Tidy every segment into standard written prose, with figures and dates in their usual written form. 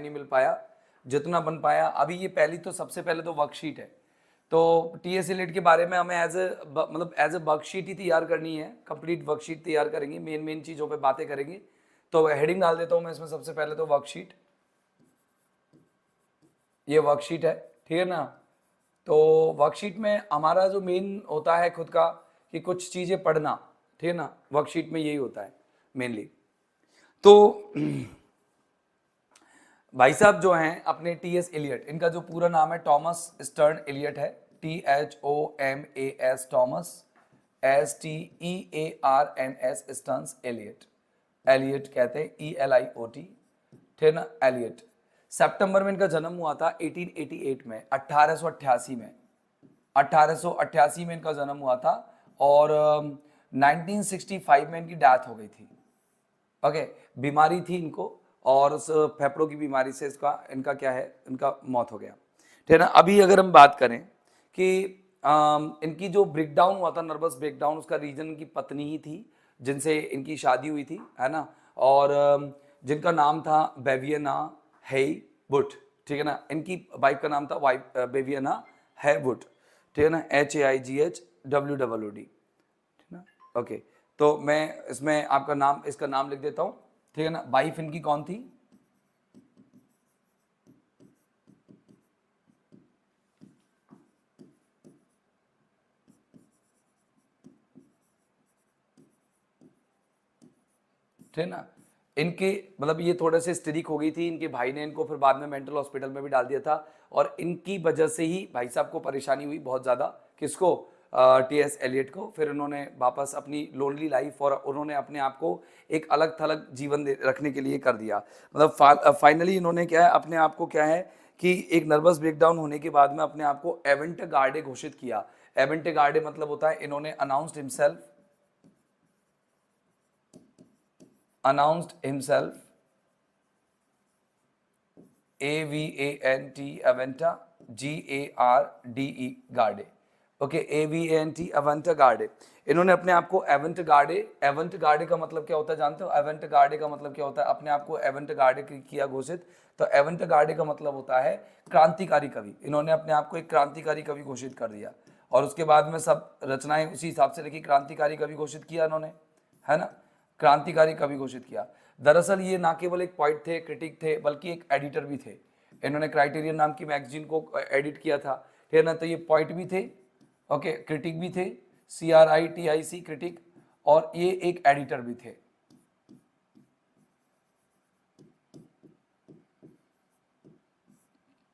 नहीं मिल पाया, जितना बन पाया। अभी ये पहली तो सबसे पहले तो वर्कशीट है, तो टीएस एलियट के बारे में हमें एज ए वर्कशीट ही तैयार करनी है, कंप्लीट वर्कशीट तैयार करेंगे, मेन चीज़ों पे बातें करेंगे। तो हेडिंग डाल देता हूँ मैं इसमें सबसे पहले तो वर्कशीट, ये वर्कशीट है, ठीक है ना। तो वर्कशीट में हमारा जो मेन होता है खुद का कि कुछ चीज़ें पढ़ना, ठीक है ना, वर्कशीट में यही होता है मेनली। तो भाई साहब जो हैं अपने टीएस एलियट, इनका जो पूरा नाम है टॉमस स्टर्न एलियट है, THOMAS Thomas, STEARNS Stearns Eliot, Eliot कहते हैं ELIOT, ठीक है ना, एलियट। सितंबर में इनका जन्म हुआ था 1888 में, 1888 में, 1888 में इनका जन्म हुआ था, और 1965 में इनकी डेथ हो गई थी। ओके, बीमारी थी इनको, और उस फेफड़ों की बीमारी से इनका क्या है, इनका मौत हो गया, ठीक है ना। अभी अगर हम बात करें कि इनकी जो ब्रेकडाउन हुआ था, नर्वस ब्रेकडाउन, उसका रीजन इनकी पत्नी ही थी जिनसे इनकी शादी हुई थी, है ना, और जिनका नाम था बेवियना हेवुड, ठीक है ना। इनकी वाइफ का नाम था बेवियना हेवुड, ठीक है ना, HAIGHWOOD, ठीक है ना। ओके, तो मैं इसमें आपका नाम, इसका नाम लिख देता हूँ, ठीक है ना। वाइफ इनकी कौन थी? ठीक है ना। इनके मतलब ये थोड़े से स्टिरिक हो गई थी, इनके भाई ने इनको फिर बाद में मेंटल हॉस्पिटल में भी डाल दिया था, और इनकी वजह से ही भाई साहब को परेशानी हुई बहुत ज़्यादा। किसको? टीएस एलियट को। फिर उन्होंने वापस अपनी लोनली लाइफ और उन्होंने अपने आप को एक अलग थलग जीवन रखने के लिए कर दिया। मतलब फाइनली इन्होंने क्या है, अपने आप को क्या है कि एक नर्वस ब्रेकडाउन होने के बाद में अपने आप को एवेंट गार्डे घोषित किया। एवेंट गार्डे मतलब होता है, इन्होंने announced himself Aventa, GARDE, गार्डे। Okay, AVANT, अवेंट गार्डे। इन्होंने अपने आप को एवेंट गार्डे, एवेंट गार्डे का मतलब क्या होता है जानते हो? एवेंट गार्डे का मतलब क्या होता है? अपने आप को एवेंट गार्डे किया घोषित। तो एवेंट गार्डे का मतलब होता है क्रांतिकारी कवि। इन्होंने अपने आप को एक क्रांतिकारी कवि घोषित कर दिया, और उसके बाद में सब रचनाएं उसी हिसाब से लिखी, क्रांतिकारी कवि घोषित किया इन्होंने, है ना, क्रांतिकारी कवि घोषित किया। दरअसल ये ना केवल एक पोइट थे, क्रिटिक थे, बल्कि एक एडिटर भी थे। इन्होंने क्राइटेरियन नाम की मैगजीन को एडिट किया था, ठीक है ना। तो ये पोइट भी थे, ओके, क्रिटिक भी थे, CRITIC क्रिटिक, और ये एक एडिटर भी थे।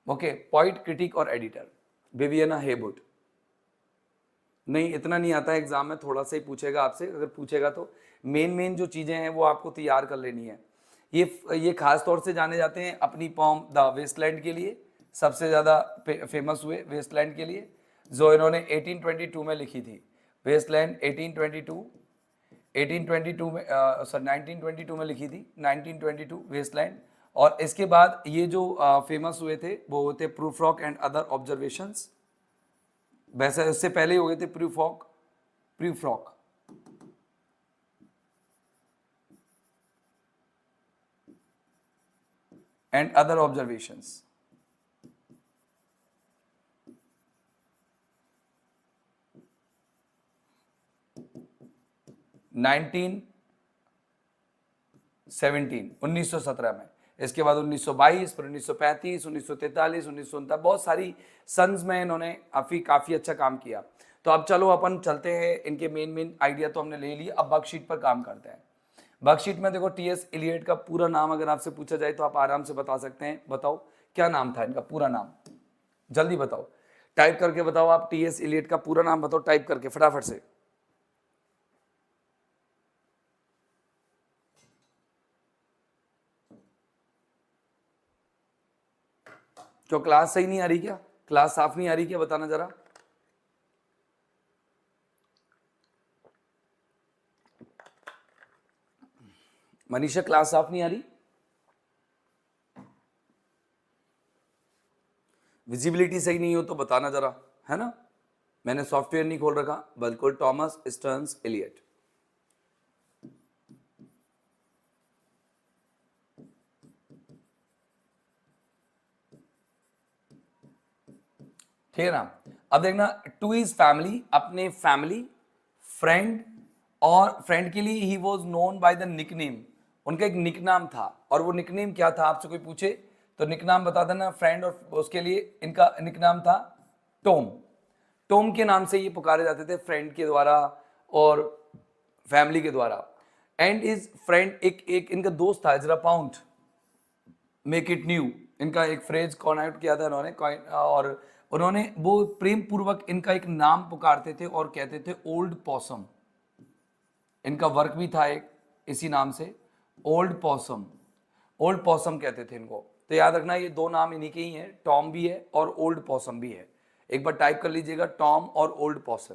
ओके, पोइट, क्रिटिक और एडिटर, विवियना हेवुड। नहीं, इतना नहीं आता है एग्जाम में, थोड़ा सा ही पूछेगा आपसे, अगर पूछेगा तो मेन जो चीजें हैं वो आपको तैयार कर लेनी है। ये खास तौर से जाने जाते हैं अपनी पॉम द वेस्टलैंड के लिए, सबसे ज्यादा फेमस हुए वेस्टलैंड के लिए, जो इन्होंने 1822 में लिखी थी। वेस्टलैंड 1822, 1822 में सॉरी 1922 में लिखी थी, 1922 वेस्टलैंड। और इसके बाद ये जो फेमस हुए थे वो होते proof rock and other observations. वैसे उससे पहले ही हो गए थे proof rock and other observations. Nineteen 1917 में। इसके बाद 1922, फिर 1935, 1943, 1949, बहुत सारी सन्स में इन्होंने काफी अच्छा काम किया। तो अब चलो अपन चलते हैं, इनके मेन आइडिया तो हमने ले लिए, अब वर्कशीट पर काम करते हैं। वर्कशीट में देखो, टीएस एलियट का पूरा नाम अगर आपसे पूछा जाए तो आप आराम से बता सकते हैं। बताओ क्या नाम था इनका, पूरा नाम जल्दी बताओ, टाइप करके बताओ आप। टीएस एलियट का पूरा नाम बताओ टाइप करके फटाफट से। क्यों, क्लास सही नहीं आ रही क्या? क्लास साफ नहीं आ रही क्या? बताना जरा। मनीषा, क्लास साफ नहीं आ रही? विजिबिलिटी सही नहीं हो तो बताना जरा, है ना। मैंने सॉफ्टवेयर नहीं खोल रखा, बिल्कुल। टॉमस स्टर्न्स एलियट, ठीक है ना। अब देखना, टू हिज फैमिली, अपने फैमिली, फ्रेंड, और फ्रेंड के लिए he was known by the nickname, उनका एक निकनाम था, और वो निकनेम क्या था आपसे कोई पूछे तो निकनाम बता देना फ्रेंड, और उसके लिए इनका निकनाम था टॉम। टॉम के नाम से ये पुकारे जाते थे फ्रेंड के द्वारा और फैमिली के द्वारा। एंड इज फ्रेंड, एक इनका दोस्त था इजरा पाउंड, मेक इट न्यू, इनका एक फ्रेज कॉन्ट किया था इन्होंने, और उन्होंने वो प्रेम पूर्वक इनका एक नाम पुकारते थे और कहते थे ओल्ड पॉसम। इनका वर्क भी था एक इसी नाम से, ओल्ड पॉसम, ओल्ड पॉसम कहते थे इनको। तो याद रखना ये दो नाम इन्हीं के ही हैं, टॉम भी है और ओल्ड पॉसम भी है। एक बार टाइप कर लीजिएगा, टॉम और ओल्ड पॉसम।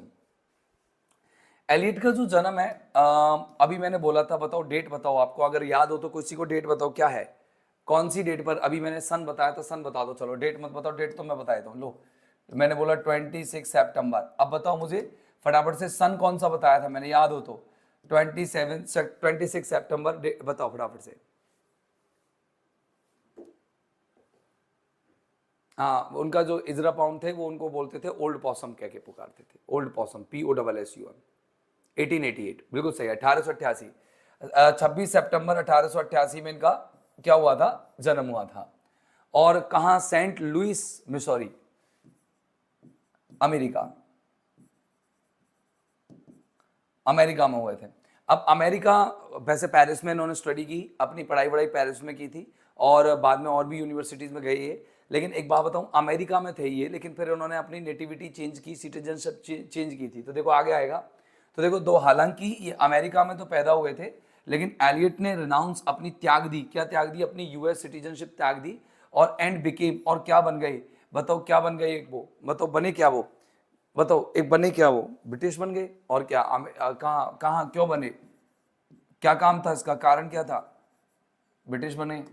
एलियट का जो जन्म है, अभी मैंने बोला था, बताओ डेट बताओ, आपको अगर याद हो तो किसी को डेट बताओ क्या है, कौन सी डेट पर। अभी मैंने सन बताया था, सन बता दो, चलो डेट मत बताओ, डेट तो मैं बता देता हूँ। लो मैंने बोला 26 सितंबर, अब बताओ मुझे फटाफट से सन कौन सा बताया था मैंने, याद हो तो। 26 सितंबर बताओ फटाफट से। हाँ, उनका जो इजरा पाउंड थे वो उनको बोलते थे ओल्ड पॉसम कह के पुकारते थे, ओल्ड पॉसम, POSSUM। 1888 बिल्कुल सही है, 1888। 26 सितंबर 1888 में इनका क्या हुआ था, जन्म हुआ था। और कहाँ, Saint Louis Missouri, America, America में हुए थे। अब अमेरिका, वैसे पेरिस में इन्होंने स्टडी की, अपनी पढ़ाई वढ़ाई पेरिस में की थी, और बाद में और भी यूनिवर्सिटीज़ में गए ये। लेकिन एक बात बताऊं, अमेरिका में थे ये, लेकिन फिर उन्होंने अपनी नेटिविटी चेंज की, सिटीजनशिप चेंज की थी। तो देखो आगे आएगा, तो देखो दो, हालांकि ये अमेरिका में तो पैदा हुए थे, लेकिन एलियट ने रिनाउंस अपनी त्याग दी, क्या त्याग दी, अपनी US सिटीजनशिप त्याग दी, और एंड बिकेम, और क्या बन गए, बताओ क्या बन गए, एक वो बताओ बने क्या वो, बताओ एक बने क्या वो, ब्रिटिश बन गए। और क्या, कहाँ कहाँ क्यों बने, क्या काम था इसका, कारण क्या था, ब्रिटिश बने,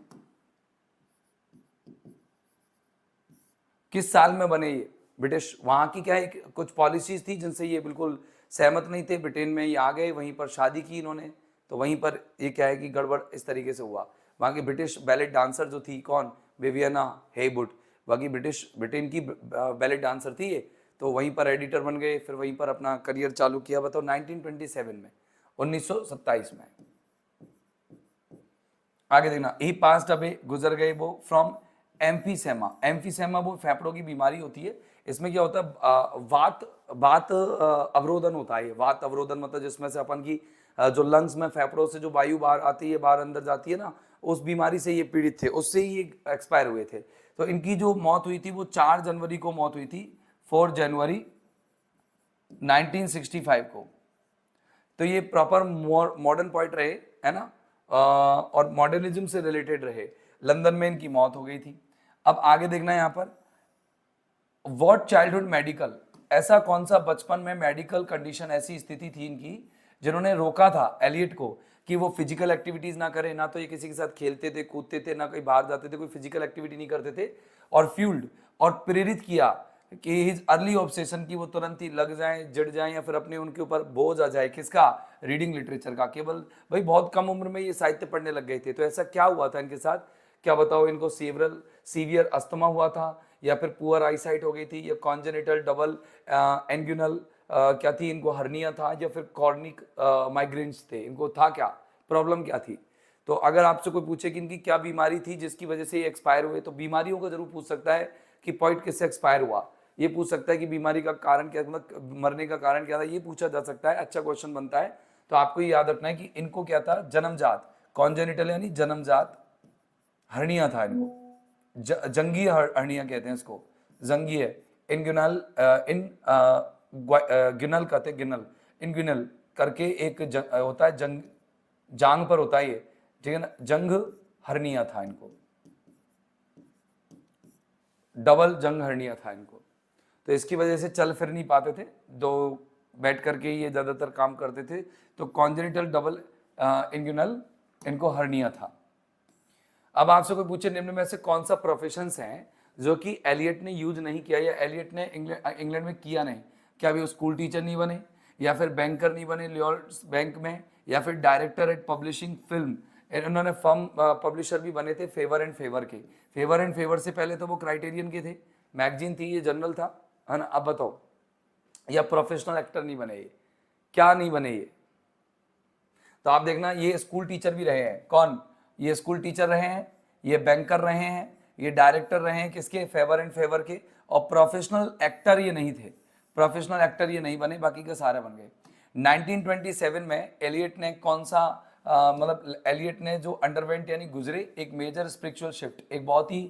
किस साल में बने ये ब्रिटिश। वहां की क्या है, कुछ पॉलिसीज थी जिनसे ये बिल्कुल सहमत नहीं थे, ब्रिटेन में ये आ गए, वहीं पर शादी की इन्होंने, तो वहीं पर ये क्या है कि गड़बड़ इस तरीके से हुआ। वहां की ब्रिटिश बैलेट डांसर जो थी, कौन, विवियना हेवुड, वहां की ब्रिटेन की बैलेट डांसर थी ये, तो वहीं पर एडिटर बन गए, फिर वहीं पर अपना करियर चालू किया। बताओ 1927 में, 1927 में। आगे देखना, ही पास्ट अवे, गुजर गए वो, फ्रॉम एम्फीसेमा। एम्फीसेमा वो फेफड़ों की बीमारी होती है, इसमें क्या होता है, वात अवरोधन होता है। वात अवरोधन मतलब जिसमें से अपन की जो लंग्स में, फेफड़ों से जो वायु बाहर आती है, बाहर अंदर जाती है ना, उस बीमारी से ये पीड़ित थे, उससे ही ये एक्सपायर हुए थे। तो इनकी जो मौत हुई थी वो 4 जनवरी को मौत हुई थी, 4 जनवरी 1965 को। तो ये प्रॉपर मॉडर्न पॉइंट रहे, है ना, और मॉडर्निज्म से रिलेटेड रहे। लंदन में इनकी मौत हो गई थी। अब आगे देखना है यहाँ पर, व्हाट चाइल्डहुड मेडिकल, ऐसा कौन सा बचपन में मेडिकल कंडीशन, ऐसी स्थिति थी इनकी जिन्होंने रोका था एलियट को कि वो फिजिकल एक्टिविटीज ना करे, ना तो ये किसी के साथ खेलते थे, कूदते थे, ना कहीं बाहर जाते थे, कोई फिजिकल एक्टिविटी नहीं करते थे, और फ्यूल्ड और प्रेरित किया कि हिज अर्ली ऑब्सेशन की वो तुरंत ही लग जाए, जड़ जाए, या फिर अपने उनके ऊपर बोझ आ जाए, किसका, रीडिंग लिटरेचर का। केवल भाई बहुत कम उम्र में ये साहित्य पढ़ने लग गए थे। तो ऐसा क्या हुआ था इनके साथ, क्या बताओ, इनको सीवियर अस्थमा हुआ था, या फिर पुअर आईसाइट हो गई थी, या कॉन्जेनिटल डबल एंगुनल क्या थी इनको, हर्निया था, या फिर कॉर्निक माइग्रेन्स थे, इनको था क्या, प्रॉब्लम क्या थी। तो अगर आपसे कोई पूछे कि इनकी क्या बीमारी थी जिसकी वजह से ये एक्सपायर हुए, तो बीमारियों को जरूर पूछ सकता है कि पॉइंट किससे एक्सपायर हुआ, ये पूछ सकता है कि बीमारी का कारण क्या, मतलब मरने का कारण क्या था, ये पूछा जा सकता है, अच्छा क्वेश्चन बनता है। तो आपको ये याद रखना है कि इनको क्या था, जन्मजात, कॉन्जेनिटल यानी जन्मजात हर्निया था इनको, जंगीय हर्निया कहते हैं इसको, जंगीय, इनग्युनल, इन ग्युनल कहते हैं, गिनल, इनग्युनल करके एक होता है, जांग पर होता है ये, ठीक है ना, जंग हर्निया था इनको, डबल जंग हर्निया था इनको। तो इसकी वजह से चल फिर नहीं पाते थे, दो बैठ करके ये ज्यादातर काम करते थे। तो कॉन्जेनिटल डबल इंग्यूनल इनको हर्निया था। अब आपसे कोई पूछे निम्न में से कौन सा प्रोफेशंस हैं जो कि एलियट ने यूज नहीं किया, या एलियट ने इंग्लैंड में किया नहीं, क्या भी वो स्कूल टीचर नहीं बने, या फिर बैंकर नहीं बने लॉयर्स बैंक में, या फिर डायरेक्टर एट पब्लिशिंग फिल्म, इन्होंने फर्म पब्लिशर भी बने थे फेवर एंड फेवर के। फेवर एंड फेवर से पहले तो वो क्राइटेरियन के थे, मैगजीन थी, ये जर्नल था, है ना। अब बताओ, या प्रोफेशनल एक्टर नहीं बने ये, क्या नहीं बने ये। तो आप देखना, ये स्कूल टीचर भी रहे हैं। कौन? ये स्कूल टीचर रहे हैं, ये बैंकर रहे हैं, ये डायरेक्टर रहे हैं किसके? फेवर एंड फेवर के। और प्रोफेशनल एक्टर ये नहीं थे, प्रोफेशनल एक्टर ये नहीं बने, बाकी के सारे बन गए। 1927 में एलियट ने कौन सा मतलब एलियट ने जो अंडरवेंट यानी गुजरे एक मेजर स्पिरिचुअल शिफ्ट, एक बहुत ही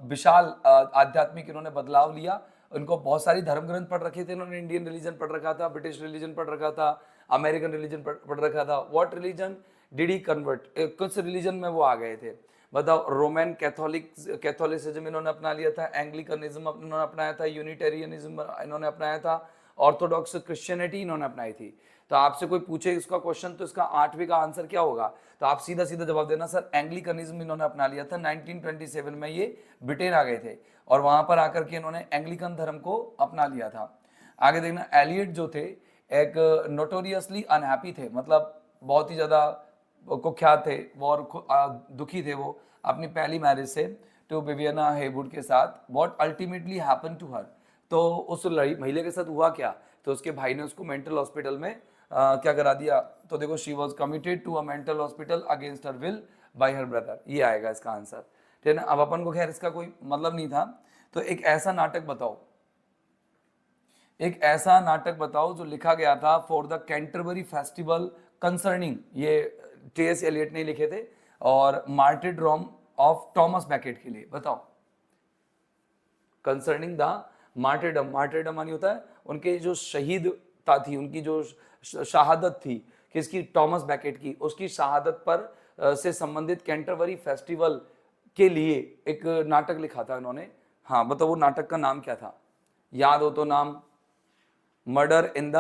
विशाल आध्यात्मिक इन्होंने बदलाव लिया। उनको बहुत सारी धर्म ग्रंथ पढ़ रखे थे इन्होंने, इंडियन रिलीजन पढ़ रखा था, ब्रिटिश रिलीजन पढ़ रखा था, अमेरिकन रिलीजन पढ़ रखा था। What religion did he convert? कुछ रिलीजन में वो आ गए थे। बताओ, रोमन कैथोलिसिज्म इन्होंने अपना लिया था, एंग्लिकनिज्म इन्होंने अपनाया था, यूनिटेरियनिज्म इन्होंने अपनाया था, ऑर्थोडॉक्स क्रिश्चियनिटी इन्होंने अपनाई थी। तो आपसे कोई पूछे इसका क्वेश्चन तो इसका 8वीं का आंसर क्या होगा? तो आप सीधा सीधा जवाब देना सर एंग्लिकनिज्म इन्होंने अपना लिया था। 1927 में ये ब्रिटेन आ गए थे और वहां पर आकर के इन्होंने एंग्लिकन धर्म को अपना लिया था। आगे देखना, एलियट जो थे एक नोटोरियसली अनहैप्पी थे, मतलब बहुत ही ज्यादा कुख्यात थे वो और दुखी थे वो अपनी पहली मैरिज से टू विवियना हेवुड के साथ। What ultimately happen to her? तो उस महिला के साथ हुआ क्या? तो उसके भाई ने उसको मेंटल हॉस्पिटल में क्या करा दिया? तो देखो, she was committed to a mental hospital against her will by her brother. ये आएगा इसका आंसर, ठीक है ना। अब अपन को खैर इसका कोई मतलब नहीं था, तो एक ऐसा नाटक बताओ, एक ऐसा नाटक बताओ जो लिखा गया था for the Canterbury festival concerning, ये टी.एस. एलियट ने लिखे थे, और मार्टिरडम ऑफ थॉमस बैकेट के लिए। बताओ, कंसर्निंग द मार्टिरडम, मार्टिरडम मानी होता है उनके जो शहीदता थी, उनकी जो शहादत थी किसकी? थॉमस बैकेट की, उसकी शहादत पर से संबंधित कैंटरबरी फेस्टिवल के लिए एक नाटक लिखा था इन्होंने। हाँ बताओ, वो नाटक का नाम क्या था? याद हो तो नाम, मर्डर इन द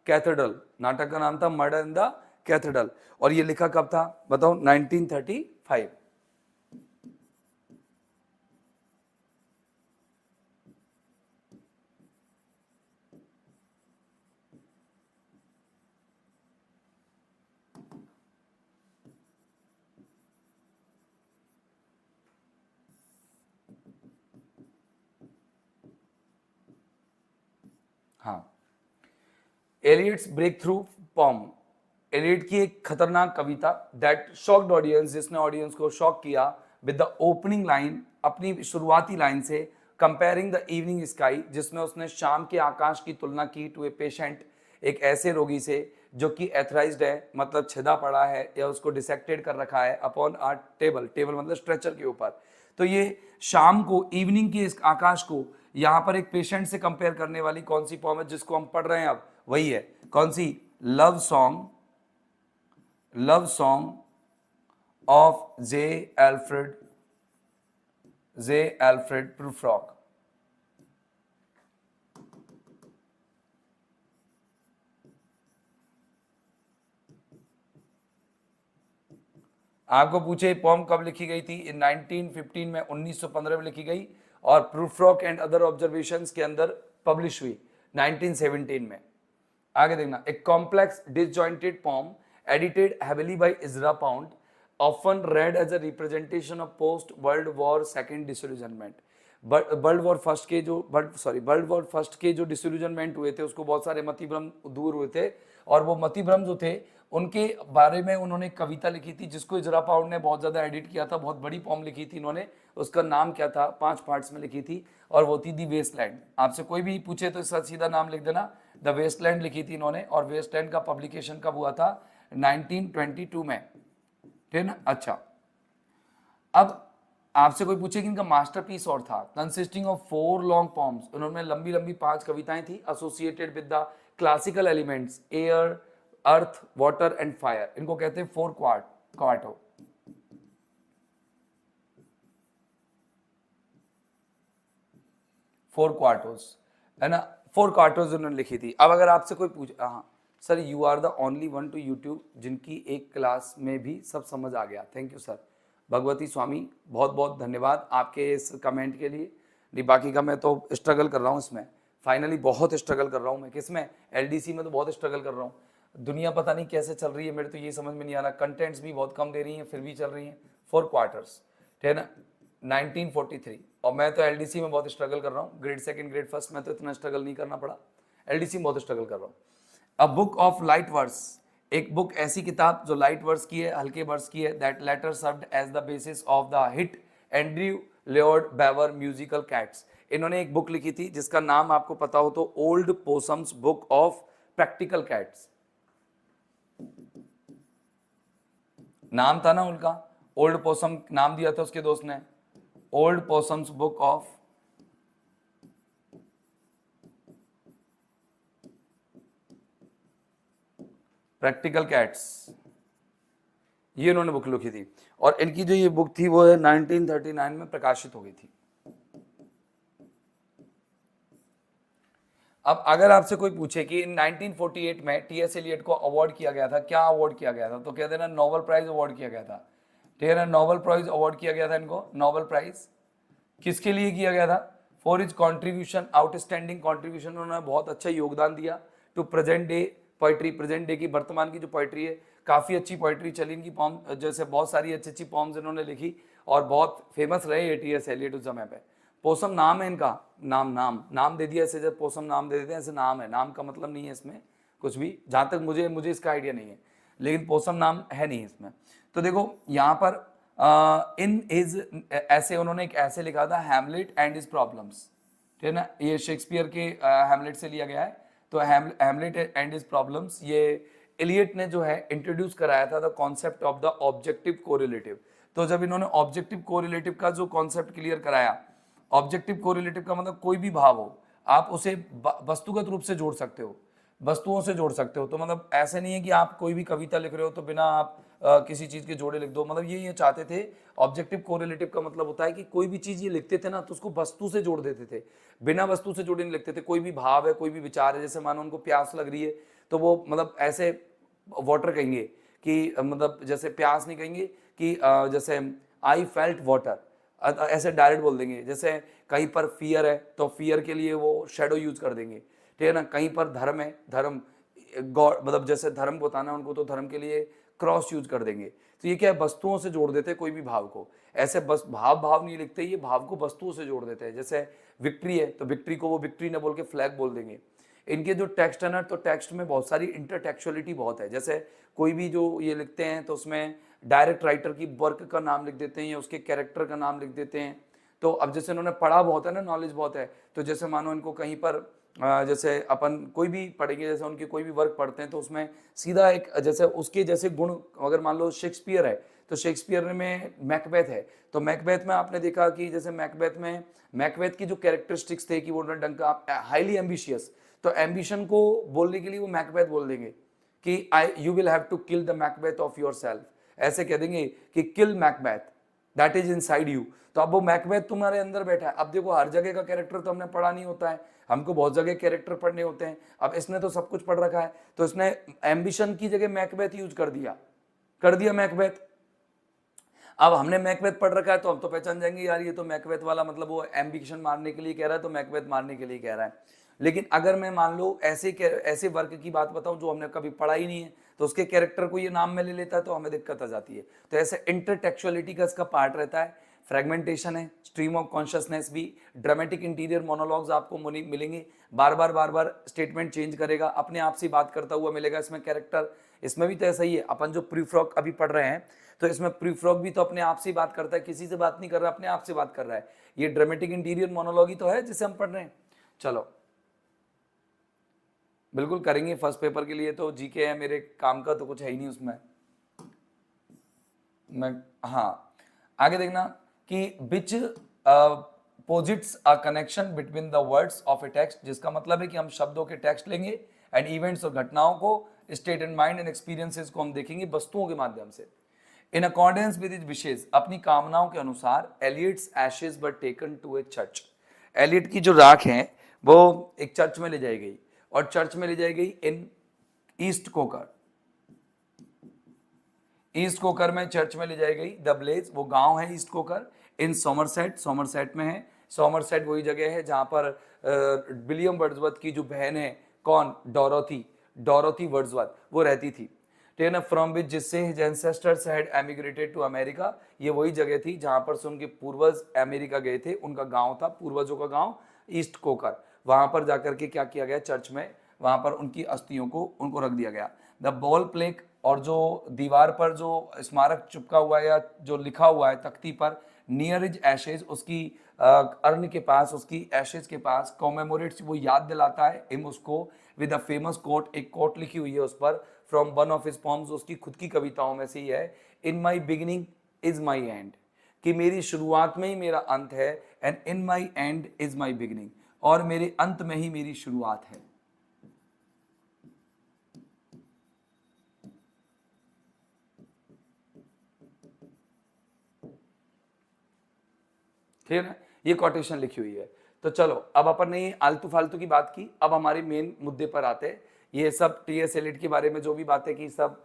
कैथेड्रल। नाटक का नाम था मर्डर इन द कैथेड्रल। और ये लिखा कब था? बताओ, 1935। हाँ, एलियट्स ब्रेक थ्रू पॉम, एलियट की एक खतरनाक कविता दैट शॉक्ड ऑडियंस, जिसने ऑडियंस को शॉक किया विद द ओपनिंग लाइन, अपनी शुरुआती लाइन से, कंपेयरिंग द इवनिंग स्काई, जिसमें उसने शाम के आकाश की तुलना की टू ए पेशेंट, एक ऐसे रोगी से जो कि एथराइज्ड है, मतलब छिदा पड़ा है या उसको डिसेक्टेड कर रखा है, अपॉन आ टेबल, टेबल मतलब स्ट्रेचर के ऊपर। तो ये शाम को, इवनिंग के इस आकाश को यहाँ पर एक पेशेंट से कंपेयर करने वाली कौन सी पॉम है जिसको हम पढ़ रहे हैं अब? वही है, कौन सी? Love song, love song of J Alfred Prufrock. आपको पूछे पॉम कब लिखी गई थी? इन 1915 में, 1915 में लिखी गई, और प्रूफ्रॉक एंड अदर ऑब्जर्वेशंस के अंदर पब्लिश हुई 1917 में। आगे देखना, एक complex disjointed poem edited heavily by Ezra Pound, often read as a representation of post world war second disillusionment. World war first के जो डिसोल्यूशनमेंट हुए थे उसको बहुत सारे मतिभ्रम दूर हुए थे, और वो मतिभ्रम जो थे उनके बारे में उन्होंने कविता लिखी थी जिसको इजरा पाउंड ने बहुत ज्यादा एडिट किया था। बहुत बड़ी पॉम लिखी थी इन्होंने, उसका नाम क्या था? 5 पार्ट्स में लिखी थी, और वो थी दी वेस्टलैंड। आपसे कोई भी पूछे तो इसका सीधा नाम लिख देना, द वेस्टलैंड लिखी थी इन्होंने। और वेस्टलैंड का पब्लिकेशन कब हुआ था? 1922 में, ठीक है ना। अच्छा, अब आपसे कोई पूछे कि इनका मास्टरपीस और था, कंसिस्टिंग ऑफ 4 लॉन्ग पॉम्स, उन्होंने लंबी लंबी 5 कविताएं थी, associated with the classical elements air, earth, water and fire. इनको कहते हैं 4 क्वार्टो। फोर क्वार्टोस, है ना, 4 क्वार्टोस उन्होंने लिखी थी। अब अगर आपसे कोई पूछे, हाँ sir, you are the only one to YouTube जिनकी एक क्लास में भी सब समझ आ गया। Thank you sir, Bhagwati Swami, बहुत बहुत धन्यवाद आपके इस कमेंट के लिए। नहीं, बाकी का मैं तो स्ट्रगल कर रहा हूँ इसमें, फाइनली बहुत स्ट्रगल कर रहा हूँ मैं। किसमें? एलडीसी में तो बहुत स्ट्रगल कर रहा हूँ। दुनिया पता नहीं कैसे चल रही है, मेरे तो ये समझ में नहीं आ रहा, कंटेंट्स भी बहुत कम दे रही हैं फिर भी चल रही हैं। 4 क्वार्टर्स, ठीक है ना। 1943। और मैं तो एलडीसी में बहुत स्ट्रगल कर रहा हूँ, ग्रेड सेकंड ग्रेड फर्स्ट में तो इतना स्ट्रगल नहीं करना पड़ा, एलडीसी में बहुत स्ट्रगल कर रहा हूँ। A book of light verse, एक बुक ऐसी किताब जो लाइट वर्स की है, हल्के वर्स की है, that letter served as the basis of the hit Andrew Lloyd Webber musical Cats. इन्होंने एक बुक लिखी थी जिसका नाम आपको पता हो तो old Possum's book of practical cats, नाम था ना उनका, ओल्ड पोसम नाम दिया था उसके दोस्त ने, old Possum's book of practical cats, ये इन्होंने बुक लिखी थी। और इनकी जो ये बुक थी वो है 1939 में प्रकाशित हो गई थी। अब अगर आपसे कोई पूछे कि 1948 में टीएस एलियट को अवार्ड किया गया था, क्या अवार्ड किया गया था, तो कह देना नोबेल प्राइज अवार्ड किया गया था। ठीक है ना, नोबेल प्राइज अवार्ड किया गया था इनको, नोबेल प्राइज किसके लिए किया गया था? For is contribution, outstanding contribution, उन्होंने बहुत अच्छा योगदान दिया to present day poetry, present day की वर्तमान की जो पोइट्री है, काफ़ी अच्छी पोइट्री चली इनकी, पॉम जैसे बहुत सारी अच्छी अच्छी पॉम्स इन्होंने लिखी और बहुत फेमस रहे ये टीएस एलियट उस समय पे। पोसम नाम है इनका, नाम दे दिया ऐसे, जब पोसम नाम दे देते हैं ऐसे नाम है, नाम का मतलब नहीं है इसमें कुछ भी, जहाँ तक मुझे इसका आइडिया नहीं है, लेकिन पोसम नाम है नहीं इसमें। तो देखो यहाँ पर इन इज ऐसे उन्होंने एक ऐसे लिखा था, हैमलेट एंड हिज प्रॉब्लम्स, ठीक है ना, ये शेक्सपियर के हैमलेट से लिया गया है। तो हैमलेट एंड हिज प्रॉब्लम्स, ये एलियट ने जो है इंट्रोड्यूस कराया था the concept of the objective correlative. तो जब इन्होंने ऑब्जेक्टिव कोरिलेटिव का जो कॉन्सेप्ट क्लियर कराया, ऑब्जेक्टिव कोरिलेटिव का मतलब कोई भी भाव हो आप उसे वस्तुगत रूप से जोड़ सकते हो, वस्तुओं से जोड़ सकते हो। तो मतलब ऐसे नहीं है कि आप कोई भी कविता लिख रहे हो तो बिना आप किसी चीज के जोड़े लिख दो, मतलब ये चाहते थे। ऑब्जेक्टिव कोरिलेटिव का मतलब होता है कि कोई भी चीज ये लिखते थे ना तो उसको वस्तु से जोड़ देते थे, बिना वस्तु से जोड़े नहीं लिखते थे। कोई भी भाव है, कोई भी विचार है, जैसे मानो उनको प्यास लग रही है तो वो मतलब ऐसे वाटर कहेंगे कि मतलब जैसे प्यास नहीं कहेंगे कि जैसे आई फेल्ट वाटर, ऐसे डायरेक्ट बोल देंगे। जैसे कहीं पर फियर है तो फियर के लिए वो शेडो यूज कर देंगे, ठीक है ना। कहीं पर धर्म है, धर्म गॉड मतलब जैसे धर्म बताना है उनको तो धर्म के लिए क्रॉस यूज कर देंगे। तो ये क्या है, वस्तुओं से जोड़ देते हैं कोई भी भाव को। ऐसे बस भाव नहीं लिखते, ये भाव को वस्तुओं से जोड़ देते हैं। जैसे विक्ट्री है तो विक्ट्री को वो विक्ट्री न बोल के फ्लैग बोल देंगे। इनके जो टेक्स्ट है ना, तो टेक्स्ट में बहुत सारी इंटरटेक्चुअलिटी बहुत है। जैसे कोई भी जो ये लिखते हैं तो उसमें डायरेक्ट राइटर की वर्क का नाम लिख देते हैं या उसके कैरेक्टर का नाम लिख देते हैं। तो अब जैसे उन्होंने पढ़ा बहुत है ना, नॉलेज बहुत है, तो जैसे मानो इनको कहीं पर जैसे अपन कोई भी पढ़ेंगे, जैसे उनके कोई भी वर्क पढ़ते हैं तो उसमें सीधा एक जैसे उसके जैसे गुण, अगर मान लो शेक्सपियर है तो शेक्सपियर में मैकबेथ है, तो मैकबेथ में आपने देखा कि जैसे मैकबेथ की जो कैरेक्टरिस्टिक्स थे कि वो डंका हाईली एम्बिशियस, तो एम्बिशन को बोलने के लिए वो मैकबेथ बोल देंगे कि you will have to kill the Macbeth of yourself, ऐसे कह देंगे कि kill Macbeth that is inside you. तो अब वो मैकबेथ तुम्हारे अंदर बैठा है। अब देखो हर जगह का कैरेक्टर तो हमने पढ़ा नहीं होता है, हमको बहुत जगह कैरेक्टर पढ़ने होते हैं। अब इसने तो सब कुछ पढ़ रखा है, तो इसने एम्बिशन की जगह मैकबेथ यूज कर दिया मैकबेथ। अब हमने मैकबेथ पढ़ रखा है तो हम तो पहचान जाएंगे यार ये तो मैकबेथ वाला, मतलब वो एम्बिशन मारने के लिए कह रहा है तो मैकबेथ मारने के लिए कह रहा है। लेकिन अगर मैं मान लो ऐसे वर्क की बात बताऊं जो हमने कभी पढ़ा ही नहीं है, तो उसके कैरेक्टर को ये नाम में ले लेता है तो हमें दिक्कत आ जाती है। तो ऐसे इंटरटेक्चुअलिटी का इसका पार्ट रहता है, फ्रेगमेंटेशन है, स्ट्रीम ऑफ कॉन्शियसनेस भी, ड्रामेटिक इंटीरियर मोनोलॉग्स आपको मिलेंगे, बार बार स्टेटमेंट चेंज करेगा, अपने आप से बात करता हुआ मिलेगा। इसमें कैरेक्टर, इसमें भी तो ऐसा ही है। अपन जो प्रीफ्रॉग अभी पढ़ रहे हैं तो इसमें प्रीफ्रॉग भी तो अपने आप से बात करता है, किसी से बात नहीं कर रहा, अपने आप से बात कर रहा है। ये ड्रामेटिक इंटीरियर मोनोलॉग ही तो है जिसे हम पढ़ रहे हैं। चलो बिल्कुल करेंगे, फर्स्ट पेपर के लिए तो जीके है मेरे काम का, तो कुछ है ही नहीं उसमें। मैं हाँ आगे देखना कि which posits a connection between the words of a text, जिसका मतलब है कि हम शब्दों के टेक्स्ट लेंगे एंड इवेंट्स और घटनाओं को, state and mind and experiences को हम देखेंगे वस्तुओं के माध्यम से। In accordance with his wishes, अपनी कामनाओं के अनुसार, Eliot's ashes were taken to a church. Eliot की जो राख है वो एक चर्च में ले जाई गई, और चर्च में ले जाई गई इन ईस्ट कोकर। ईस्ट कोकर में चर्च में ले जाई गई। द ब्लेज वो गांव है ईस्ट कोकर, इन सोमरसेट में है। सोमरसेट वही जगह है जहां पर विलियम वर्ड्सवर्थ की जो बहन है, कौन, डोरोथी वर्ड्सवर्थ, वो रहती थी। ठीक है ना, फ्रॉम विच, जिससे his ancestors had emigrated to America, ये वही जगह थी जहां पर से उनके पूर्वज अमेरिका गए थे, उनका गांव था, पूर्वजों का गांव ईस्ट कोकर, वहां पर जाकर के क्या किया गया, चर्च में वहां पर उनकी अस्थियों को उनको रख दिया गया। द बॉल प्लेक, और जो दीवार पर जो स्मारक चिपका हुआ है या जो लिखा हुआ है तख्ती पर, नियर इज एशेज, उसकी अर्न के पास, उसकी एशेज के पास, कॉमेमोरेट्स, वो याद दिलाता है हिम उसको, विद अ फेमस कोट, एक कोट लिखी हुई है उस पर, फ्रॉम वन ऑफ हिज पॉम्स, उसकी खुद की कविताओं में से ही है, इन माई बिगिनिंग इज माई एंड, कि मेरी शुरुआत में ही मेरा अंत है, and in my and is my beginning, और मेरे अंत में ही मेरी शुरुआत है। ठीक है ना, ये कोटेशन लिखी हुई है। तो चलो अब अपन ने आलतू फालतू की बात की, अब हमारे मेन मुद्दे पर आते हैं। ये सब टीएस एलिट के बारे में जो भी बातें की, सब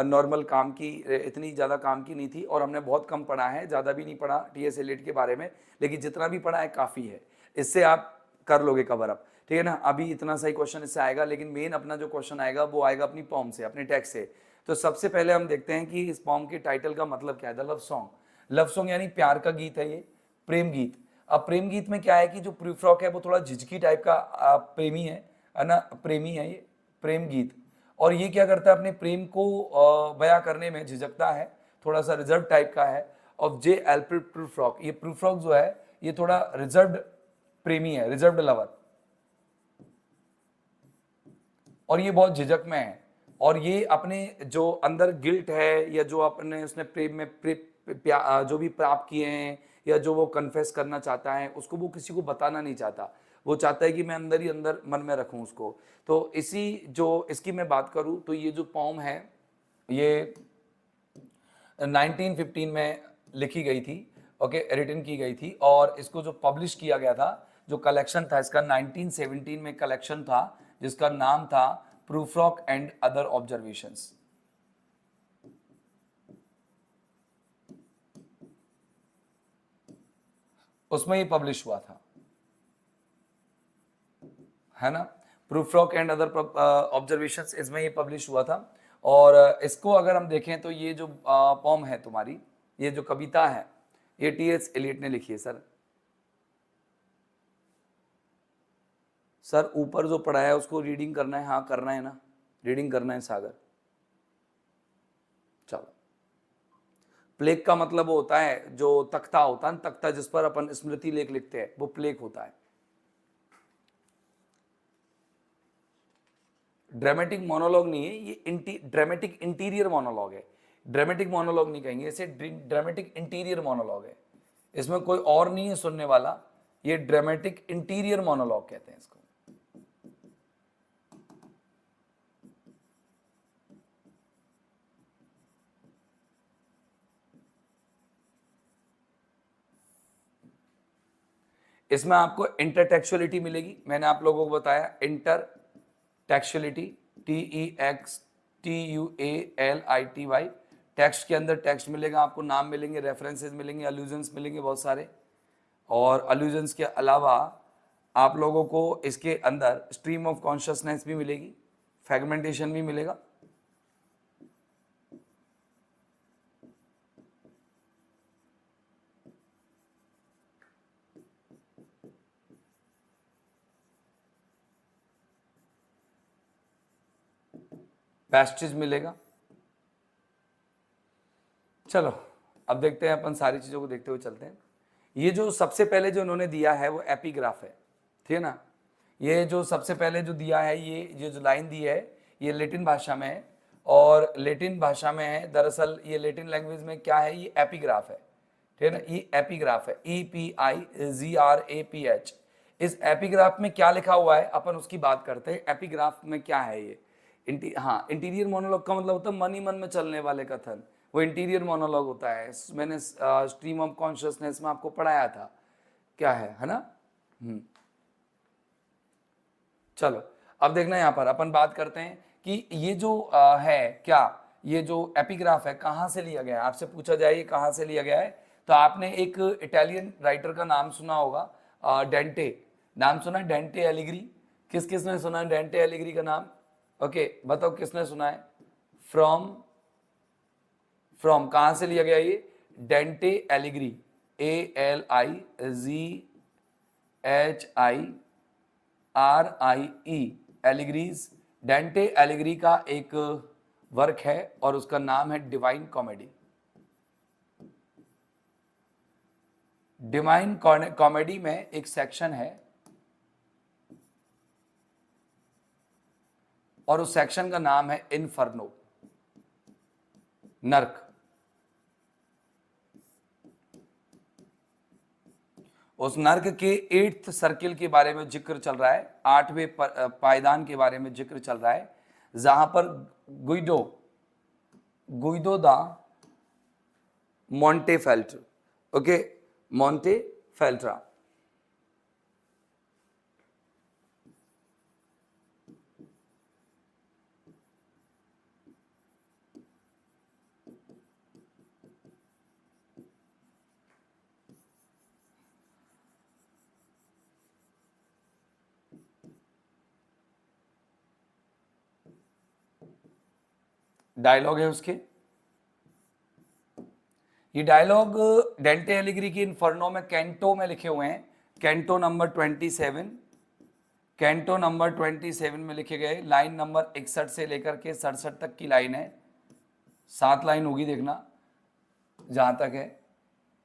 नॉर्मल काम की, इतनी ज़्यादा काम की नहीं थी, और हमने बहुत कम पढ़ा है, ज़्यादा भी नहीं पढ़ा टीएस एलिट के बारे में, लेकिन जितना भी पढ़ा है काफ़ी है, इससे आप कर लोगे कवर अप। ठीक है ना, अभी इतना सही क्वेश्चन इससे आएगा, लेकिन मेन अपना जो क्वेश्चन आएगा वो आएगा अपनी पॉम से, अपने टेक्स्ट से। तो सबसे पहले हम देखते हैं कि इस पॉम के टाइटल का मतलब क्या है। The love song, love song यानी प्यार का गीत है ये, प्रेम गीत। अब प्रेम गीत में क्या है कि जो प्रीफ्रॉक है वो थोड़ा झिझकी टाइप का प्रेमी है ना, प्रेमी है ये, प्रेम गीत। और ये क्या करता है, अपने प्रेम को बयां करने में झिझकता है, थोड़ा सा रिजर्व टाइप का है। और जे एल्फ्रेड प्रूफ्रॉक, ये प्रूफ्रॉक जो है ये थोड़ा रिजर्व्ड प्रेमी है, रिजर्व्ड लवर, और ये बहुत झिझक में है। और ये अपने जो अंदर गिल्ट है, या जो अपने उसने प्रेम में जो भी प्राप्त किए हैं, या जो वो कन्फेस करना चाहता है, उसको वो किसी को बताना नहीं चाहता, वो चाहता है कि मैं अंदर ही अंदर मन में रखूं उसको। तो इसी जो इसकी मैं बात करूं, तो ये जो पॉम है ये 1915 में लिखी गई थी, ओके, रिटन की गई थी, और इसको जो पब्लिश किया गया था, जो कलेक्शन था इसका 1917 में कलेक्शन था, जिसका नाम था प्रूफ्रॉक एंड अदर ऑब्जर्वेशंस। उसमें ये पब्लिश हुआ था, है ना, प्रूफ्रॉक एंड अदर ऑब्जर्वेशंस, इसमें ये पब्लिश हुआ था। और इसको अगर हम देखें तो ये जो पॉम है तुम्हारी, ये जो कविता है, ये टीएस एलियट ने लिखी है सर। सर ऊपर जो पढ़ा है उसको रीडिंग करना है, हाँ करना है ना, रीडिंग करना है सागर। चलो, प्लेक का मतलब वो होता है जो तख्ता होता है, तख्ता जिस पर अपन स्मृति लेख लिखते हैं, वो प्लेक होता है। ड्रामेटिक मोनोलॉग नहीं है ये, ड्रामेटिक इंटीरियर मोनोलॉग है। ड्रामेटिक मोनोलॉग नहीं कहेंगे इसे, ड्रामेटिक इंटीरियर मोनोलॉग है। इसमें कोई और नहीं है सुनने वाला, ये ड्रामेटिक इंटीरियर मोनोलॉग कहते हैं इसको। इसमें आपको इंटरटेक्चुअलिटी मिलेगी, मैंने आप लोगों को बताया इंटरटेक्चुअलिटी, TEXTUALITY। टेक्स्ट के अंदर टेक्स्ट मिलेगा आपको, नाम मिलेंगे, रेफरेंसेस मिलेंगे, अलूजन्स मिलेंगे बहुत सारे। और अलूजन्स के अलावा आप लोगों को इसके अंदर स्ट्रीम ऑफ कॉन्शियसनेस भी मिलेगी, फ्रेगमेंटेशन भी मिलेगा। पैस्टेज मिलेगा। चलो अब देखते हैं, अपन सारी चीज़ों को देखते हुए चलते हैं। ये जो सबसे पहले जो उन्होंने दिया है वो एपिग्राफ है, ठीक है ना। ये जो सबसे पहले जो दिया है, ये जो लाइन दी है, ये लेटिन भाषा में है, और लेटिन भाषा में है। दरअसल ये लेटिन लैंग्वेज में क्या है, ये एपिग्राफ है, ठीक है ना, ये एपिग्राफ है, EPIGRAPH। इस एपिग्राफ में क्या लिखा हुआ है अपन उसकी बात करते हैं। एपिग्राफ में क्या है ये, हाँ, इंटीरियर मोनोलॉग का मतलब होता है मन ही मन में चलने वाले कथन, वो इंटीरियर मोनोलॉग होता है। मैंने स्ट्रीम ऑफ कॉन्शियसनेस में आपको पढ़ाया था क्या है ना। चलो अब देखना, यहाँ पर अपन बात करते हैं कि ये जो है क्या, ये जो एपिग्राफ है कहाँ से लिया गया है। आपसे पूछा जाए ये कहाँ से लिया गया है, तो आपने एक इटालियन राइटर का नाम सुना होगा, डेंटे, नाम सुना है डेंटे एलिग्री। किस किस ने सुना है डेंटे एलिग्री का नाम, ओके बताओ किसने सुना है। फ्रॉम, फ्रॉम कहां से लिया गया ये? डेंटे एलिग्री, ALIGHIRIE, एलिग्रीज। डेंटे एलिग्री का एक वर्क है और उसका नाम है डिवाइन कॉमेडी। डिवाइन कॉमेडी में एक सेक्शन है और उस सेक्शन का नाम है इनफर्नो, नर्क। उस नर्क के 8th सर्किल के बारे में जिक्र चल रहा है, 8वें पायदान के बारे में जिक्र चल रहा है, जहां पर गुइडो दा मोंटेफेल्ट्रा, ओके, मोंटेफेल्ट्रा, डायलॉग है उसके। ये डायलॉग डेंटे एलिग्री की इन्फर्नो में कैंटो में लिखे हुए हैं, कैंटो नंबर 27, कैंटो नंबर 27 में लिखे गए। लाइन नंबर 61 से लेकर के 67 तक की लाइन है, 7 लाइन होगी, देखना जहां तक है,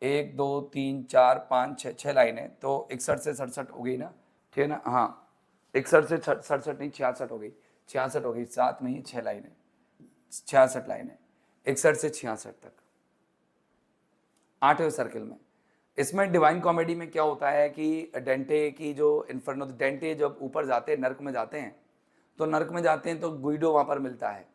1 2 3 4 5 6, 6 लाइन है, तो 61 से 67 हो गई ना, ठीक है ना? हाँ, 61 से 67 नहीं, 66 हो गई, 66 हो गई, 7 नहीं 6 लाइन है, 66 लाइन है, 61 से 66 तक, 8वें सर्किल में। इसमें डिवाइन कॉमेडी में क्या होता है कि डेंटे की जो इन्फर्नो, डेंटे जब ऊपर जाते हैं, नर्क में जाते हैं, तो नर्क में जाते हैं तो गुइडो वहां पर मिलता है,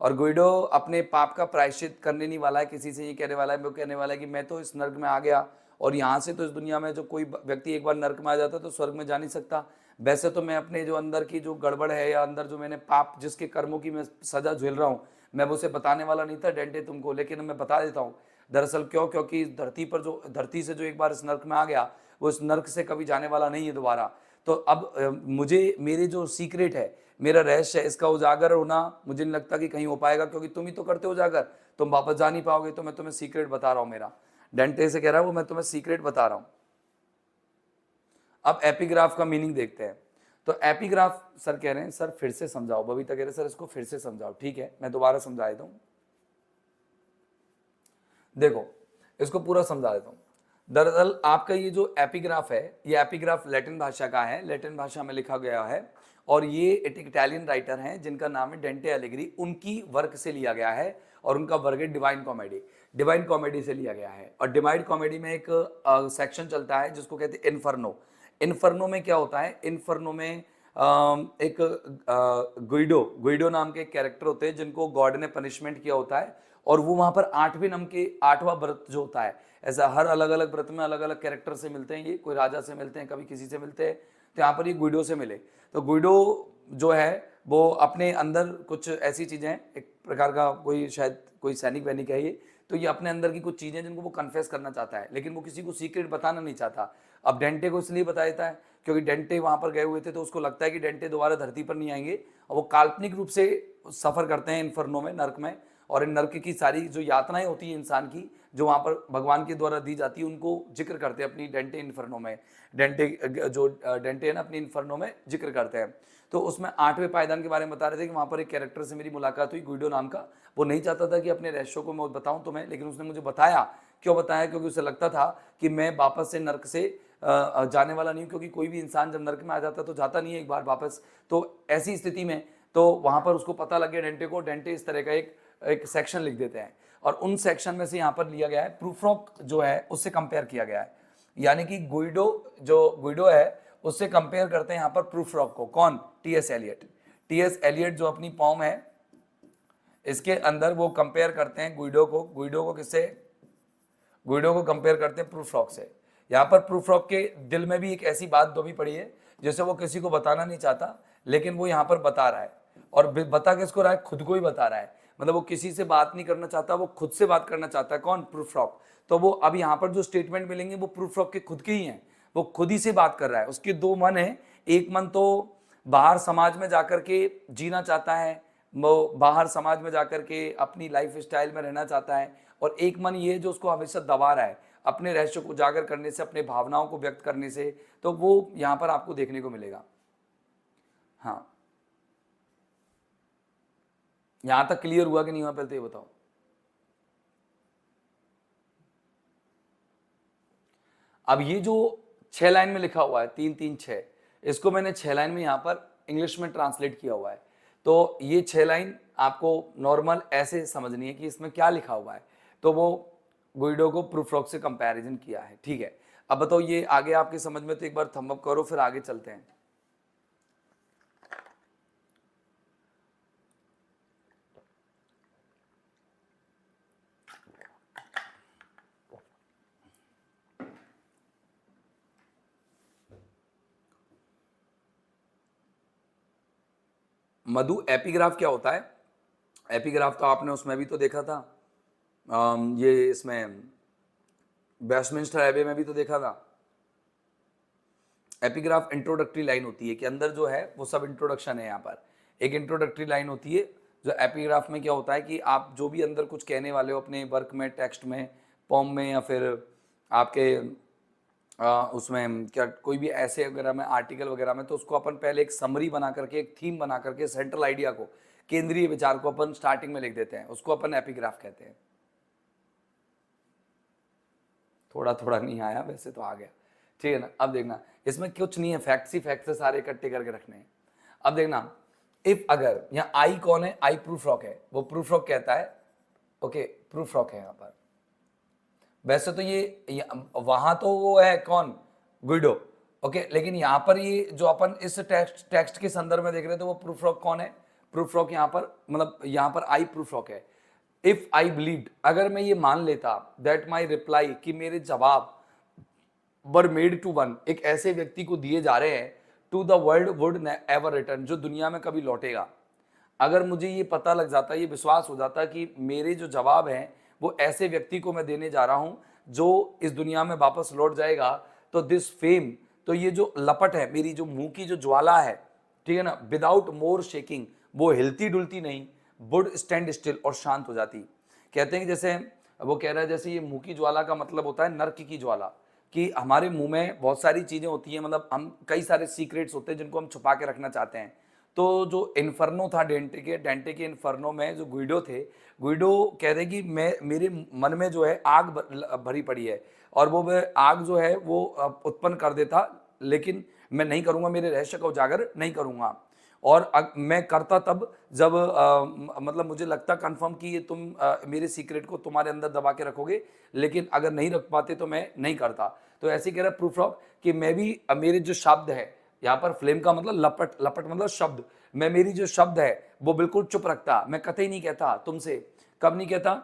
और गुइडो अपने पाप का प्रायश्चित करने नहीं वाला है, किसी से ये कहने वाला है, वो कहने वाला है कि मैं तो इस नर्क में आ गया, और यहाँ से तो इस दुनिया में जो कोई व्यक्ति एक बार नर्क में आ जाता है तो स्वर्ग में जा नहीं सकता। वैसे तो मैं अपने जो अंदर की जो गड़बड़ है, या अंदर जो मैंने पाप, जिसके कर्मों की मैं सजा झेल रहा हूँ, मैं उसे बताने वाला नहीं था डेंटे तुमको, लेकिन मैं बता देता हूँ। दरअसल क्यों? क्योंकि धरती पर जो, धरती से जो एक बार इस नर्क में आ गया, वो इस नर्क से कभी जाने वाला नहीं है दोबारा। तो अब मुझे, मेरे जो सीक्रेट है, मेरा रहस्य है, इसका उजागर होना मुझे नहीं लगता कि कहीं हो पाएगा, क्योंकि तुम ही तो करते हो उजागर, तुम वापस जा नहीं पाओगे, तो मैं तुम्हें सीक्रेट बता रहा हूं। मेरा डेंटे से कह रहा है वो, मैं तुम्हें सीक्रेट बता रहा हूं। अब एपिग्राफ का मीनिंग देखते हैं। तो एपिग्राफ सर कह रहे हैं, सर फिर से समझाओ, बबीता कह रहे सर इसको फिर से समझाओ। ठीक है, मैं दोबारा समझा देता हूं। देखो, इसको पूरा समझा देता हूं। दरअसल आपका ये जो एपिग्राफ है, ये एपिग्राफ लैटिन भाषा का है, लैटिन भाषा में लिखा गया है, और ये एक इटालियन राइटर हैं जिनका नाम है डेंटे एलिग्री, उनकी वर्क से लिया गया है, और उनका वर्क है डिवाइन कॉमेडी। डिवाइन कॉमेडी से लिया गया है, और डिवाइन कॉमेडी में एक सेक्शन चलता है जिसको कहते हैं इन्फर्नो। इन्फर्नो में क्या होता है? इन्फर्नो में एक गुइडो नाम के कैरेक्टर होते हैं जिनको गॉड ने पनिशमेंट किया होता है, और वो वहां पर 8वें नम के 8वां व्रत जो होता है, ऐसा हर अलग अलग व्रत में अलग अलग कैरेक्टर से मिलते हैं, ये कोई राजा से मिलते हैं, कभी किसी से मिलते हैं, तो यहाँ पर ये गुइडो से मिले। तो गुइडो जो है वो अपने अंदर कुछ ऐसी चीजें हैं, एक प्रकार का कोई शायद कोई सैनिक वैनिक है ये, तो ये अपने अंदर की कुछ चीजें जिनको वो कन्फेस करना चाहता है, लेकिन वो किसी को सीक्रेट बताना नहीं चाहता। अब डेंटे को इसलिए बता देता है क्योंकि डेंटे वहां पर गए हुए थे, तो उसको लगता है कि डेंटे दोबारा धरती पर नहीं आएंगे, और वो काल्पनिक रूप से सफर करते हैं इन्फर्नो में, नर्क में, और इन नर्क की सारी जो यातनाएं होती हैं इंसान की, जो वहां पर भगवान के द्वारा दी जाती है, उनको जिक्र करते हैं अपनी डेंटे इन्फर्नो में। डेंटे है ना, अपनी इन्फर्नो में जिक्र करते हैं। तो उसमें 8वें पायदान के बारे में बता रहे थे कि वहां पर एक कैरेक्टर से मेरी मुलाकात हुई, गुइडो नाम का। वो नहीं चाहता था कि अपने रहस्यों को मैं बताऊं तुम्हें, लेकिन उसने मुझे बताया। क्यों बताया? क्योंकि उसे लगता था कि मैं वापस से नर्क से जाने वाला नहीं हूं, क्योंकि कोई भी इंसान जब नर्क में आ जाता है तो जाता नहीं है एक बार वापस। तो ऐसी स्थिति में तो वहां पर उसको पता लग गया डेंटे को। डेंटे इस तरह का एक सेक्शन लिख देते हैं, और उन सेक्शन में से यहाँ पर लिया गया है, प्रूफ्रॉक जो है उससे कंपेयर किया गया है, यानी कि गुइडो है उससे कंपेयर करते हैं यहाँ पर प्रूफ्रॉक को। कौन? TS Elliott. टीएस एलियट जो अपनी पॉम है इसके अंदर वो कंपेयर करते हैं गुइडो को किससे? गुइडो को कंपेयर करते हैं प्रूफ्रॉक से। यहाँ पर प्रूफ्रॉक के दिल में भी एक ऐसी बात दबी पड़ी है जैसे वो किसी को बताना नहीं चाहता, लेकिन वो यहाँ पर बता रहा है। और बता किसको रहा है? खुद को ही बता रहा है। मतलब वो किसी से बात नहीं करना चाहता, वो खुद से बात करना चाहता है। कौन? प्रूफ्रॉक। तो वो अब यहाँ पर जो स्टेटमेंट मिलेंगे वो प्रूफ्रॉक के खुद के ही हैं, वो खुद ही से बात कर रहा है। उसके दो मन है, एक मन तो बाहर समाज में जाकर के जीना चाहता है, वो बाहर समाज में जाकर के अपनी लाइफ स्टाइल में रहना चाहता है, और एक मन ये है जो उसको हमेशा दबा रहा है अपने रहस्य को उजागर करने से, अपने भावनाओं को व्यक्त करने से, तो वो यहाँ पर आपको देखने को मिलेगा। हाँ, यहां तक क्लियर हुआ कि नहीं हुआ, पहले तो ये बताओ। अब ये जो 6 लाइन में लिखा हुआ है 3 3 6, इसको मैंने 6 लाइन में यहाँ पर इंग्लिश में ट्रांसलेट किया हुआ है। तो ये 6 लाइन आपको नॉर्मल ऐसे समझनी है कि इसमें क्या लिखा हुआ है। तो वो गुइडो को प्रूफ्रॉक से कंपैरिजन किया है, ठीक है। अब बताओ ये आगे आपकी समझ में, तो एक बार थंब अप करो, फिर आगे चलते हैं। मधु, एपिग्राफ क्या होता है? एपिग्राफ तो आपने उसमें भी तो देखा था, ये इसमें वेस्टमिंस्टर एबे में भी तो देखा था। एपिग्राफ इंट्रोडक्टरी लाइन होती है कि अंदर जो है वो सब इंट्रोडक्शन है। यहाँ पर एक इंट्रोडक्टरी लाइन होती है जो एपिग्राफ में क्या होता है कि आप जो भी अंदर कुछ कहने वाले हो अपने वर्क में, टेक्स्ट में, पॉम में, या फिर आपके उसमें क्या कोई भी ऐसे वगैरह में, आर्टिकल वगैरह में, तो उसको अपन पहले एक समरी बना करके, एक थीम बना करके, सेंट्रल आइडिया को, केंद्रीय विचार को अपन स्टार्टिंग में लिख देते हैं, उसको अपन एपिग्राफ कहते हैं। थोड़ा थोड़ा नहीं आया, वैसे तो आ गया, ठीक है ना। अब देखना, इसमें कुछ नहीं है, फैक्ट्स ही फैक्ट्स सारे इकट्ठे करके रखने हैं। अब देखना, इफ अगर यहाँ आई कौन है, आई प्रूफ्रॉक है, वो प्रूफ्रॉक कहता है, ओके प्रूफ्रॉक है यहाँ पर। वैसे तो ये वहां तो वो है कौन, गुइडो, ओके, लेकिन यहाँ पर ये जो अपन इस टेक्स्ट के संदर्भ में देख रहे हैं, तो वो प्रूफ्रॉक कौन है? प्रूफ्रॉक यहाँ पर, मतलब यहाँ पर आई प्रूफ्रॉक है। इफ आई बिलीव, अगर मैं ये मान लेता दैट माई रिप्लाई, कि मेरे जवाब वर मेड टू वन, एक ऐसे व्यक्ति को दिए जा रहे हैं, to the world would ever return, जो दुनिया में कभी लौटेगा। अगर मुझे ये पता लग जाता, ये विश्वास हो जाता कि मेरे जो जवाब हैं वो ऐसे व्यक्ति को मैं देने जा रहा हूं जो इस दुनिया में वापस लौट जाएगा, तो दिस फेम, तो ये जो लपट है, मेरी जो मुंह की जो ज्वाला है, ठीक है ना, विदाउट मोर शेकिंग, वो हिलती डुलती नहीं, वुड स्टैंड स्टिल, और शांत हो जाती। कहते हैं कि जैसे वो कह रहा है, जैसे ये मुंह की ज्वाला का मतलब होता है नर्क की ज्वाला, कि हमारे मुंह में बहुत सारी चीजें होती हैं, मतलब हम कई सारे सीक्रेट्स होते हैं जिनको हम छुपा के रखना चाहते हैं। तो जो इन्फर्नो था डेंटे के इन्फर्नो में जो गुइडो थे, गुइडो कह रहे कि मैं, मेरे मन में जो है आग भरी पड़ी है, और वो आग जो है वो उत्पन्न कर देता, लेकिन मैं नहीं करूंगा, मेरे रहस्य का उजागर नहीं करूंगा। और मैं करता तब जब मतलब मुझे लगता कंफर्म कि ये तुम मेरे सीक्रेट को तुम्हारे अंदर दबा के रखोगे, लेकिन अगर नहीं रख पाते तो मैं नहीं करता। तो ऐसे कह रहा प्रूफ ऑफ कि मैं भी मेरे जो शब्द है, यहाँ पर फ्लेम का मतलब लपट, लपट मतलब शब्द, मैं मेरी जो शब्द है वो बिल्कुल चुप रखता, मैं कतई नहीं कहता तुमसे। कब नहीं कहता?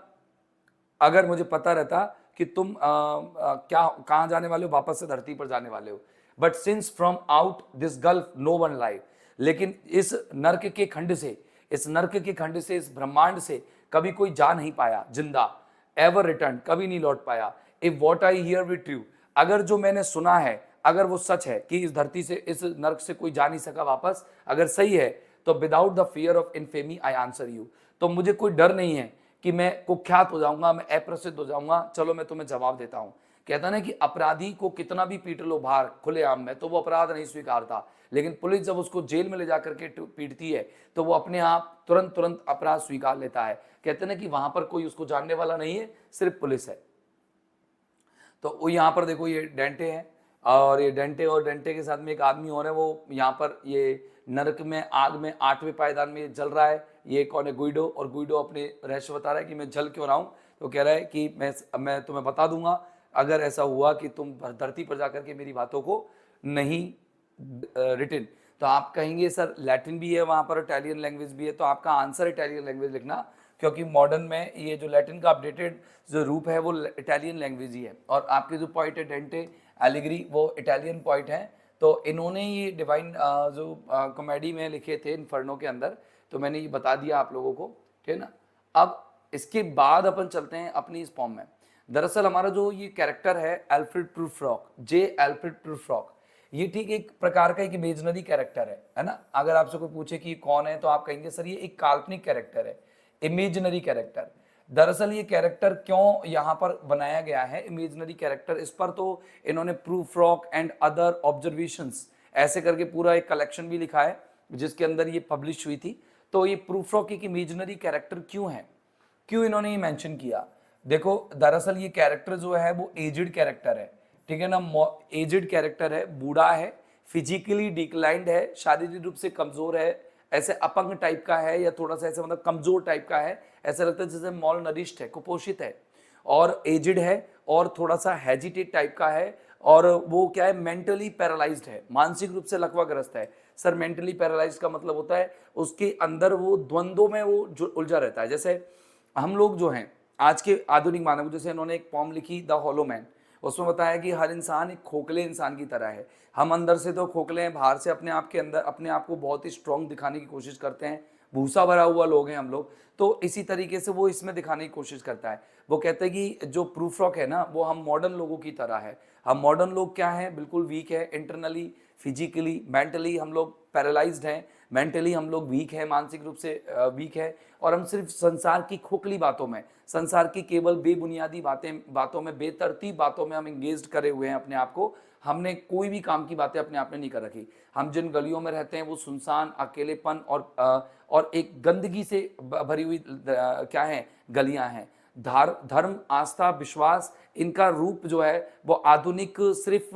अगर मुझे पता रहता कि तुम क्या कहाँ जाने वाले हो, वापस से धरती पर जाने वाले हो। But since from out this gulf no one live, लेकिन इस नर्क के खंड से, इस नर्क के खंड से, इस ब्रह्मांड से कभी कोई जा नहीं पाया जिंदा, एवर रिटर्न, कभी नहीं लौट पाया। If what I hear with true, अगर जो मैंने सुना है, अगर वो सच है कि इस धरती से, इस नर्क से कोई जा नहीं सका वापस, अगर सही है, तो without the fear of infamy I answer you, तो मुझे कोई डर नहीं है कि मैं कुख्यात हो जाऊंगा, मैं अप्रसिद्ध हो जाऊंगा, चलो मैं तुम्हें जवाब देता हूं। कहता ना कि अपराधी को कितना भी पीट लो बाहर खुलेआम में, तो वो अपराध नहीं स्वीकारता, लेकिन पुलिस जब उसको जेल में ले जाकर के पीटती है, तो वो अपने आप तुरंत तुरंत अपराध स्वीकार लेता है। कहते ना कि वहां पर कोई उसको जानने वाला नहीं है, सिर्फ पुलिस है। तो वो यहाँ पर देखो, ये डेंटे हैं, और ये डेंटे और डेंटे के साथ में एक आदमी और है, वो यहाँ पर ये नरक में, आग में, 8वें पायदान में जल रहा है। ये कौन है? गुइडो। और गुइडो अपने रहस्य बता रहा है कि मैं जल क्यों रहा हूँ। तो कह रहा है कि मैं तुम्हें बता दूंगा अगर ऐसा हुआ कि तुम धरती पर जाकर के मेरी बातों को नहीं रिटन। तो आप कहेंगे सर लैटिन भी है वहाँ पर, इटालियन लैंग्वेज भी है, तो आपका आंसर इटालियन लैंग्वेज लिखना, क्योंकि मॉडर्न में ये जो लैटिन का अपडेटेड जो रूप है वो इटालियन लैंग्वेज ही है। और आपके जो पॉइंट है डेंटे एलिग्री, वो इटालियन पॉइंट है। तो इन्होंने ये डिवाइन जो कॉमेडी में लिखे थे इन्फर्नो के अंदर, तो मैंने ये बता दिया आप लोगों को, ठीक है ना। अब इसके बाद अपन चलते हैं अपनी इस फॉर्म में। दरअसल हमारा जो ये कैरेक्टर है एल्फ्रेड प्रूफ्रॉक, जे एल्फ्रेड प्रूफ्रॉक, ये ठीक एक प्रकार का एक इमेजनरी कैरेक्टर है ना। अगर आपसे कोई पूछे कि कौन है तो आप कहेंगे सर ये एक काल्पनिक कैरेक्टर है, इमेजनरी कैरेक्टर। दरअसल ये कैरेक्टर क्यों यहाँ पर बनाया गया है इमेजनरी कैरेक्टर, इस पर तो इन्होंने proof rock and other observations ऐसे करके पूरा एक कलेक्शन भी लिखा है जिसके अंदर ये पब्लिश हुई थी। तो ये प्रूफ रॉक एक इमेजनरी कैरेक्टर क्यों है, क्यों इन्होंने ये मेंशन किया? देखो दरअसल ये कैरेक्टर जो है वो एजिड कैरेक्टर है, ठीक है ना। एजिड कैरेक्टर है, बूढ़ा है, फिजिकली डिक्लाइंड है, शारीरिक रूप से कमजोर है, ऐसे अपंग टाइप का है या थोड़ा सा ऐसे मतलब कमजोर टाइप का है, ऐसा लगता है जैसे मॉल नरिश्ड है, कुपोषित है और एजिड है और थोड़ा सा हेजिटेट टाइप का है। और वो क्या है, मेंटली पैरालाइज्ड है, मानसिक रूप से लकवाग्रस्त है। सर मेंटली पैरालाइज्ड का मतलब होता है उसके अंदर वो द्वंद्वों में वो उलझा रहता है। जैसे हम लोग जो हैं आज के आधुनिक मानव, जैसे इन्होंने एक पॉम लिखी द हॉलो मैन, उसमें बताया कि हर इंसान एक खोखले इंसान की तरह है। हम अंदर से तो खोखले हैं, बाहर से अपने आप के अंदर अपने आप को बहुत ही स्ट्रांग दिखाने की कोशिश करते हैं, भूसा भरा हुआ लोग हैं हम लोग। तो इसी तरीके से वो इसमें दिखाने की कोशिश करता है। वो कहते हैं कि जो प्रूफ रॉक है ना वो हम मॉडर्न लोगों की तरह है। हम मॉडर्न लोग क्या है, बिल्कुल वीक है, इंटरनली फिजिकली मेंटली हम लोग पैरालाइज्ड हैं, मेंटली हम लोग वीक है, मानसिक रूप से वीक है। और हम सिर्फ संसार की खोखली बातों में, संसार की केवल बेबुनियादी बातों में, बेतरतीब बातों में हम इंगेज्ड करे हुए हैं अपने आप को। हमने कोई भी काम की बातें अपने आप में नहीं कर रखी। हम जिन गलियों में रहते हैं वो सुनसान, अकेलेपन और एक गंदगी से भरी हुई क्या है, गलियां हैं। धर्म, आस्था, विश्वास, इनका रूप जो है वो आधुनिक सिर्फ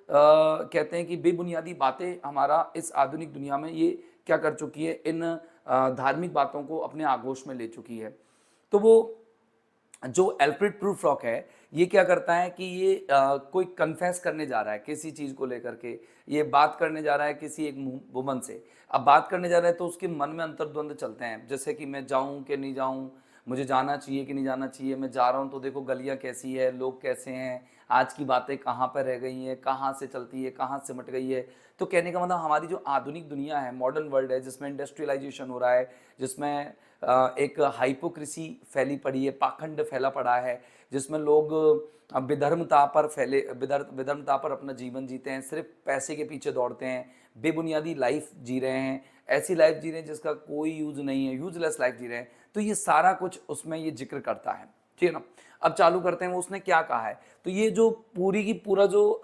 कहते हैं कि बेबुनियादी बातें हमारा इस आधुनिक दुनिया में ये क्या कर चुकी है, इन धार्मिक बातों को अपने आगोश में ले चुकी है। तो वो जो एल्फ्रेड प्रूफ रॉक है ये क्या करता है कि ये कोई कन्फेस करने जा रहा है किसी चीज को लेकर के, ये बात करने जा रहा है किसी एक वुमन से। अब बात करने जा रहा है तो उसके मन में अंतर्द्वंद चलते हैं, जैसे कि मैं जाऊं कि नहीं जाऊं, मुझे जाना चाहिए कि नहीं जाना चाहिए, मैं जा रहा हूं तो देखो गलियां कैसी है, लोग कैसे हैं, आज की बातें कहाँ पर रह गई हैं, कहाँ से चलती है, कहाँ सिमट गई है। तो कहने का मतलब हमारी जो आधुनिक दुनिया है, मॉडर्न वर्ल्ड है, जिसमें इंडस्ट्रियलाइजेशन हो रहा है, जिसमें एक हाइपोक्रेसी फैली पड़ी है, पाखंड फैला पड़ा है, जिसमें लोग विधर्मता पर विधर्मता पर अपना जीवन जीते हैं, सिर्फ पैसे के पीछे दौड़ते हैं, बेबुनियादी लाइफ जी रहे हैं, ऐसी लाइफ जी रहे हैं जिसका कोई यूज नहीं है, यूजलेस लाइफ जी रहे हैं। तो ये सारा कुछ उसमें ये जिक्र करता है, ठीक है ना। अब चालू करते हैं वो उसने क्या कहा है। तो ये जो पूरी की पूरा जो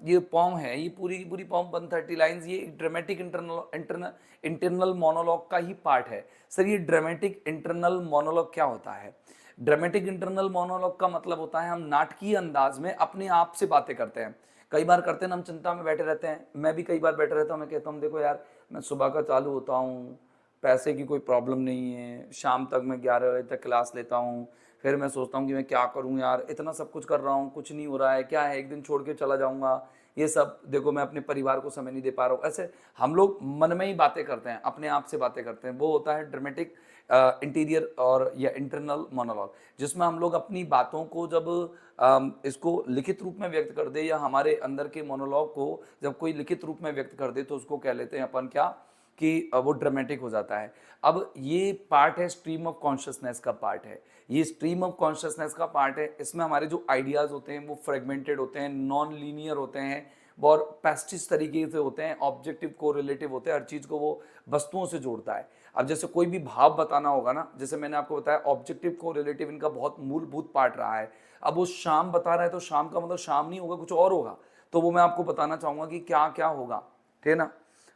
ये पॉम है, ये पूरी की पूरी पॉम 130 लाइंस, ये ड्रामेटिक इंटरनल मोनोलॉग का ही पार्ट है। सर ये ड्रामेटिक इंटरनल मोनोलॉग क्या होता है? ड्रामेटिक इंटरनल मोनोलॉग का मतलब होता है हम नाटकीय अंदाज में अपने आप से बातें करते हैं। कई बार करते हैं ना, हम चिंता में बैठे रहते हैं, मैं भी कई बार बैठे रहता हूँ, मैं कहता हूँ देखो यार मैं सुबह का चालू होता हूँ, पैसे की कोई प्रॉब्लम नहीं है, शाम तक मैं 11 बजे तक क्लास लेता हूँ, फिर मैं सोचता हूँ कि मैं क्या करूँ यार, इतना सब कुछ कर रहा हूँ, कुछ नहीं हो रहा है, क्या है एक दिन छोड़ के चला जाऊँगा, ये सब देखो मैं अपने परिवार को समय नहीं दे पा रहा हूँ। ऐसे हम लोग मन में ही बातें करते हैं, अपने आप से बातें करते हैं। वो होता है ड्रामेटिक इंटीरियर और या इंटरनल मोनोलॉग, जिसमें हम लोग अपनी बातों को जब इसको लिखित रूप में व्यक्त कर दे, या हमारे अंदर के मोनोलॉग को जब कोई लिखित रूप में व्यक्त कर दे तो उसको कह लेते हैं अपन क्या कि वो ड्रामेटिक हो जाता है। अब ये पार्ट है स्ट्रीम ऑफ कॉन्शियसनेस का पार्ट है, ये स्ट्रीम ऑफ कॉन्शियसनेस का पार्ट है। इसमें हमारे जो आइडियाज होते हैं वो फ्रेगमेंटेड होते हैं, नॉन लीनियर होते हैं और पैस्टिस तरीके से होते हैं, ऑब्जेक्टिव को रिलेटिव होते हैं, हर चीज़ को वो वस्तुओं से जोड़ता है। अब जैसे कोई भी भाव बताना होगा ना, जैसे मैंने आपको बताया ऑब्जेक्टिव को रिलेटिव इनका बहुत मूलभूत पार्ट रहा है। अब वो शाम बता रहा है तो शाम का मतलब शाम नहीं होगा, कुछ और होगा। तो वो मैं आपको बताना चाहूँगा कि क्या क्या होगा, ठीक है ना।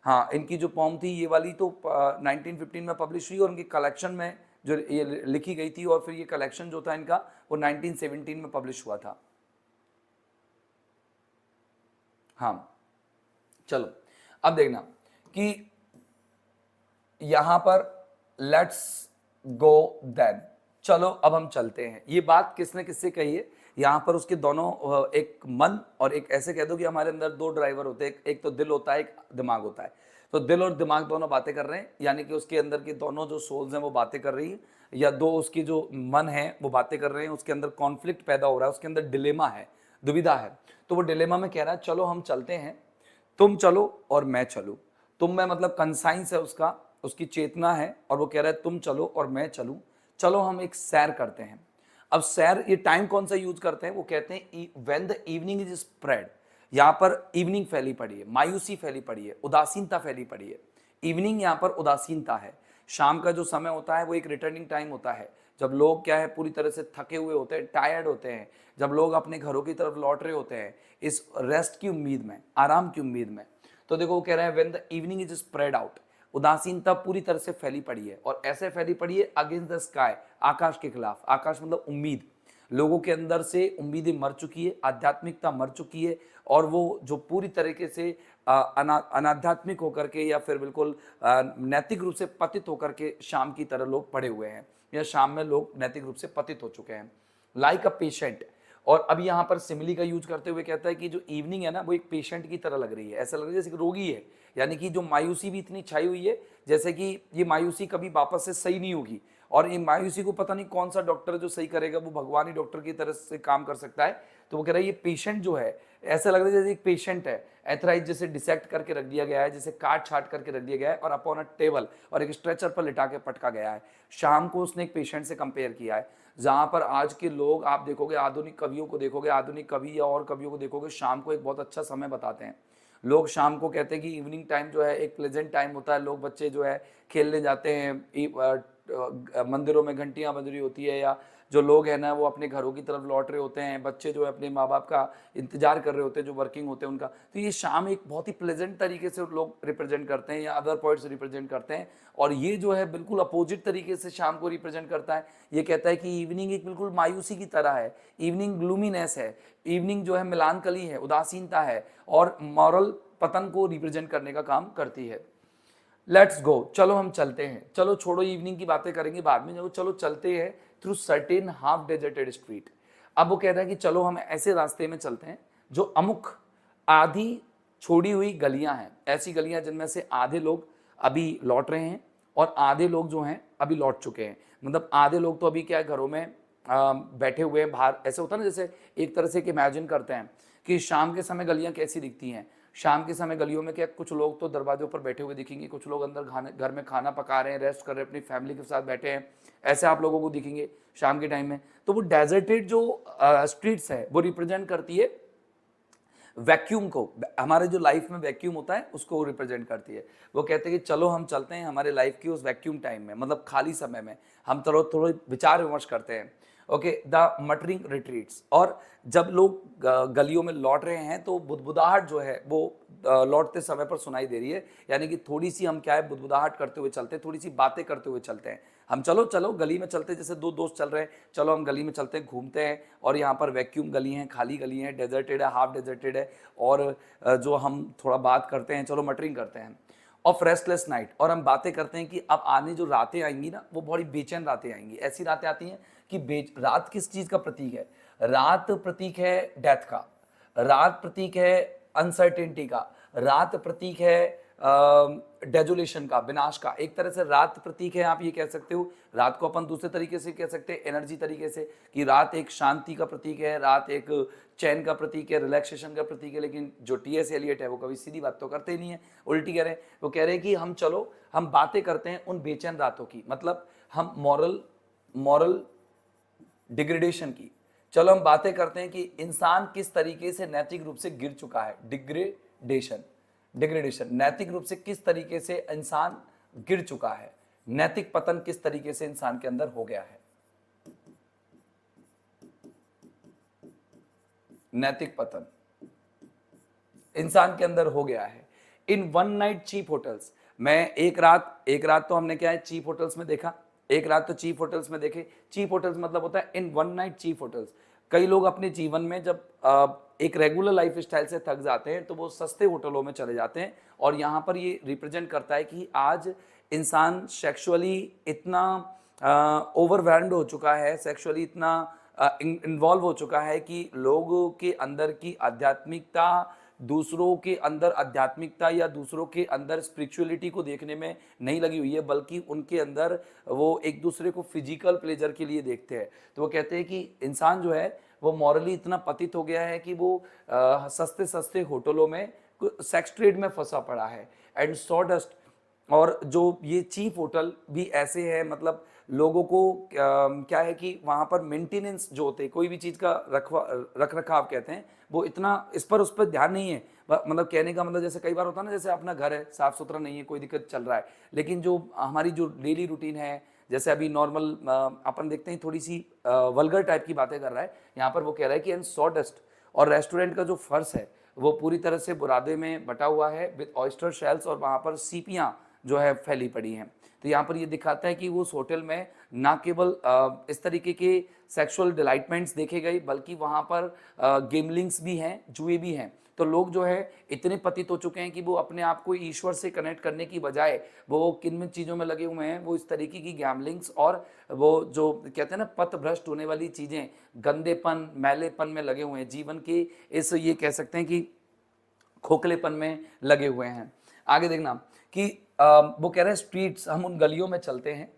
हाँ, इनकी जो पॉम थी ये वाली तो 1915 में पब्लिश हुई और उनकी कलेक्शन में जो ये लिखी गई थी, और फिर ये कलेक्शन जो था इनका वो 1917 में पब्लिश हुआ था। हाँ चलो अब देखना कि यहां पर लेट्स गो देन, चलो अब हम चलते हैं। ये बात किसने किससे कही है? यहाँ पर उसके दोनों एक मन और एक ऐसे कह दो कि हमारे अंदर दो ड्राइवर होते हैं, एक तो दिल होता है, एक दिमाग होता है। तो दिल और दिमाग दोनों बातें कर रहे हैं, यानी कि उसके अंदर की दोनों जो सोल्स हैं वो बातें कर रही है, या दो उसकी जो मन है वो बातें कर रहे हैं। उसके अंदर कॉन्फ्लिक्ट पैदा हो रहा है, उसके अंदर डिलेमा है, दुविधा है। तो वो डिलेमा में कह रहा है चलो हम चलते हैं, तुम चलो और मैं चलूं। तुम में मतलब कंसाइंस है उसका, उसकी चेतना है, और वो कह रहा है तुम चलो और मैं चलूं, चलो हम एक सैर करते हैं। अब सैर ये टाइम कौन सा यूज करते हैं? वो कहते हैं when the evening is spread, यहाँ पर इवनिंग फैली पड़ी है, मायूसी फैली पड़ी है, उदासीनता फैली पड़ी है। इवनिंग यहाँ पर उदासीनता है। शाम का जो समय होता है वो एक रिटर्निंग टाइम होता है, जब लोग क्या है पूरी तरह से थके हुए होते हैं, टायर्ड होते हैं, जब लोग अपने घरों की तरफ लौट रहे होते हैं इस रेस्ट की उम्मीद में, आराम की उम्मीद में। तो देखो वो कह रहे हैं when the evening is spread out, उदासीनता पूरी तरह से फैली पड़ी है, और ऐसे फैली पड़ी है अगेंस्ट द स्काई, आकाश के खिलाफ। आकाश मतलब उम्मीद, लोगों के अंदर से उम्मीदें मर चुकी है, आध्यात्मिकता मर चुकी है, और वो जो पूरी तरीके से अनाध्यात्मिक होकर के या फिर बिल्कुल नैतिक रूप से पतित होकर के शाम की तरह लोग पड़े हुए हैं, या शाम में लोग नैतिक रूप से पतित हो चुके हैं। लाइक अ पेशेंट, और अब यहाँ पर सिमिली का यूज करते हुए कहता है कि जो इवनिंग है ना वो एक पेशेंट की तरह लग रही है, ऐसा लग रहा है जैसे कि रोगी है, यानी कि जो मायूसी भी इतनी छाई हुई है जैसे कि ये मायूसी कभी वापस से सही नहीं होगी, और ये मायूसी को पता नहीं कौन सा डॉक्टर जो सही करेगा, वो भगवान ही डॉक्टर की तरह से काम कर सकता है। तो वो कह रहा है ये पेशेंट जो है, ऐसा लग रहा है जैसे एक पेशेंट है, एथराइज जैसे डिसेक्ट करके रख दिया गया है, जैसे काट छाट करके रख दिया गया है और अपॉन अ टेबल और एक स्ट्रेचर पर लिटा के पटका गया है। शाम को उसने एक पेशेंट से कंपेयर किया है, जहां पर आज के लोग आप देखोगे, आधुनिक कवियों को देखोगे, आधुनिक कवि या और कवियों को देखोगे, शाम को एक बहुत अच्छा समय बताते हैं। लोग शाम को कहते हैं कि इवनिंग टाइम जो है एक प्लेजेंट टाइम होता है, लोग बच्चे जो है खेलने जाते हैं, मंदिरों में घंटियां बज रही होती है, या जो लोग हैं ना वो अपने घरों की तरफ लौट रहे होते हैं, बच्चे जो है अपने माँ बाप का इंतजार कर रहे होते हैं, जो वर्किंग होते हैं उनका। तो ये शाम एक बहुत ही प्लेजेंट तरीके से लोग रिप्रेजेंट करते हैं, या अदर पॉइंट्स रिप्रेजेंट करते हैं, और ये जो है बिल्कुल अपोजिट तरीके से शाम को रिप्रेजेंट करता है। ये कहता है कि इवनिंग एक बिल्कुल मायूसी की तरह है, इवनिंग ग्लूमीनेस है, इवनिंग जो है मिलानकली है, उदासीनता है, और मॉरल पतन को रिप्रेजेंट करने का काम करती है। लेट्स गो, चलो हम चलते हैं, चलो छोड़ो इवनिंग की बातें करेंगे बाद में, चलो चलते हैं through certain half deserted street. अब वो कह रहा है कि चलो हम ऐसे रास्ते में चलते हैं जो अमुक आधी छोड़ी हुई गलियां हैं, ऐसी गलियां जिनमें से आधे लोग अभी लौट रहे हैं और आधे लोग जो हैं अभी लौट चुके हैं। मतलब आधे लोग तो अभी क्या है घरों में बैठे हुए हैं बाहर। ऐसे होता है ना, जैसे एक तरह से इमेजिन करते हैं कि शाम के समय गलियां कैसी दिखती हैं। शाम के समय गलियों में क्या कुछ लोग तो दरवाजों पर बैठे हुए दिखेंगे, कुछ लोग अंदर घर में खाना पका रहे हैं, रेस्ट कर रहे हैं, अपनी फैमिली के साथ बैठे हैं, ऐसे आप लोगों को दिखेंगे शाम के टाइम में। तो वो डेजर्टेड जो स्ट्रीट्स है वो रिप्रेजेंट करती है वैक्यूम को, हमारे जो लाइफ में वैक्यूम होता है उसको रिप्रेजेंट करती है। वो कहते हैं कि चलो हम चलते हैं हमारे लाइफ की उस वैक्यूम टाइम में, मतलब खाली समय में हम थोड़े विचार विमर्श करते हैं। Okay, the muttering retreats. और जब लोग गलियों में लौट रहे हैं तो बुदबुदाहट जो है वो लौटते समय पर सुनाई दे रही है, यानी कि थोड़ी सी हम क्या है बुदबुदाहट करते हुए चलते हैं, थोड़ी सी बातें करते हुए चलते हैं। हम चलो चलो गली में चलते, जैसे दो दोस्त चल रहे हैं, चलो हम गली में चलते हैं, घूमते हैं, और यहाँ पर वैक्यूम गली हैं, खाली गली हैं, डेजर्टेड है, हाफ डेजर्टेड है, और जो हम थोड़ा बात करते हैं, चलो मटरिंग करते हैं ऑफ रेस्टलेस नाइट। और हम बातें करते हैं कि अब आने जो रातें आएंगी ना वो बड़ी बेचैन रातें आएंगी। ऐसी रातें आती हैं कि रात किस चीज का प्रतीक है? रात प्रतीक है डेथ का, रात प्रतीक है अनसर्टेनिटी का, रात प्रतीक है डेजुलेशन का, विनाश का। एक तरह से रात प्रतीक है, आप ये कह सकते हो। रात को अपन दूसरे तरीके से कह सकते हैं, एनर्जी तरीके से, कि रात एक शांति का प्रतीक है, रात एक चैन का प्रतीक है, रिलैक्सेशन का प्रतीक है। लेकिन जो टी.एस. एलियट है वो कभी सीधी बात तो करते ही नहीं है, उल्टी कह रहे हैं। वो कह रहे हैं कि हम चलो हम बातें करते हैं उन बेचैन रातों की, मतलब हम मॉरल डिग्रेडेशन की। चलो हम बातें करते हैं कि इंसान किस तरीके से नैतिक रूप से गिर चुका है, डिग्रेडेशन, नैतिक रूप से किस तरीके से इंसान गिर चुका है, नैतिक पतन किस तरीके से इंसान के अंदर हो गया है। नैतिक पतन इंसान के अंदर हो गया है in one night cheap hotels. मैं एक रात तो हमने क्या है चीप होटल्स में देखा, एक रात तो चीप होटल्स में देखे। चीप होटल्स मतलब होता है in one night cheap hotels. कई लोग अपने जीवन में जब एक रेगुलर लाइफ स्टाइल से थक जाते हैं तो वो सस्ते होटलों में चले जाते हैं, और यहाँ पर ये रिप्रेजेंट करता है कि आज इंसान सेक्सुअली इतना ओवरवेल्म्ड हो चुका है, सेक्सुअली इतना इन्वॉल्व हो चुका है कि लोगों के अंदर की आध्यात्मिकता, दूसरों के अंदर आध्यात्मिकता या दूसरों के अंदर स्पिरिचुअलिटी को देखने में नहीं लगी हुई है, बल्कि उनके अंदर वो एक दूसरे को फिजिकल प्लेजर के लिए देखते हैं। तो वो कहते हैं कि इंसान जो है वो मॉरली इतना पतित हो गया है कि वो सस्ते सस्ते होटलों में सेक्स ट्रेड में फंसा पड़ा है एंड सॉडस्ट। और जो ये चीप होटल भी ऐसे हैं, मतलब लोगों को क्या है कि वहाँ पर मेंटेनेंस जो होते हैं, कोई भी चीज़ का रख रखाव कहते हैं, वो इतना इस पर उस पर ध्यान नहीं है। मतलब कहने का मतलब जैसे कई बार होता है ना, जैसे अपना घर है साफ सुथरा नहीं है, कोई दिक्कत चल रहा है, लेकिन जो हमारी जो डेली रूटीन है, जैसे अभी नॉर्मल अपन देखते हैं थोड़ी सी वल्गर टाइप की बातें कर रहा है, यहाँ पर वो कह रहा है कि एंड सॉ डस्ट, और रेस्टोरेंट का जो फर्श है वो पूरी तरह से बुरादे में बटा हुआ है विद ऑयस्टर शेल्स, और वहाँ पर सीपियाँ जो है फैली पड़ी हैं। तो यहाँ पर ये दिखाता है कि उस होटल में ना केवल इस तरीके के सेक्सुअल डिलाइटमेंट्स देखे गए, बल्कि वहाँ पर गेमलिंग्स भी हैं, जुए भी हैं। तो लोग जो है इतने पतित हो चुके हैं कि वो अपने आप को ईश्वर से कनेक्ट करने की बजाय वो किन चीज़ों में लगे हुए हैं, वो इस तरीके की गैमलिंग्स और वो जो कहते हैं ना पथ भ्रष्ट होने वाली चीज़ें, गंदेपन मैलेपन में लगे हुए हैं, जीवन के इस ये कह सकते हैं कि खोखलेपन में लगे हुए हैं। आगे देखना कि वो कह रहे हैं स्ट्रीट्स, हम उन गलियों में चलते हैं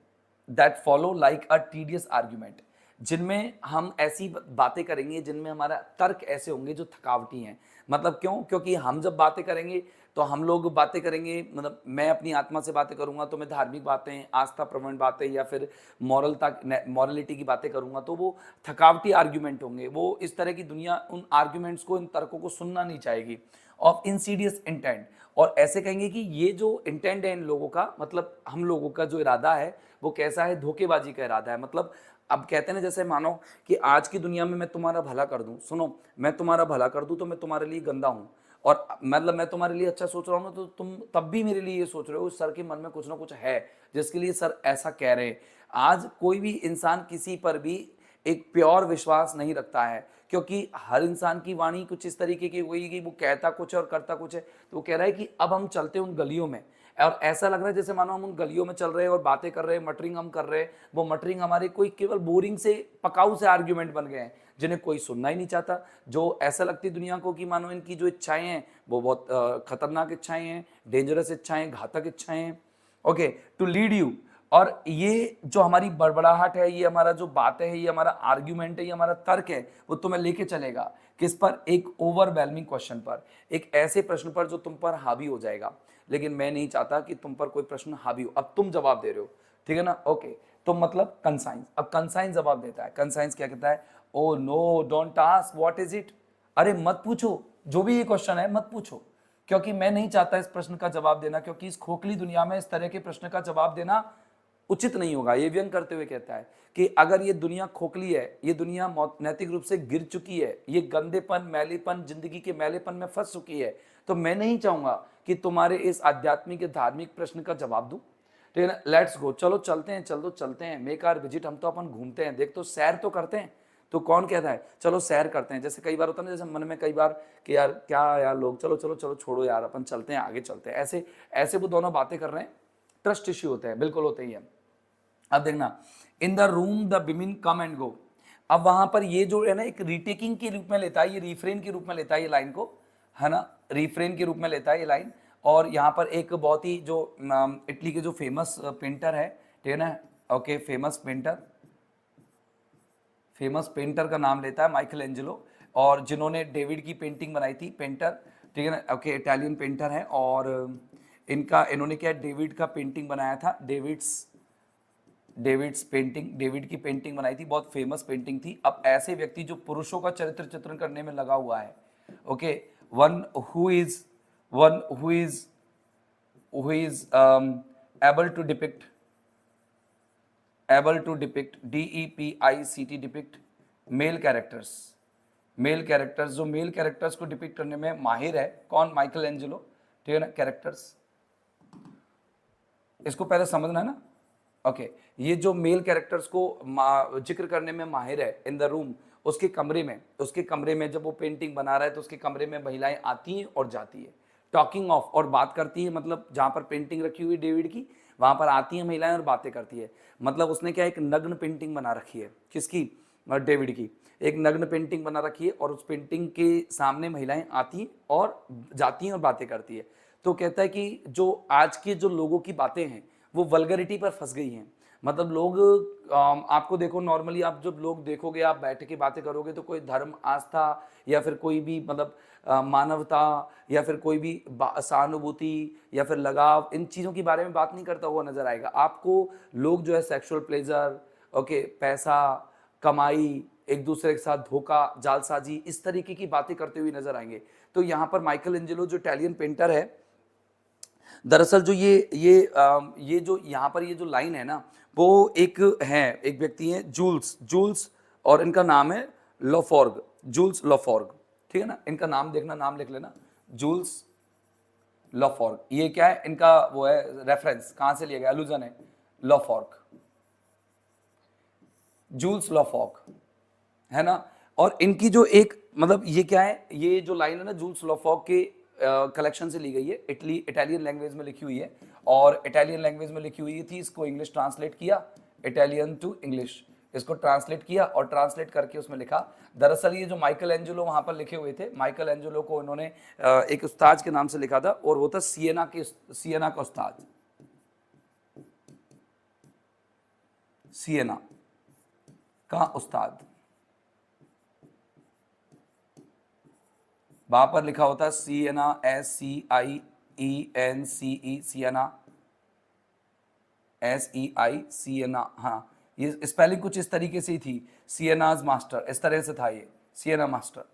that follow like a tedious argument, जिनमें हम ऐसी बातें करेंगे जिनमें हमारा तर्क ऐसे होंगे जो थकावटी हैं। मतलब क्यों? क्योंकि हम जब बातें करेंगे तो हम लोग बातें करेंगे, मतलब मैं अपनी आत्मा से बातें करूंगा तो मैं धार्मिक बातें, आस्था प्रवण बातें या फिर मॉरलिटी की बातें करूंगा, तो वो थकावटी आर्ग्यूमेंट होंगे। वो इस तरह की दुनिया उन आर्ग्यूमेंट्स को, इन तर्कों को सुनना नहीं चाहेगी। ऑफ इंसीडियस इंटेंट, और ऐसे कहेंगे कि ये जो इंटेंट है इन लोगों का, मतलब हम लोगों का जो इरादा है वो कैसा है, धोखेबाजी का इरादा है। मतलब अब कहते हैं ना, जैसे मानो कि आज की दुनिया में मैं तुम्हारा भला कर दूं, सुनो, मैं तुम्हारा भला कर दूं तो मैं तुम्हारे लिए गंदा हूं, और मतलब मैं तुम्हारे लिए अच्छा सोच रहा हूं ना, तो तुम तब भी मेरे लिए ये सोच रहे हो, सर के मन में कुछ ना कुछ है जिसके लिए सर ऐसा कह रहे हैं। आज कोई भी इंसान किसी पर भी एक प्योर विश्वास नहीं रखता है, क्योंकि हर इंसान की वाणी कुछ इस तरीके की हुई कि वो कहता कुछ है और करता कुछ है। तो वो कह रहा है कि अब हम चलते हैं उन गलियों में, और ऐसा लग रहा है जैसे मानो हम उन गलियों में चल रहे हैं और बातें कर रहे हैं, मटरिंग हम कर रहे हैं, वो मटरिंग हमारे कोई केवल बोरिंग से पकाऊ से आर्ग्यूमेंट बन गए हैं जिन्हें कोई सुनना ही नहीं चाहता। जो ऐसा लगती दुनिया को कि मानो इनकी जो इच्छाएं हैं वो बहुत खतरनाक इच्छाएं हैं, डेंजरस इच्छाएं, घातक इच्छाएं हैं। ओके, टू लीड यू, और ये जो हमारी बड़बड़ाहट है, ये हमारा जो बात है, ये हमारा आर्ग्यूमेंट है, ये हमारा तर्क है, वो तुम्हें लेके चलेगा किस पर? एक ओवरवेलमिंग क्वेश्चन पर, एक ऐसे प्रश्न पर जो तुम पर हावी हो जाएगा। लेकिन मैं नहीं चाहता कि तुम पर कोई प्रश्न हावी हो। अब तुम जवाब दे रहे हो, ठीक है ना? ओके, तो मतलब कंसाइंस, अब कंसाइंस जवाब देता है। कंसाइंस क्या कहता है? Oh no, don't ask what is it, अरे मत पूछो, जो भी ये क्वेश्चन है मत पूछो, क्योंकि मैं नहीं चाहता इस प्रश्न का जवाब देना, क्योंकि इस खोखली दुनिया में इस तरह के प्रश्न का जवाब देना उचित नहीं होगा। ये व्यंग करते हुए कहता है कि अगर ये दुनिया खोखली है, ये दुनिया नैतिक रूप से गिर चुकी है, ये गंदेपन, मैलेपन, जिंदगी के मैलेपन में फंस चुकी है, तो मैं नहीं चाहूंगा कि तुम्हारे इस आध्यात्मिक धार्मिक प्रश्न का जवाब दूं। ठीक है ना? लेट्स गो, चलो चलते हैं, चल दो चलते हैं, मेक आर विजिट, हम तो अपन घूमते हैं, देख तो सैर तो करते हैं। तो कौन कहता है चलो सैर करते हैं? जैसे कई बार होता है ना, जैसे मन में कई बार कि यार क्या यार लोग, चलो चलो चलो छोड़ो यार, अपन चलते हैं, आगे चलते हैं, ऐसे ऐसे वो दोनों बातें कर रहे हैं। ट्रस्ट इश्यू होते हैं, बिल्कुल होते ही है। अब देखना, in the room the women come and go, अब वहां पर ये जो है ना एक रीटेकिंग के रूप में लेता है, ये रिफ्रेन के रूप में लेता है ये लाइन को, है ना, रिफ्रेन के रूप में लेता है ये लाइन। और यहाँ पर एक बहुत ही जो इटली के जो फेमस पेंटर है, ठीक है ना, ओके, फेमस पेंटर का नाम लेता है माइकल एंजेलो, और जिन्होंने डेविड की पेंटिंग बनाई थी, पेंटर, ठीक है ना, ओके, इटालियन पेंटर है, और इन्होंने क्या डेविड का पेंटिंग बनाया था, डेविड्स पेंटिंग, डेविड की पेंटिंग बनाई थी, बहुत फेमस पेंटिंग थी। अब ऐसे व्यक्ति जो पुरुषों का चरित्र चित्रण करने में लगा हुआ है, okay, one who is able to depict depict male characters, जो मेल कैरेक्टर्स को डिपिक्ट करने में माहिर है, कौन? माइकल एंजेलो, ठीक है ना, कैरेक्टर्स, इसको पहले समझना है ना। ओके, ये जो मेल कैरेक्टर्स को जिक्र करने में माहिर है, इन द रूम, उसके कमरे में जब वो पेंटिंग बना रहा है तो उसके कमरे में महिलाएं आती हैं और जाती है, टॉकिंग ऑफ, और बात करती है, मतलब जहां पर पेंटिंग रखी हुई डेविड की, वहां पर आती हैं महिलाएं और बातें करती है। मतलब उसने क्या एक नग्न पेंटिंग बना रखी है, किसकी? डेविड की एक नग्न पेंटिंग बना रखी है, और उस पेंटिंग के सामने महिलाएं आती हैं और जाती हैं और बातें करती है। तो कहता है कि जो आज के जो लोगों की बातें हैं वो वल्गरिटी पर फंस गई हैं। मतलब लोग आपको देखो, नॉर्मली आप जब लोग देखोगे, आप बैठ के बातें करोगे तो कोई धर्म, आस्था, या फिर कोई भी मतलब मानवता, या फिर कोई भी सहानुभूति या फिर लगाव, इन चीज़ों के बारे में बात नहीं करता हुआ नजर आएगा आपको। लोग जो है सेक्सुअल प्लेजर, ओके, पैसा, कमाई, एक दूसरे के साथ धोखा, जालसाजी, इस तरीके की बातें करते हुए नजर आएंगे। तो यहाँ पर माइकल एंजेलो जो इटालियन पेंटर है, दरअसल जो ये जो यहाँ पर ये जो लाइन है ना, वो एक व्यक्ति है जूल्स जूल्स, और इनका नाम है लोफॉर्ग, जूल्स लोफॉर्ग, ठीक है ना, इनका नाम देखना, नाम लिख लेना, जूल्स लोफॉर्ग। ये क्या है इनका, वो है रेफरेंस, कहां से लिया गया, एलुजन है, लोफॉर्ग, जूल्स लोफॉर्ग, है ना। और इनकी जो एक मतलब ये क्या है, ये जो लाइन है ना जूल्स लोफॉर्ग के कलेक्शन से ली गई है, इटालियन लैंग्वेज में लिखी हुई है, और इटालियन लैंग्वेज में लिखी हुई थी, इसको इंग्लिश ट्रांसलेट किया, इटालियन टू इंग्लिश, इसको ट्रांसलेट किया और ट्रांसलेट करके उसमें लिखा। दरअसल ये जो माइकल एंजेलो वहां पर लिखे हुए थे, माइकल एंजेलो को उन्होंने एक उस्ताद के नाम से लिखा था, और वो था सियना का उस्ताद, सियना का उस्ताद। वहां पर लिखा होता है सियना, SCIENCE, सियना, SEI, सियना। हाँ, ये स्पेलिंग कुछ इस तरीके से ही थी, सियनाज मास्टर, इस तरह से था ये, सियना मास्टर।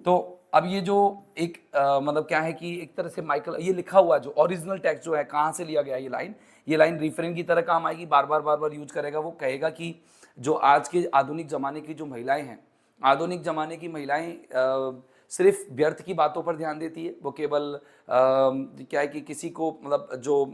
तो अब ये जो एक मतलब क्या है कि एक तरह से माइकल, ये लिखा हुआ जो ओरिजिनल टेक्स्ट जो है, कहाँ से लिया गया ये लाइन रिफरेंस की तरह काम आएगी, बार बार यूज करेगा। वो कहेगा कि जो आज के आधुनिक जमाने की जो महिलाएं हैं, आधुनिक जमाने की महिलाएं सिर्फ व्यर्थ की बातों पर ध्यान देती है, वो केवल क्या है कि किसी को मतलब जो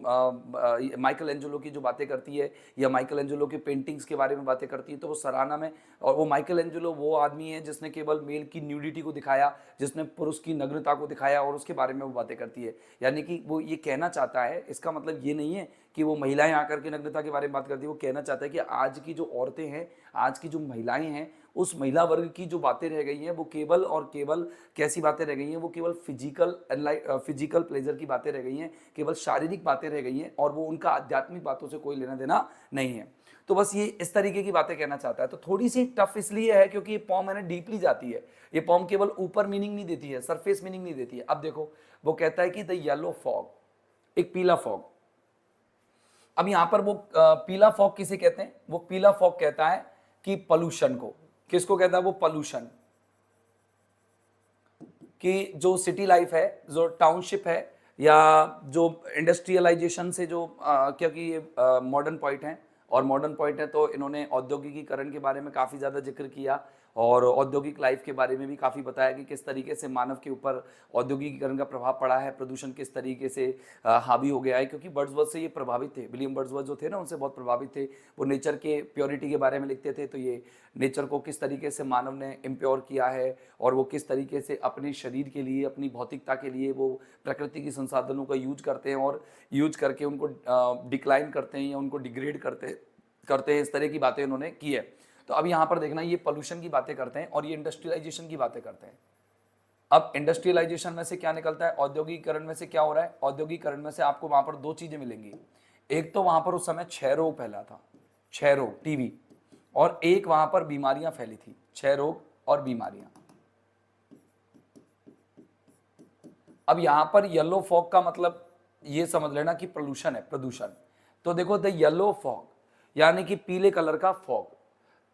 माइकल एंजेलो की जो बातें करती है, या माइकल एंजेलो की पेंटिंग्स के बारे में बातें करती है, तो वो सराहना में, और वो माइकल एंजेलो वो आदमी है जिसने केवल मेल की न्यूडिटी को दिखाया, जिसने पुरुष की नग्नता को दिखाया, और उसके बारे में वो बातें करती है। यानी कि वो ये कहना चाहता है, इसका मतलब ये नहीं है कि वो महिलाएं आकर के नग्नता के बारे में बात करती है, वो कहना चाहता है कि आज की जो औरतें हैं, आज की जो महिलाएं हैं, उस महिला वर्ग की जो बातें रह गई हैं, वो केवल और केवल कैसी बातें रह गई हैं, वो केवल फिजिकल प्लेजर की बातें रह गई हैं, केवल शारीरिक बातें रह गई हैं, और वो उनका आध्यात्मिक बातों से कोई लेना देना नहीं है। तो बस ये इस तरीके की बातें कहना चाहता है। तो थोड़ी सी टफ इसलिए है क्योंकि ये पॉम है ना डीपली जाती है, ये पॉम केवल ऊपर मीनिंग नहीं देती है, सरफेस मीनिंग नहीं देती है। अब देखो, वो कहता है कि द येलो फॉग, एक पीला फॉग। अब यहां पर वो पीला फॉग किसे कहते हैं, वो पीला फॉग कहता है कि पॉल्यूशन को, किसको कहता है वो, पॉल्यूशन, कि जो सिटी लाइफ है, जो टाउनशिप है, या जो इंडस्ट्रियलाइजेशन से जो क्योंकि ये मॉडर्न पॉइंट है, और मॉडर्न पॉइंट है तो इन्होंने औद्योगिकीकरण के बारे में काफ़ी ज़्यादा जिक्र किया, और औद्योगिक लाइफ के बारे में भी काफ़ी बताया कि किस तरीके से मानव के ऊपर औद्योगिकीकरण का प्रभाव पड़ा है, प्रदूषण किस तरीके से हावी हो गया है। क्योंकि वर्ड्सवर्थ से ये प्रभावित थे, विलियम वर्ड्सवर्थ जो थे ना, उनसे बहुत प्रभावित थे। वो नेचर के प्योरिटी के बारे में लिखते थे, तो ये नेचर को किस तरीके से मानव ने इम्प्योर किया है, और वो किस तरीके से अपने शरीर के लिए, अपनी भौतिकता के लिए वो प्रकृति की संसाधनों का यूज करते हैं, और यूज करके उनको डिक्लाइन करते हैं या उनको डिग्रेड करते हैं, इस तरह की बातें उन्होंने की है। तो अब यहाँ पर देखना, ये पोल्यूशन की बातें करते हैं और ये इंडस्ट्रियलाइजेशन की बातें करते हैं। अब इंडस्ट्रियलाइजेशन में से क्या निकलता है, औद्योगिकरण में से क्या हो रहा है, औद्योगिकरण में से आपको वहां पर दो चीजें मिलेंगी। एक तो वहां पर उस समय क्षय रोग फैला था, क्षय रोग, टीबी, और एक वहां पर बीमारियां फैली थी, क्षय रोग और बीमारियां। अब यहां पर येलो फॉग का मतलब ये समझ लेना कि पोल्यूशन है, प्रदूषण। तो देखो, द येलो फॉग यानी कि पीले कलर का फॉग,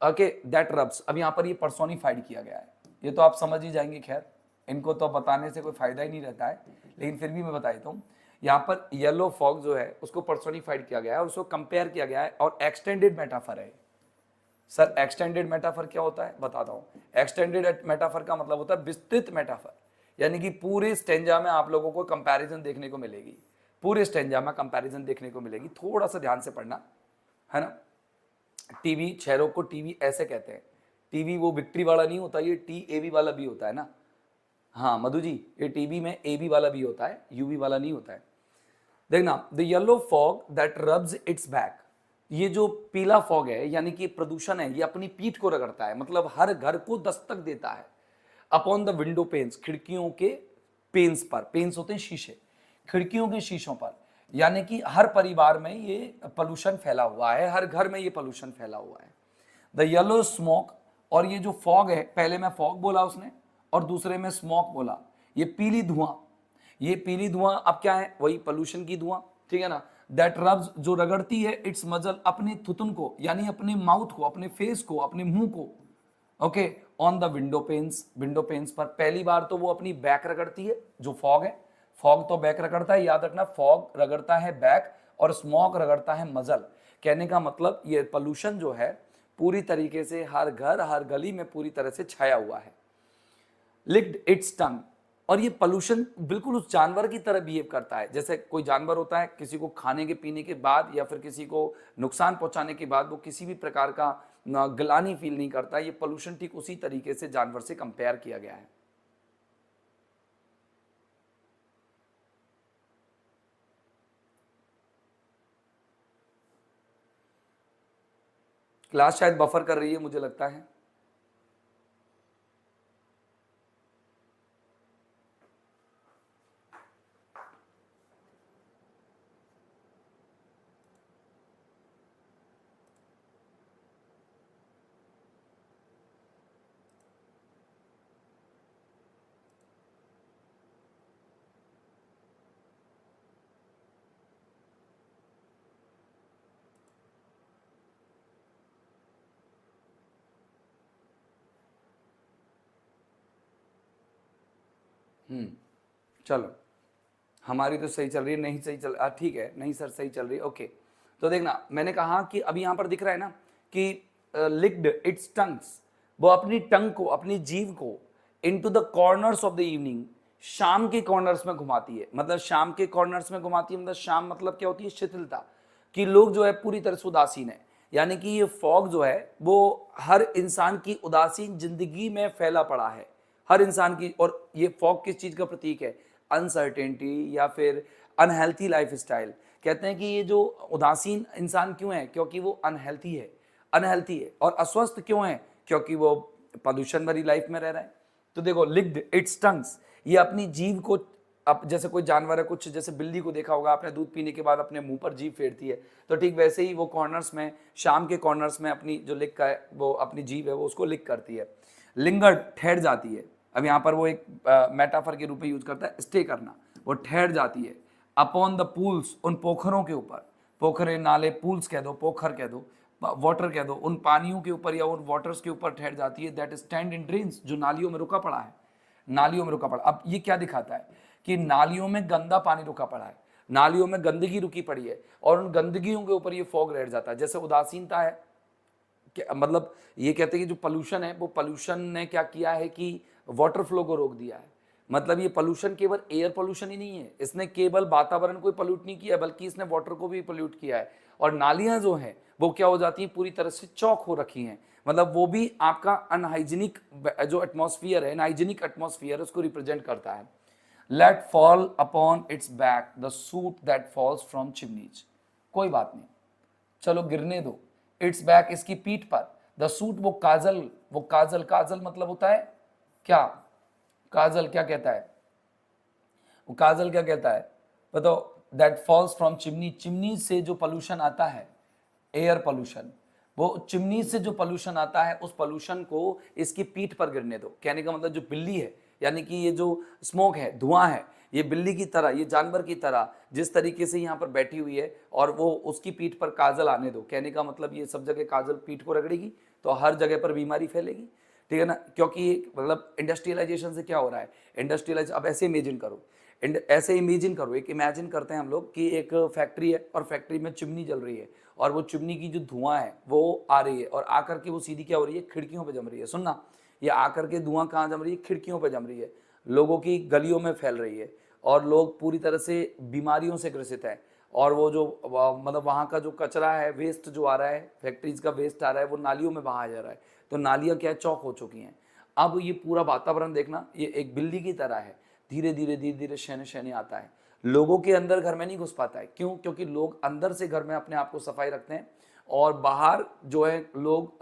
ओके, दैट रब्स। अब यहां पर ये पर्सोनिफाइड किया गया है, ये तो आप समझ ही जाएंगे, खैर इनको तो बताने से कोई फायदा ही नहीं रहता है, लेकिन फिर भी मैं बता देता हूं। यहाँ पर येलो फॉग जो है उसको पर्सोनिफाइड किया गया है, उसको कंपेयर किया गया है, और एक्सटेंडेड मेटाफर है। सर एक्सटेंडेड मेटाफर क्या होता है, बताता हूं। एक्सटेंडेड मेटाफर का मतलब होता है विस्तृत मेटाफर, यानी कि पूरे स्टेंजा में आप लोगों को कंपैरिजन देखने को मिलेगी, पूरे स्टेंजा में कंपैरिजन देखने को मिलेगी। थोड़ा सा ध्यान से पढ़ना, है ना। टीवी, क्षय रोग को टीवी ऐसे कहते हैं, टीवी वो विक्ट्री वाला नहीं होता, ये TAV वाला भी होता है ना। हाँ मधु जी, ये टीबी में AB वाला भी होता है, UV वाला नहीं होता है। देखना, the yellow fog that rubs it's back, ये जो पीला फॉग है यानी कि प्रदूषण है, ये अपनी पीठ को रगड़ता है, मतलब हर घर को दस्तक देता है। अपॉन द विंडो पेन्स, खिड़कियों के पेन्स पर, पेन्स होते हैं शीशे, खिड़कियों के शीशों पर, यानी कि हर परिवार में ये पोल्यूशन फैला हुआ है, हर घर में ये पोल्यूशन फैला हुआ है। द येलो स्मोक, और ये जो फॉग है, पहले में फॉग बोला उसने और दूसरे में स्मोक बोला, ये पीली धुआं, ये पीली धुआं अब क्या है, वही पोल्यूशन की धुआं, ठीक है ना। दैट रब्स, जो रगड़ती है, इट्स मजल, अपने थुतुन को, यानी अपने माउथ को, अपने फेस को, अपने मुंह को, okay, on the window pens पर पहली बार तो वो अपनी बैक रगड़ती है, जो फॉग है, फॉग तो बैक रगड़ता है, याद रखना, फॉग रगड़ता है बैक और स्मॉग रगड़ता है मजल। कहने का मतलब ये पोल्यूशन जो है पूरी तरीके से हर घर हर गली में पूरी तरह से छाया हुआ है। लिक्ड इट्स टंग, और ये पोल्यूशन बिल्कुल उस जानवर की तरह बिहेव करता है, जैसे कोई जानवर होता है किसी को खाने के पीने के बाद या फिर किसी को नुकसान पहुंचाने के बाद वो किसी भी प्रकार का ग्लानि फील नहीं करता, ये पोल्यूशन ठीक उसी तरीके से जानवर से कंपेयर किया गया है। क्लास शायद बफर कर रही है मुझे लगता है। चलो, हमारी तो सही चल रही है, नहीं सही चल ठीक है, नहीं सर सही चल रही है, ओके। तो देखना, मैंने कहा कि अभी यहां पर दिख रहा है ना कि लिक्ड इट्स टंग्स, वो अपनी टंग को, अपनी जीभ को into the corners of the evening, शाम के कॉर्नर्स में घुमाती है। मतलब शाम के कॉर्नर्स में घुमाती है, मतलब शाम मतलब क्या होती है, शिथिलता, कि लोग जो है पूरी तरह से उदासीन है। यानी कि ये फॉग जो है वो हर इंसान की उदासीन जिंदगी में फैला पड़ा है, हर इंसान की। और ये फॉग किस चीज का प्रतीक है, अनसर्टेनिटी या फिर अनहेल्थी लाइफ स्टाइल। कहते हैं कि ये जो उदासीन इंसान क्यों है, क्योंकि वो अनहेल्थी है, अनहेल्थी है। और अस्वस्थ क्यों है, क्योंकि वो प्रदूषण भरी लाइफ में रह रहा है। तो देखो, लिक्ड इट्स टंग्स, ये अपनी जीभ को, अब जैसे कोई जानवर है, कुछ जैसे बिल्ली को देखा होगा आपने, दूध पीने के बाद अपने मुंह पर जीभ फेरती है, तो ठीक वैसे ही वो कॉर्नर्स में, शाम के कॉर्नर्स में अपनी जो लिक का है, वो अपनी जीभ है वो उसको लिक करती है। लिंगर्ड, ठहर जाती है। अब यहाँ पर वो एक मेटाफर के रूप में यूज करता है, स्टे करना, वो ठहर जाती है। अपॉन द पूल्स, उन पोखरों के ऊपर, पोखरे नाले, पूल्स कह दो, पोखर कह दो, वाटर कह दो, उन पानियों के ऊपर या उन वाटर्स के ऊपर ठहर जाती है। दैट स्टैंड इन ड्रेन्स, जो नालियों में रुका पड़ा है, नालियों में रुका पड़ा। अब ये क्या दिखाता है कि नालियों में गंदा पानी रुका पड़ा है, नालियों में गंदगी रुकी पड़ी है, और उन गंदगियों के ऊपर ये फॉग रह जाता है। जैसे उदासीनता है, मतलब ये कहते हैं कि जो पोल्यूशन है, वो पोल्यूशन ने क्या किया है कि वाटर फ्लो को रोक दिया है। मतलब ये पोल्यूशन केवल एयर पोल्यूशन ही नहीं है, इसने केवल वातावरण को पोल्यूट नहीं किया, बल्कि इसने वाटर को भी पोल्यूट किया है। और नालियां जो हैं वो क्या हो जाती हैं, पूरी तरह से चौक हो रखी हैं। मतलब वो भी आपका अनहाइजीनिक जो एटमॉस्फेयर है, अनहाइजीनिक एटमॉस्फेयर, उसको रिप्रेजेंट करता है। Let fall upon its back the soot that falls from chimneys, कोई बात नहीं, चलो गिरने दो। इट्स बैक, इसकी पीठ पर, द सूट, वो काजल, वो काजल, काजल मतलब होता है क्या, काजल क्या कहता है, वो काजल क्या कहता है बताओ, that falls from chimney, chimney से जो पोल्यूशन आता है, एयर पोल्यूशन, वो चिमनी से जो पोल्यूशन आता है उस पोल्यूशन को इसकी पीठ पर गिरने दो। कहने का मतलब जो बिल्ली है, यानी कि ये जो स्मोक है, धुआं है, ये बिल्ली की तरह, ये जानवर की तरह जिस तरीके से यहाँ पर बैठी हुई है, और वो उसकी पीठ पर काजल आने दो। कहने का मतलब ये सब जगह काजल पीठ को रगड़ेगी तो हर जगह पर बीमारी फैलेगी, ठीक है ना। क्योंकि मतलब इंडस्ट्रियलाइजेशन से क्या हो रहा है, इंडस्ट्रियलाइज, अब ऐसे इमेजिन करो, ऐसे इमेजिन करो, एक इमेजिन करते हैं हम लोग कि एक फैक्ट्री है और फैक्ट्री में चिमनी जल रही है, और वो चिमनी की जो धुआं है वो आ रही है, और आकर के वो सीधी क्या हो रही है, खिड़कियों पे जम रही है। सुनना, ये आकर के धुआं कहाँ जम रही है, खिड़कियों पे जम रही है, लोगों की गलियों में फैल रही है, और लोग पूरी तरह से बीमारियों से ग्रसित हैं। और वो जो मतलब वहाँ का जो कचरा है, वेस्ट जो आ रहा है, फैक्ट्रीज का वेस्ट आ रहा है, वो नालियों में बहाया जा रहा है, तो नालियाँ क्या है, चौक हो चुकी हैं। अब ये पूरा वातावरण देखना, ये एक बिल्ली की तरह है, धीरे धीरे धीरे धीरे शहने शहने आता है, लोगों के अंदर घर में नहीं घुस पाता है। क्यों, क्योंकि लोग अंदर से घर में अपने आप को सफाई रखते हैं, और बाहर जो है लोग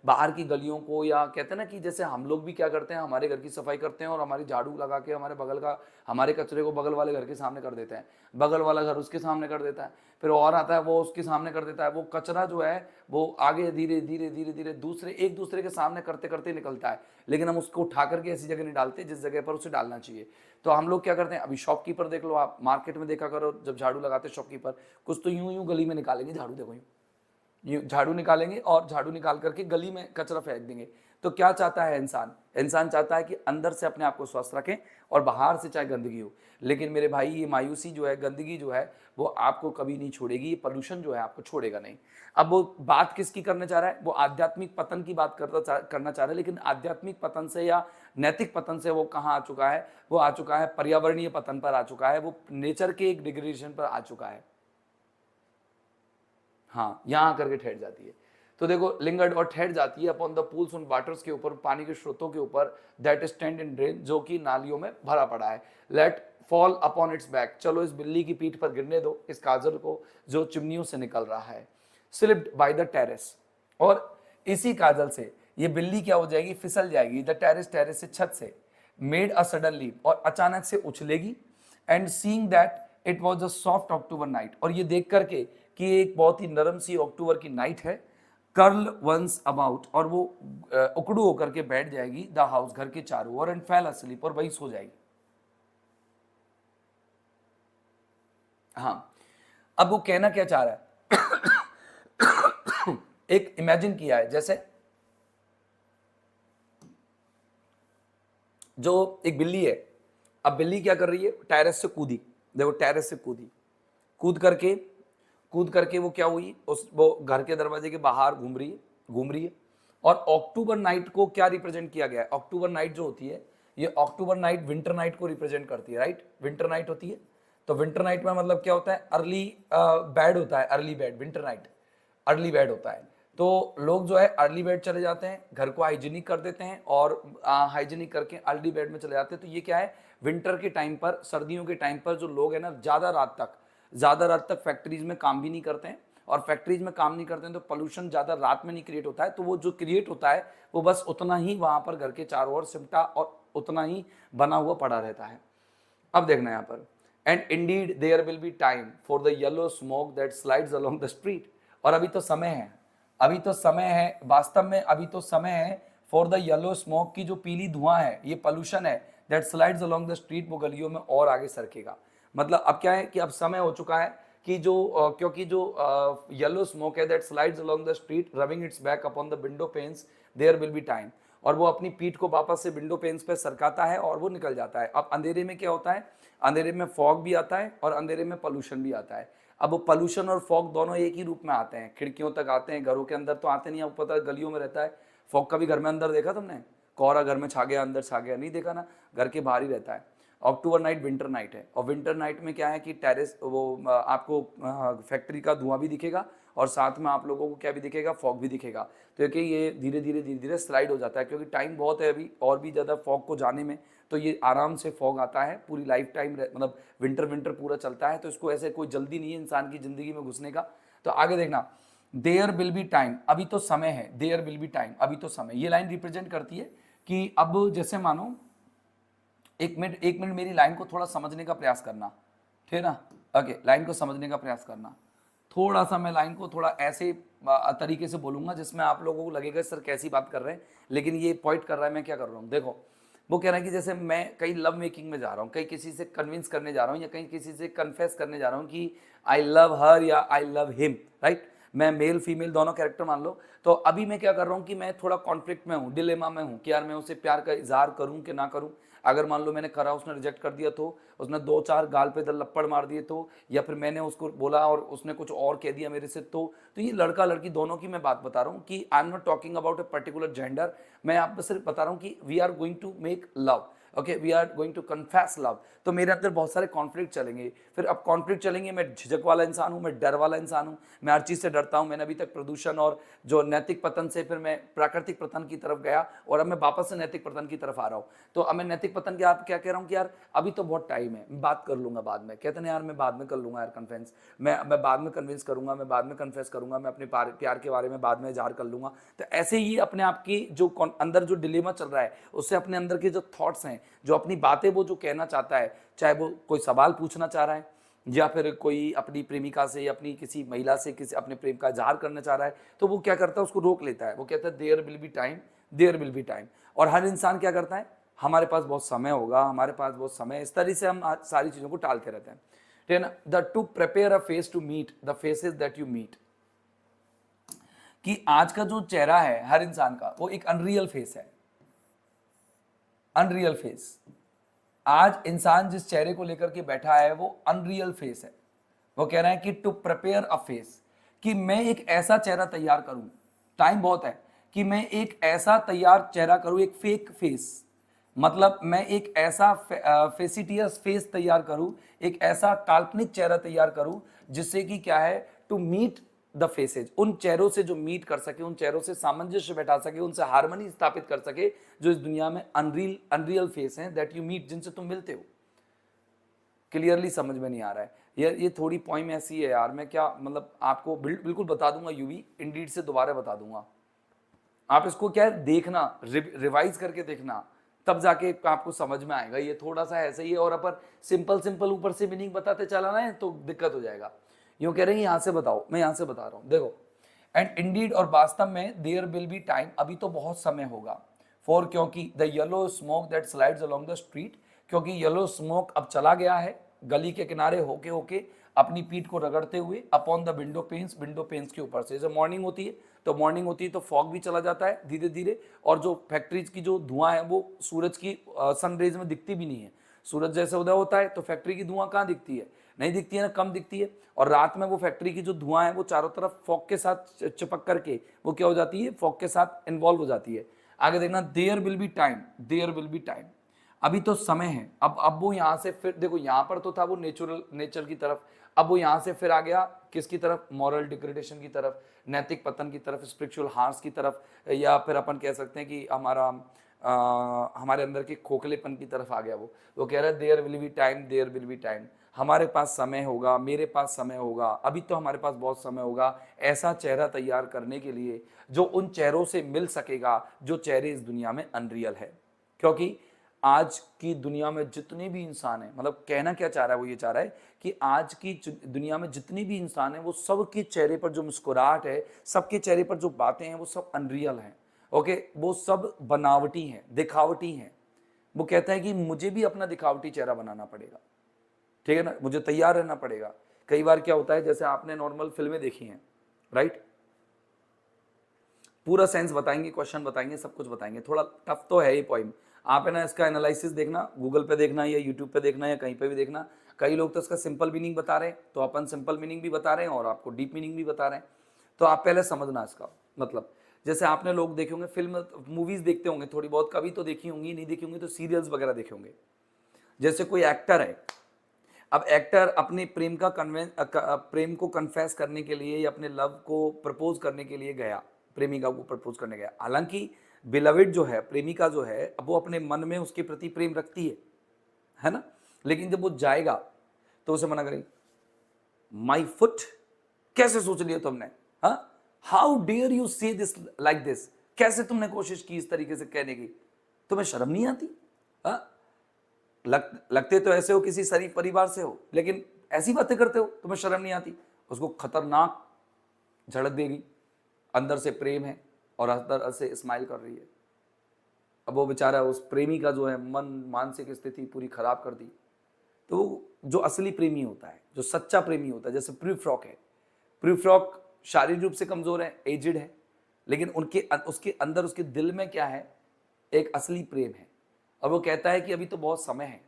बाहर की गलियों को, या कहते हैं ना कि जैसे हम लोग भी क्या करते हैं, हमारे घर की सफाई करते हैं और हमारी झाड़ू लगा के हमारे बगल का, हमारे कचरे को बगल वाले घर के सामने कर देते हैं, बगल वाला घर उसके सामने कर देता है, फिर और आता है वो उसके सामने कर देता है। वो कचरा जो है वो आगे धीरे धीरे धीरे धीरे दूसरे, एक दूसरे के सामने करते करते निकलता है, लेकिन हम उसको उठा करके ऐसी जगह नहीं डालते जिस जगह पर उसे डालना चाहिए। तो हम लोग क्या करते हैं, अभी शॉपकीपर देख लो, आप मार्केट में देखा करो, जब झाड़ू लगाते शॉपकीपर, कुछ तो यूं यूं गली में निकालेंगे झाड़ू, देखो यूं झाड़ू निकालेंगे और झाड़ू निकाल करके गली में कचरा फेंक देंगे। तो क्या चाहता है इंसान? इंसान चाहता है कि अंदर से अपने आप को स्वस्थ रखें और बाहर से चाहे गंदगी हो। लेकिन मेरे भाई ये मायूसी जो है, गंदगी जो है, वो आपको कभी नहीं छोड़ेगी, ये पोल्यूशन जो है आपको छोड़ेगा नहीं। अब वो बात किसकी करने चाह रहा है? वो आध्यात्मिक पतन की बात करना चाह रहा है, लेकिन आध्यात्मिक पतन से या नैतिक पतन से वो कहाँ आ चुका है? वो आ चुका है पर्यावरणीय पतन पर आ चुका है, वो नेचर के एक डिग्रेडेशन पर आ चुका है। हाँ, यहां आकर के ठहर जाती है। तो देखो लिंगर्ड और ठहर जाती है अपॉन द पूल्स उन वाटर्स के ऊपर, पानी के स्रोतों के ऊपर, दैट स्टैंड इन ड्रेन, जो कि नालियों में भरा पड़ा है। Let fall upon its back, चलो इस बिल्ली की पीठ पर गिरने दो इस काजल को जो चिमनियों से निकल रहा है। स्लिप्ड बाय द टेरेस, और इसी काजल से ये बिल्ली क्या हो जाएगी? फिसल जाएगी। द टेरेस, टेरेस से, छत से। मेड अ सडन लीप, और अचानक से उछलेगी। And seeing that it was a soft October night, और ये देख करके कि एक बहुत ही नरम सी अक्टूबर की नाइट है। कर्ल वंस अबाउट, और वो उकड़ू होकर के बैठ जाएगी द हाउस, घर के चारों ओर, एंड फेल अस्लीप, और वही सो जाएगी। हाँ, अब वो कहना क्या चाह रहा है? एक इमेजिन किया है, जैसे जो एक बिल्ली है। अब बिल्ली क्या कर रही है? टेरेस से कूदी, देखो टेरेस से कूदी, कूद करके वो क्या हुई? उस वो घर के दरवाजे के बाहर घूम रही है। और अक्टूबर नाइट को क्या रिप्रेजेंट किया गया है? अक्टूबर नाइट जो होती है, ये अक्टूबर नाइट विंटर नाइट को रिप्रेजेंट करती है, राइट? विंटर नाइट होती है। तो विंटर नाइट में मतलब क्या होता है? अर्ली बेड होता है, early bed, winter night early bed होता है। तो लोग जो है अर्ली बेड चले जाते हैं, घर को हाइजीनिक कर देते हैं, और हाइजीनिक करके अर्ली बेड में चले जाते हैं। तो ये क्या है? विंटर के टाइम पर, सर्दियों के टाइम पर जो लोग हैं ना, ज़्यादा रात तक फैक्ट्रीज में काम भी नहीं करते हैं, और फैक्ट्रीज में काम नहीं करते हैं तो पोल्यूशन ज़्यादा रात में नहीं क्रिएट होता है। तो वो जो क्रिएट होता है वो बस उतना ही वहाँ पर घर के चारों ओर सिमटा और उतना ही बना हुआ पड़ा रहता है। अब देखना यहाँ पर, and indeed there will be time for the yellow smoke that slides along the street, और अभी तो समय है, अभी तो समय है, वास्तव में अभी तो समय है फॉर द येलो स्मोक की जो पीली धुआं है, ये पोल्यूशन है, that slides along the street, वो गलियों में और आगे सरकेगा। मतलब अब क्या है कि अब समय हो चुका है कि जो क्योंकि जो येलो स्मोक है that slides along the street rubbing its back upon the window panes, there will be time, और वो अपनी पीठ को वापस से विंडो पेन्स पे सरकाता है और वो निकल जाता है। अब अंधेरे में क्या होता है? अंधेरे में फॉग भी आता है और अंधेरे में पोल्यूशन भी आता है। अब वो पोल्यूशन और फॉग दोनों एक ही रूप में आते हैं, खिड़कियों तक आते हैं, घरों के अंदर तो आते नहीं, आपको पता है गलियों में रहता है। फॉग कभी घर में अंदर देखा तुमने? कोहरा घर में छा गया, अंदर छा गया, नहीं देखा ना, घर के बाहर ही रहता है। अक्टूबर नाइट विंटर नाइट है, और विंटर नाइट में क्या है कि टेरेस वो आपको फैक्ट्री का धुआं भी दिखेगा, और साथ में आप लोगों को क्या भी दिखेगा? फॉग भी दिखेगा। तो कि ये धीरे धीरे स्लाइड हो जाता है, क्योंकि टाइम बहुत है अभी और भी ज़्यादा फॉग को जाने में। तो ये आराम से फॉग आता है, पूरी लाइफ टाइम मतलब विंटर पूरा चलता है, तो इसको ऐसे कोई जल्दी नहीं है इंसान की ज़िंदगी में घुसने का। तो आगे देखना, देयर विल बी टाइम, अभी तो समय है, देयर विल बी टाइम, अभी तो समय, ये लाइन रिप्रेजेंट करती है कि अब जैसे मानो, एक मिनट मेरी लाइन को थोड़ा समझने का प्रयास करना, ठीक है ना? ओके, लाइन को समझने का प्रयास करना। थोड़ा सा मैं लाइन को थोड़ा ऐसे तरीके से बोलूंगा जिसमें आप लोगों को लगेगा सर कैसी बात कर रहे हैं, लेकिन ये पॉइंट कर रहा है मैं क्या कर रहा हूँ। देखो, वो कह रहा है कि जैसे मैं कहीं लव मेकिंग में जा रहा हूँ, कहीं किसी से कन्विंस करने जा रहा हूँ, या कहीं किसी से कन्फेस करने जा रहा हूँ कि आई लव हर या आई लव हिम, राइट? मैं मेल फीमेल दोनों कैरेक्टर मान लो। तो अभी मैं क्या कर रहा हूँ कि मैं थोड़ा कॉन्फ्लिक्ट में हूँ, डिलेमा में हूँ कि यार मैं उसे प्यार का इजहार करूँ कि ना करूँ। अगर मान लो मैंने करा, उसने रिजेक्ट कर दिया, तो उसने 2-4 गाल पे लपड़ मार दिए तो, या फिर मैंने उसको बोला और उसने कुछ और कह दिया मेरे से, तो ये लड़का लड़की दोनों की मैं बात बता रहा हूँ कि I am not talking about a particular gender. मैं आपको सिर्फ बता रहा हूँ कि we are going to make love, okay, we are going to confess love. तो मेरे अंदर बहुत सारे कॉन्फ्लिक्ट चलेंगे। फिर अब कॉन्फ्लिक्ट चलेंगे, मैं झिझक वाला इंसान हूँ, मैं डर वाला इंसान हूँ, मैं हर चीज़ से डरता हूँ। मैंने अभी तक प्रदूषण और जो नैतिक पतन से फिर मैं प्राकृतिक पतन की तरफ गया, और अब मैं वापस से नैतिक पतन की तरफ आ रहा हूँ। तो अब मैं नैतिक पतन के आप क्या कह रहा हूँ कि यार अभी तो बहुत टाइम है, मैं बात कर लूंगा बाद में। कहते हैं यार मैं बाद में कर लूंगा यार कन्फेंस, मैं बाद में कन्विंस करूंगा, मैं बाद में कन्फेस करूंगा, मैं अपने प्यार के बारे में बाद में इजहार कर लूंगा। तो ऐसे ही अपने आप की जो अंदर जो डिलेमा चल रहा है, उससे अपने अंदर के जो थॉट्स हैं, जो अपनी बातें वो जो कहना चाहता है, चाहे वो कोई सवाल पूछना चाह रहा है, या फिर कोई अपनी प्रेमिका से या अपनी किसी महिला से किसी अपने प्रेम का इजहार करना चाह रहा है, तो वो क्या करता है? उसको रोक लेता है। वो कहता है there will be time, there will be time. और हर इंसान क्या करता है? हमारे पास बहुत समय होगा, हमारे पास बहुत समय, इस तरह से हम सारी चीज़ों को टालते रहते हैं, ठीक है ना? The to prepare a face to meet the faces that you meet, कि आज का जो चेहरा है हर इंसान का वो एक अनरियल फेस है, अनरियल फेस। आज इंसान जिस चेहरे को लेकर के बैठा है वो अनरियल फेस है। वो कह रहा है कि टू प्रिपेयर अ फेस, कि मैं एक ऐसा चेहरा तैयार करूं, टाइम बहुत है, कि मैं एक ऐसा तैयार चेहरा करूं, एक फेक फेस, मतलब मैं एक ऐसा फेसिटियस फेस तैयार करूं, एक ऐसा काल्पनिक चेहरा तैयार करूं जिससे कि क्या है, टू मीट द फेसेज, उन चेहरों से जो मीट कर सके, उन चेहरों से सामंजस्य बैठा सके, उनसे हार्मनी स्थापित कर सके, जो इस दुनिया में अनरियल फेस हैं दैट यू मीट, जिनसे तुम मिलते हो। क्लियरली समझ में नहीं आ रहा है ये थोड़ी पॉइंट ऐसी है यार, मैं क्या मतलब आपको बिल्कुल बता दूंगा, यूवी इंडीड से दोबारा बता दूंगा। आप इसको क्या है देखना, रिवाइज करके देखना, तब जाके आपको समझ में आएगा। ये थोड़ा सा ऐसा ही है, और अपन सिंपल ऊपर से मीनिंग बताते चलाना है तो दिक्कत हो जाएगा। यूं कह रहे हैं यहां से बताओ, मैं यहां से बता रहा हूं, देखो। एंड इंडीड, और वास्तव में, देयर विल बी टाइम, अभी तो बहुत समय होगा, फॉर, क्योंकि the yellow smoke that slides along the street, क्योंकि येलो स्मोक अब चला गया है गली के किनारे होके होके अपनी पीठ को रगड़ते हुए अपॉन द विंडो पेन्स के ऊपर से। जब मॉर्निंग होती है तो फॉग भी चला जाता है धीरे धीरे, और जो फैक्ट्रीज की जो धुआं है वो सूरज की सन रेज में दिखती भी नहीं है। सूरज जैसे उदय होता है तो फैक्ट्री की धुआं कहाँ दिखती है, नहीं दिखती है ना, कम दिखती है। और रात में वो फैक्ट्री की जो धुआं है वो चारों तरफ फॉग के साथ चिपक करके वो क्या हो जाती है, फॉग के साथ इन्वॉल्व हो जाती है। आगे देखना, देयर विल बी टाइम, अभी तो समय है। अब वो यहाँ से फिर देखो, यहाँ पर तो था वो नेचर की तरफ, अब वो यहाँ से फिर आ गया किसकी तरफ, मॉरल डिग्रेडेशन की तरफ, नैतिक पतन की तरफ, स्पिरिचुअल हार्स की तरफ, या फिर अपन कह सकते हैं कि हमारे अंदर के खोखलेपन की तरफ आ गया। वो कह रहा है देयर विल बी टाइम, हमारे पास समय होगा, मेरे पास समय होगा, अभी तो हमारे पास बहुत समय होगा ऐसा चेहरा तैयार करने के लिए जो उन चेहरों से मिल सकेगा जो चेहरे इस दुनिया में अनरियल है। क्योंकि आज की दुनिया में जितने भी इंसान हैं, मतलब कहना क्या चाह रहा है, वो ये चाह रहा है कि आज की दुनिया में जितने भी इंसान हैं वो सबके चेहरे पर जो मुस्कुराहट है, सबके चेहरे पर जो बातें हैं वो सब अनरियल हैं। ओके, वो सब बनावटी हैं, दिखावटी हैं। वो कहता है कि मुझे भी अपना दिखावटी चेहरा बनाना पड़ेगा, ठीक है ना, मुझे तैयार रहना पड़ेगा। कई बार क्या होता है, जैसे आपने नॉर्मल फिल्में देखी हैं, राइट, पूरा सेंस बताएंगे, क्वेश्चन बताएंगे, सब कुछ बताएंगे, थोड़ा टफ तो है ये पॉइंट। आप है ना इसका एनालिसिस देखना, गूगल पे देखना या यूट्यूब पे देखना या कहीं पे भी देखना। कई लोग तो इसका सिंपल मीनिंग बता रहे हैं, तो अपन सिंपल मीनिंग भी बता रहे हैं और आपको डीप मीनिंग भी बता रहे हैं। तो आप पहले समझना इसका मतलब, जैसे आपने लोग देखे होंगे फिल्म मूवीज देखते होंगे थोड़ी बहुत, कभी तो देखी होंगी, नहीं देखी होंगी तो सीरियल्स वगैरह देखे होंगे। जैसे कोई एक्टर है, अब एक्टर अपने प्रेम को कन्फेस करने के लिए या अपने लव को प्रपोज करने के लिए गया, प्रेमिका को प्रपोज करने गया। हालांकि बिलविड जो है, प्रेमिका जो है, अब वो अपने मन में उसके प्रति प्रेम रखती है ना, लेकिन जब वो जाएगा तो उसे मना करेगी, माई फुट, कैसे सोच लिया तुमने, हाँ, हाउ डेयर यू से दिस लाइक दिस, कैसे तुमने कोशिश की इस तरीके से कहने की, तुम्हें शर्म नहीं आती, हाँ, लगते तो ऐसे हो किसी शरीफ परिवार से हो, लेकिन ऐसी बातें करते हो, तुम्हें शर्म नहीं आती। उसको खतरनाक झड़क देगी, अंदर से प्रेम है और अंदर से स्माइल कर रही है। अब वो बेचारा, उस प्रेमी का जो है मन मानसिक स्थिति पूरी खराब कर दी। तो जो असली प्रेमी होता है, जो सच्चा प्रेमी होता है, जैसे प्री-फ्रॉक है, प्री-फ्रॉक शारीरिक रूप से कमजोर है, एजिड है, लेकिन उसके अंदर, उसके दिल में क्या है, एक असली प्रेम है। और वो कहता है कि अभी तो बहुत समय है,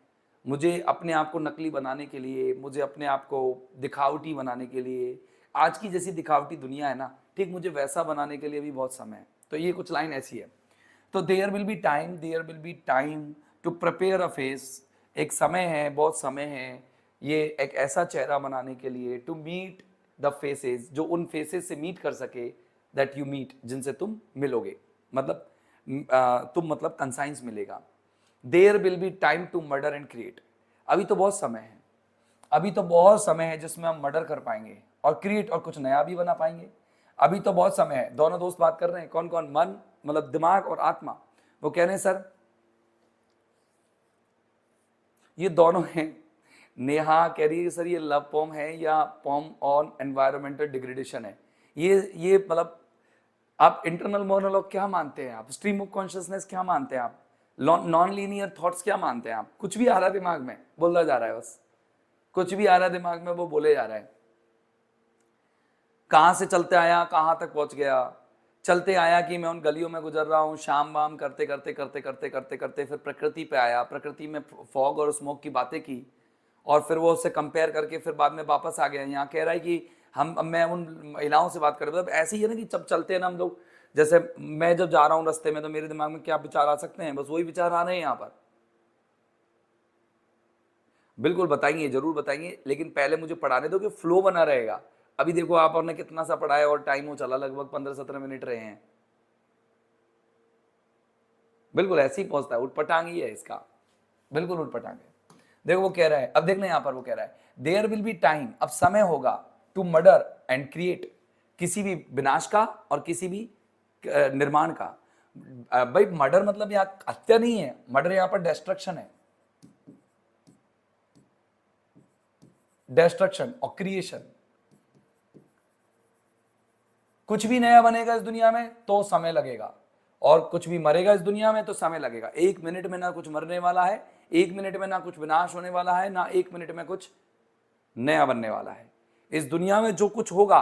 मुझे अपने आप को नकली बनाने के लिए, मुझे अपने आप को दिखावटी बनाने के लिए, आज की जैसी दिखावटी दुनिया है ना, ठीक मुझे वैसा बनाने के लिए भी बहुत समय है। तो ये कुछ लाइन ऐसी है। तो there will be time to prepare a face, एक समय है, बहुत समय है, ये एक ऐसा चेहरा बनाने के लिए, टू मीट द फेसेस, जो उन फेसेस से मीट कर सके, दैट यू मीट, जिनसे तुम मिलोगे, मतलब तुम मतलब कंसाइंस मिलेगा। There will be time to murder and create, अभी तो बहुत समय है, अभी तो बहुत समय है जिसमें हम मर्डर कर पाएंगे और क्रिएट और कुछ नया भी बना पाएंगे। अभी तो बहुत समय है। दोनों दोस्त बात कर रहे हैं, कौन कौन, मन मतलब दिमाग और आत्मा। वो कह रहे हैं सर ये दोनों हैं। नेहा कह रही है सर ये लव पोम है या पोम ऑन एनवायरमेंटल डिग्रेडेशन है। ये मतलब आप इंटरनल मोनोलॉग क्या मानते हैं, आप स्ट्रीम ऑफ कॉन्शियसनेस क्या मानते हैं, आप नॉन लीनियर थॉट्स क्या मानते हैं आप? कुछ भी आ रहा है दिमाग में बोलता जा रहा है, बस कुछ भी आ रहा है दिमाग में वो बोले जा रहा है। कहां से चलते आया कहां तक पहुंच गया, चलते आया कि मैं उन गलियों में गुजर रहा हूँ, शाम वाम करते करते करते करते करते करते फिर प्रकृति पे आया, प्रकृति में फॉग और स्मोक की बातें की, और फिर वो उससे कंपेयर करके फिर बाद में वापस आ गया। यहाँ कह रहा है कि मैं उन महिलाओं से बात कर रहा हूँ, ऐसे ही है ना कि जब चलते हैं ना हम लोग, जैसे मैं जब जा रहा हूँ रास्ते में तो मेरे दिमाग में क्या विचार आ सकते हैं, बस वही विचार आ रहे हैं यहाँ पर। बिल्कुल बताएंगे, जरूर बताएंगे, लेकिन पहले मुझे पढ़ाने दो कि फ्लो बना रहेगा। अभी देखो आपने कितना सा पढ़ा है और टाइम हो चला लगभग 15-17 मिनट रहे हैं। बिल्कुल ऐसे ही पहुंचता है, उठपटांग ही है इसका, बिल्कुल उठपटांग है। देखो वो कह रहा है, अब देखना यहाँ पर वो कह रहा है देयर विल बी टाइम, अब समय होगा, टू मर्डर एंड क्रिएट, किसी भी विनाश का और किसी भी निर्माण का। भाई मर्डर मतलब यहाँ हत्या नहीं है, मर्डर यहाँ पर डिस्ट्रक्शन है, डिस्ट्रक्शन और क्रिएशन। कुछ भी नया बनेगा इस दुनिया में तो समय लगेगा, और कुछ भी मरेगा इस दुनिया में तो समय लगेगा। 1 मिनट में ना कुछ मरने वाला है, 1 मिनट में ना कुछ विनाश होने वाला है, ना 1 मिनट में कुछ नया बनने वाला है। इस दुनिया में जो कुछ होगा,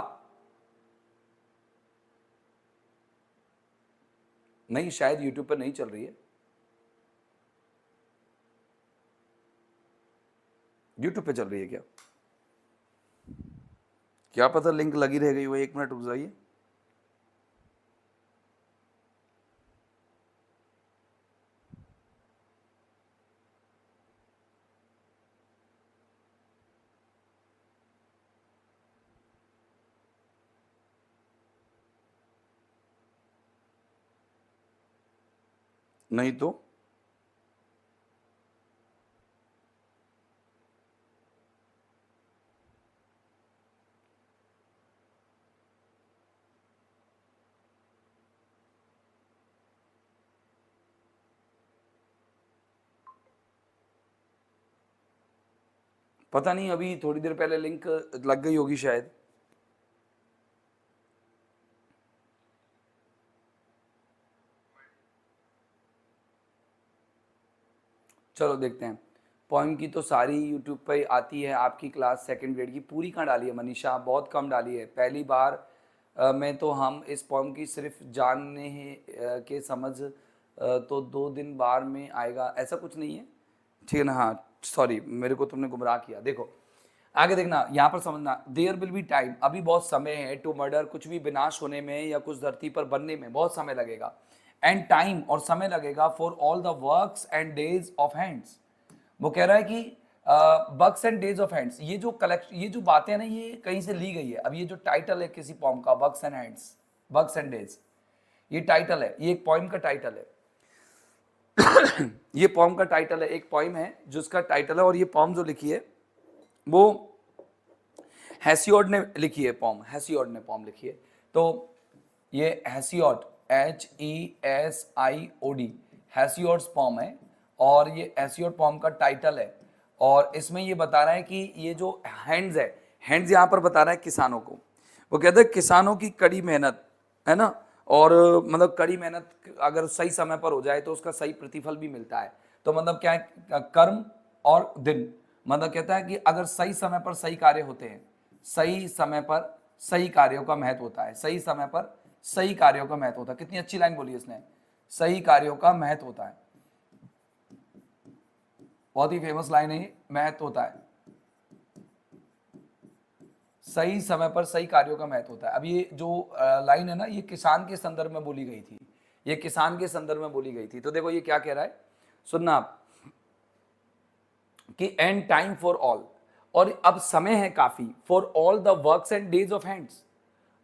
नहीं शायद यूट्यूब पर नहीं चल रही है, यूट्यूब पे चल रही है क्या, क्या पता लिंक लगी रह गई वो, 1 मिनट रुक जाइए। नहीं तो पता नहीं, अभी थोड़ी देर पहले लिंक लग गई होगी शायद। चलो देखते हैं। पोइम की तो सारी यूट्यूब पे आती है, आपकी क्लास सेकंड ग्रेड की पूरी कहाँ डाली है मनीषा, बहुत कम डाली है। पहली बार में तो हम इस पोइम की सिर्फ जानने के समझ तो 2 दिन बार में आएगा, ऐसा कुछ नहीं है, ठीक है ना। हाँ सॉरी, मेरे को तुमने गुमराह किया। देखो आगे देखना, यहाँ पर समझना, देयर विल बी टाइम, अभी बहुत समय है, टू मर्डर, कुछ भी विनाश होने में या कुछ धरती पर बनने में बहुत समय लगेगा, एंड टाइम और समय लगेगा, for all the works and days of hands. वो कह रहा है कि works and days of hands, ये जो कलेक्शन, ये जो बातें हैं ना, ये कहीं से ली गई है। अब ये जो टाइटल है किसी पॉइम का, works and hands, works and days, ये टाइटल है, ये एक पॉइम का टाइटल है। ये पॉइम का टाइटल है, एक पॉइम है जो उसका टाइटल है, और ये पॉइम जो लिखी है वो हेसियोड ने लिखी है, पॉम हेसियोड ने पॉम लिखी है। तो ये हेसियोड HESIOD हेसियोड्स पॉम है, और ये हेसियोड पॉम का टाइटल है। और इसमें ये बता रहा है कि ये जो हैंड्स है, हैंड्स यहाँ पर बता रहा है किसानों को। वो कहते हैं किसानों की कड़ी मेहनत है ना, और मतलब कड़ी मेहनत अगर सही समय पर हो जाए तो उसका सही प्रतिफल भी मिलता है। तो मतलब क्या है, कर्म और दिन, मतलब कहता है कि अगर सही समय पर सही कार्य होते हैं, सही समय पर सही कार्यों का महत्व होता है, सही समय पर सही कार्यों का महत्व होता है। कितनी अच्छी लाइन बोली इसने, सही कार्यों का महत्व होता है, बहुत ही फेमस लाइन है, महत्व होता है, सही समय पर सही कार्यों का महत्व होता है। अब ये जो लाइन है ना, ये किसान के संदर्भ में बोली गई थी, ये किसान के संदर्भ में बोली गई थी। तो देखो ये क्या कह रहा है, सुनना आप, कि एंड टाइम फॉर ऑल, और अब समय है काफी, for all the works and days of hands,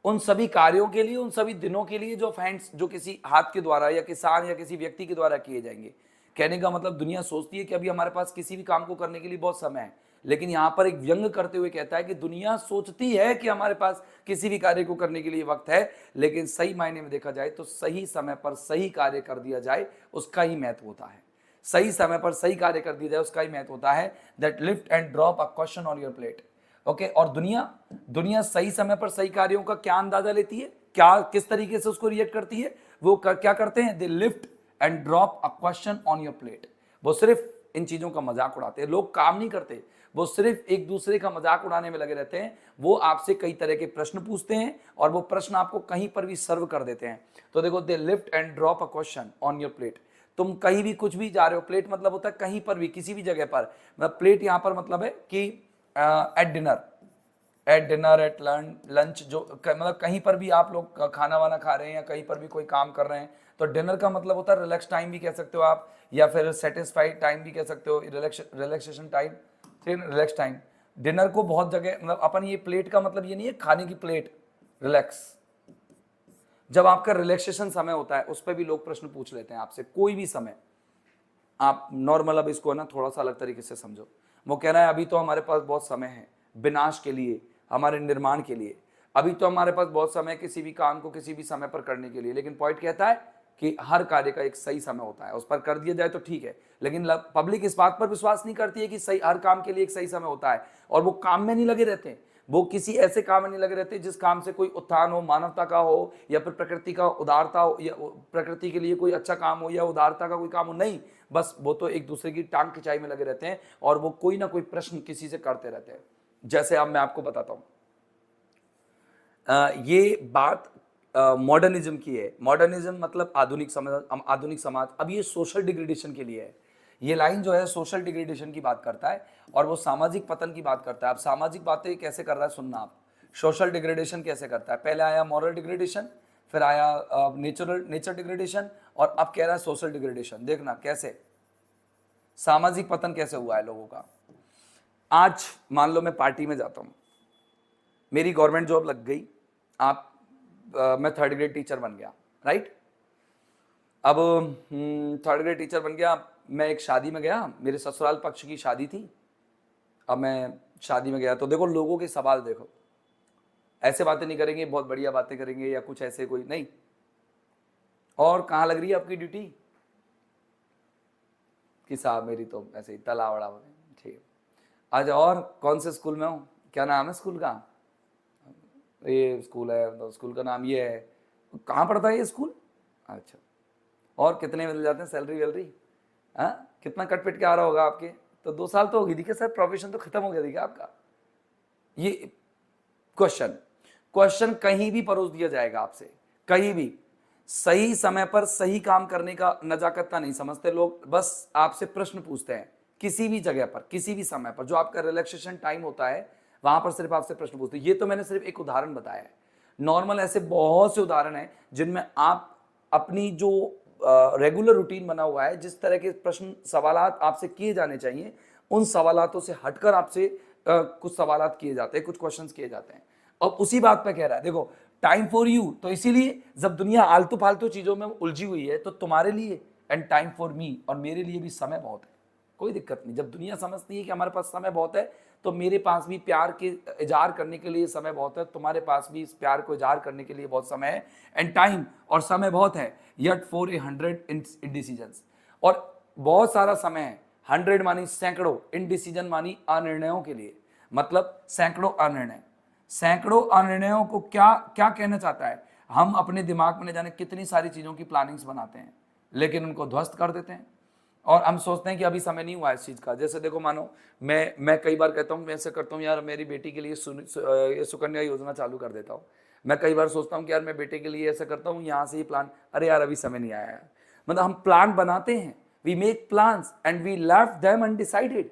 उन सभी कार्यों के लिए, उन सभी दिनों के लिए जो हैंड्स, जो किसी हाथ के द्वारा या किसान या किसी व्यक्ति के द्वारा किए जाएंगे। कहने का मतलब दुनिया सोचती है कि अभी हमारे पास किसी भी काम को करने के लिए बहुत समय है, लेकिन यहां पर एक व्यंग करते हुए कहता है कि दुनिया सोचती है कि हमारे पास किसी भी कार्य को करने के लिए वक्त है, लेकिन सही मायने में देखा जाए तो सही समय पर सही कार्य कर दिया जाए उसका ही महत्व होता है, सही समय पर सही कार्य कर दिया जाए उसका ही महत्व होता है। That lift and drop a question on your plate. Okay, और दुनिया सही समय पर सही कार्यों का क्या अंदाजा लेती है, क्या किस तरीके से उसको रिएक्ट करती है, वो क्या करते हैं, they lift and drop a question on your plate. वो सिर्फ इन चीजों का मजाक उड़ाते हैं, लोग काम नहीं करते, वो सिर्फ एक दूसरे का मजाक उड़ाने में लगे रहते हैं। वो आपसे कई तरह के प्रश्न पूछते हैं और वो प्रश्न आपको कहीं पर भी सर्व कर देते हैं। तो देखो, they lift and drop a question on your plate. तुम कहीं भी कुछ भी जा रहे हो, प्लेट मतलब होता है कहीं पर भी, किसी भी जगह पर, मतलब प्लेट यहां पर मतलब है कि एट डिनर, एट लंच, जो मतलब कहीं पर भी आप लोग खाना वाना खा रहे हैं या कहीं पर भी कोई काम कर रहे हैं, तो डिनर का मतलब होता है रिलैक्स टाइम भी कह सकते हो आप, या फिर सेटिस्फाइड टाइम भी कह सकते हो, relaxation time, relax time. Dinner को बहुत जगह, मतलब अपन ये प्लेट का मतलब ये नहीं है खाने की प्लेट, रिलैक्स। जब आपका रिलैक्सेशन समय होता है उस पर भी लोग प्रश्न पूछ लेते हैं आपसे, कोई भी समय। आप नॉर्मल, अब इसको ना थोड़ा सा अलग तरीके से समझो। वो कह रहा है अभी तो हमारे पास बहुत समय है विनाश के लिए, हमारे निर्माण के लिए, अभी तो हमारे पास बहुत समय है किसी भी काम को किसी भी समय पर करने के लिए। लेकिन पॉइंट कहता है कि हर कार्य का एक सही समय होता है, उस पर कर दिया जाए तो ठीक है, लेकिन पब्लिक इस बात पर विश्वास नहीं करती है कि सही, हर काम के लिए एक सही समय होता है, और वो काम में नहीं लगे रहते। वो किसी ऐसे काम में नहीं लगे रहते जिस काम से कोई उत्थान हो, मानवता का हो, या फिर प्रकृति का उदारता हो, या प्रकृति के लिए कोई अच्छा काम हो, या उदारता का कोई काम हो, नहीं। बस वो तो एक दूसरे की टांग खिंचाई में लगे रहते हैं, और वो कोई ना कोई प्रश्न किसी से करते रहते हैं। जैसे अब मैं आपको बताता हूं, ये बात मॉडर्निज्म की है। मॉडर्निज्म मतलब आधुनिक समाज। अब ये सोशल डिग्रेडेशन के लिए है। ये लाइन जो है सोशल डिग्रेडेशन की बात करता है, और वो सामाजिक पतन की बात करता है। अब सामाजिक बातें कैसे कर रहा है सुनना आप। सोशल डिग्रेडेशन कैसे करता है, पहले आया मॉरल डिग्रेडेशन, फिर आया नेचर डिग्रेडेशन, और अब कह रहा है सोशल डिग्रेडेशन। देखना कैसे सामाजिक पतन कैसे हुआ है लोगों का। आज मान लो मैं पार्टी में जाता हूं, मेरी गवर्नमेंट जॉब लग गई, मैं थर्ड ग्रेड टीचर बन गया, राइट। अब थर्ड ग्रेड टीचर बन गया, मैं एक शादी में गया, मेरे ससुराल पक्ष की शादी थी। अब मैं शादी में गया तो देखो लोगों के सवाल, देखो ऐसे बातें नहीं करेंगे, बहुत बढ़िया बातें करेंगे या कुछ ऐसे कोई नहीं। और कहाँ लग रही है आपकी ड्यूटी, कि साहब मेरी तो ऐसे ही तलावड़ा, ठीक है। आज और कौन से स्कूल में हूँ, क्या नाम है स्कूल का, ये स्कूल है, तो स्कूल का नाम ये है, कहाँ पड़ता है ये स्कूल, अच्छा। और कितने मिल जाते हैं सैलरी वैलरी, हाँ कितना कट पिट के आ रहा होगा आपके, तो 2 साल तो होगी थी सर, प्रोफेशन तो खत्म हो गया थी आपका। ये क्वेश्चन कहीं भी परोस दिया जाएगा आपसे, कहीं भी। सही समय पर सही काम करने का नजाकत नहीं समझते लोग, बस आपसे प्रश्न पूछते हैं किसी भी जगह पर, किसी भी समय पर, जो आपका रिलैक्सेशन टाइम होता है वहां पर सिर्फ आपसे प्रश्न पूछते हैं। ये तो मैंने सिर्फ एक उदाहरण बताया है, नॉर्मल ऐसे बहुत से उदाहरण हैं जिनमें आप अपनी जो रेगुलर रूटीन बना हुआ है, जिस तरह के प्रश्न सवालात आपसे किए जाने चाहिए, उन सवालातों से हटकर आपसे कुछ सवालात किए जाते हैं, कुछ क्वेश्चंस किए जाते हैं। और उसी बात पे कह रहा है, देखो टाइम फॉर यू, तो इसीलिए जब दुनिया आलतू फालतू चीजों में उलझी हुई है, तो तुम्हारे लिए एंड टाइम फॉर मी, और मेरे लिए भी समय बहुत है, कोई दिक्कत नहीं। जब दुनिया समझती है कि हमारे पास समय बहुत है, तो मेरे पास भी प्यार के इजहार करने के लिए समय बहुत है, तुम्हारे पास भी इस प्यार को इजहार करने के लिए बहुत समय है, एंड टाइम और समय बहुत है, यट फॉर 100 इंडिसीजंस। और बहुत सारा समय है, 100 मानी सैकड़ों, इनडिसीजन मानी अनिर्णयों के लिए, मतलब सैकड़ों अनिर्णय। सैकड़ों अनिर्णयों को क्या क्या कहना चाहता है, हम अपने दिमाग में न जाने कितनी सारी चीजों की प्लानिंग्स बनाते हैं, लेकिन उनको ध्वस्त कर देते हैं, और हम सोचते हैं कि अभी समय नहीं हुआ इस चीज का। जैसे देखो, मानो मैं कई बार कहता हूँ, मैं ऐसे करता हूँ यार, मेरी बेटी के लिए सुकन्या योजना चालू कर देता हूँ। मैं कई बार सोचता हूँ कि यार मैं बेटे के लिए ऐसा करता हूँ, यहाँ से ही प्लान, अरे यार अभी समय नहीं आया है। मतलब हम प्लान बनाते हैं, we make plans and we left them undecided.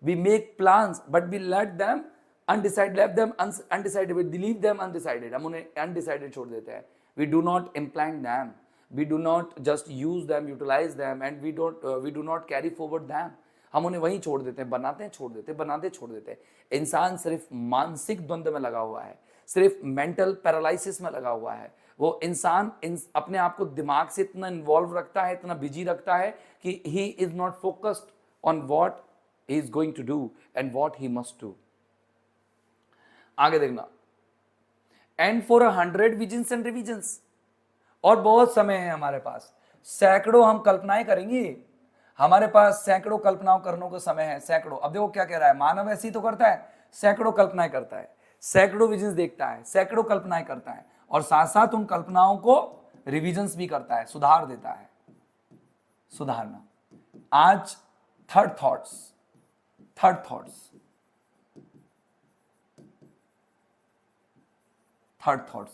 We make plans but we let them undecided, left them undecided, we leave them undecided, हम उन्हें अनडिसाइडेड छोड़ देते हैं। We do not implant them, we do not just use them, utilize them, and we do not carry forward them। हम उन्हें वहीं छोड़ देते हैं, बनाते हैं छोड़ देते हैं, बनाते छोड़ देते हैं। इंसान सिर्फ मानसिक द्वंद्व में लगा हुआ है, सिर्फ मेंटल पैरालिसिस में लगा हुआ है। वो इंसान अपने आप को दिमाग से इतना इन्वॉल्व रखता है, इतना बिजी रखता है कि he is not focused on what he is going to do and what he must do. आगे देखना, and for 100 visions and revisions, और बहुत समय है हमारे पास, सैकड़ों हम कल्पनाएं करेंगे, हमारे पास सैकड़ों कल्पनाओं करने को समय है, सैकड़ों। अब देखो क्या कह रहा है, मानव ऐसी तो करता है, सैकड़ों कल्पनाएं करता है, सैकड़ों विजन्स देखता है, सैकड़ों कल्पनाएं करता है, और साथ साथ उन कल्पनाओं को रिविजन्स भी करता है, सुधार देता है। सुधारना। आज third thoughts third thoughts,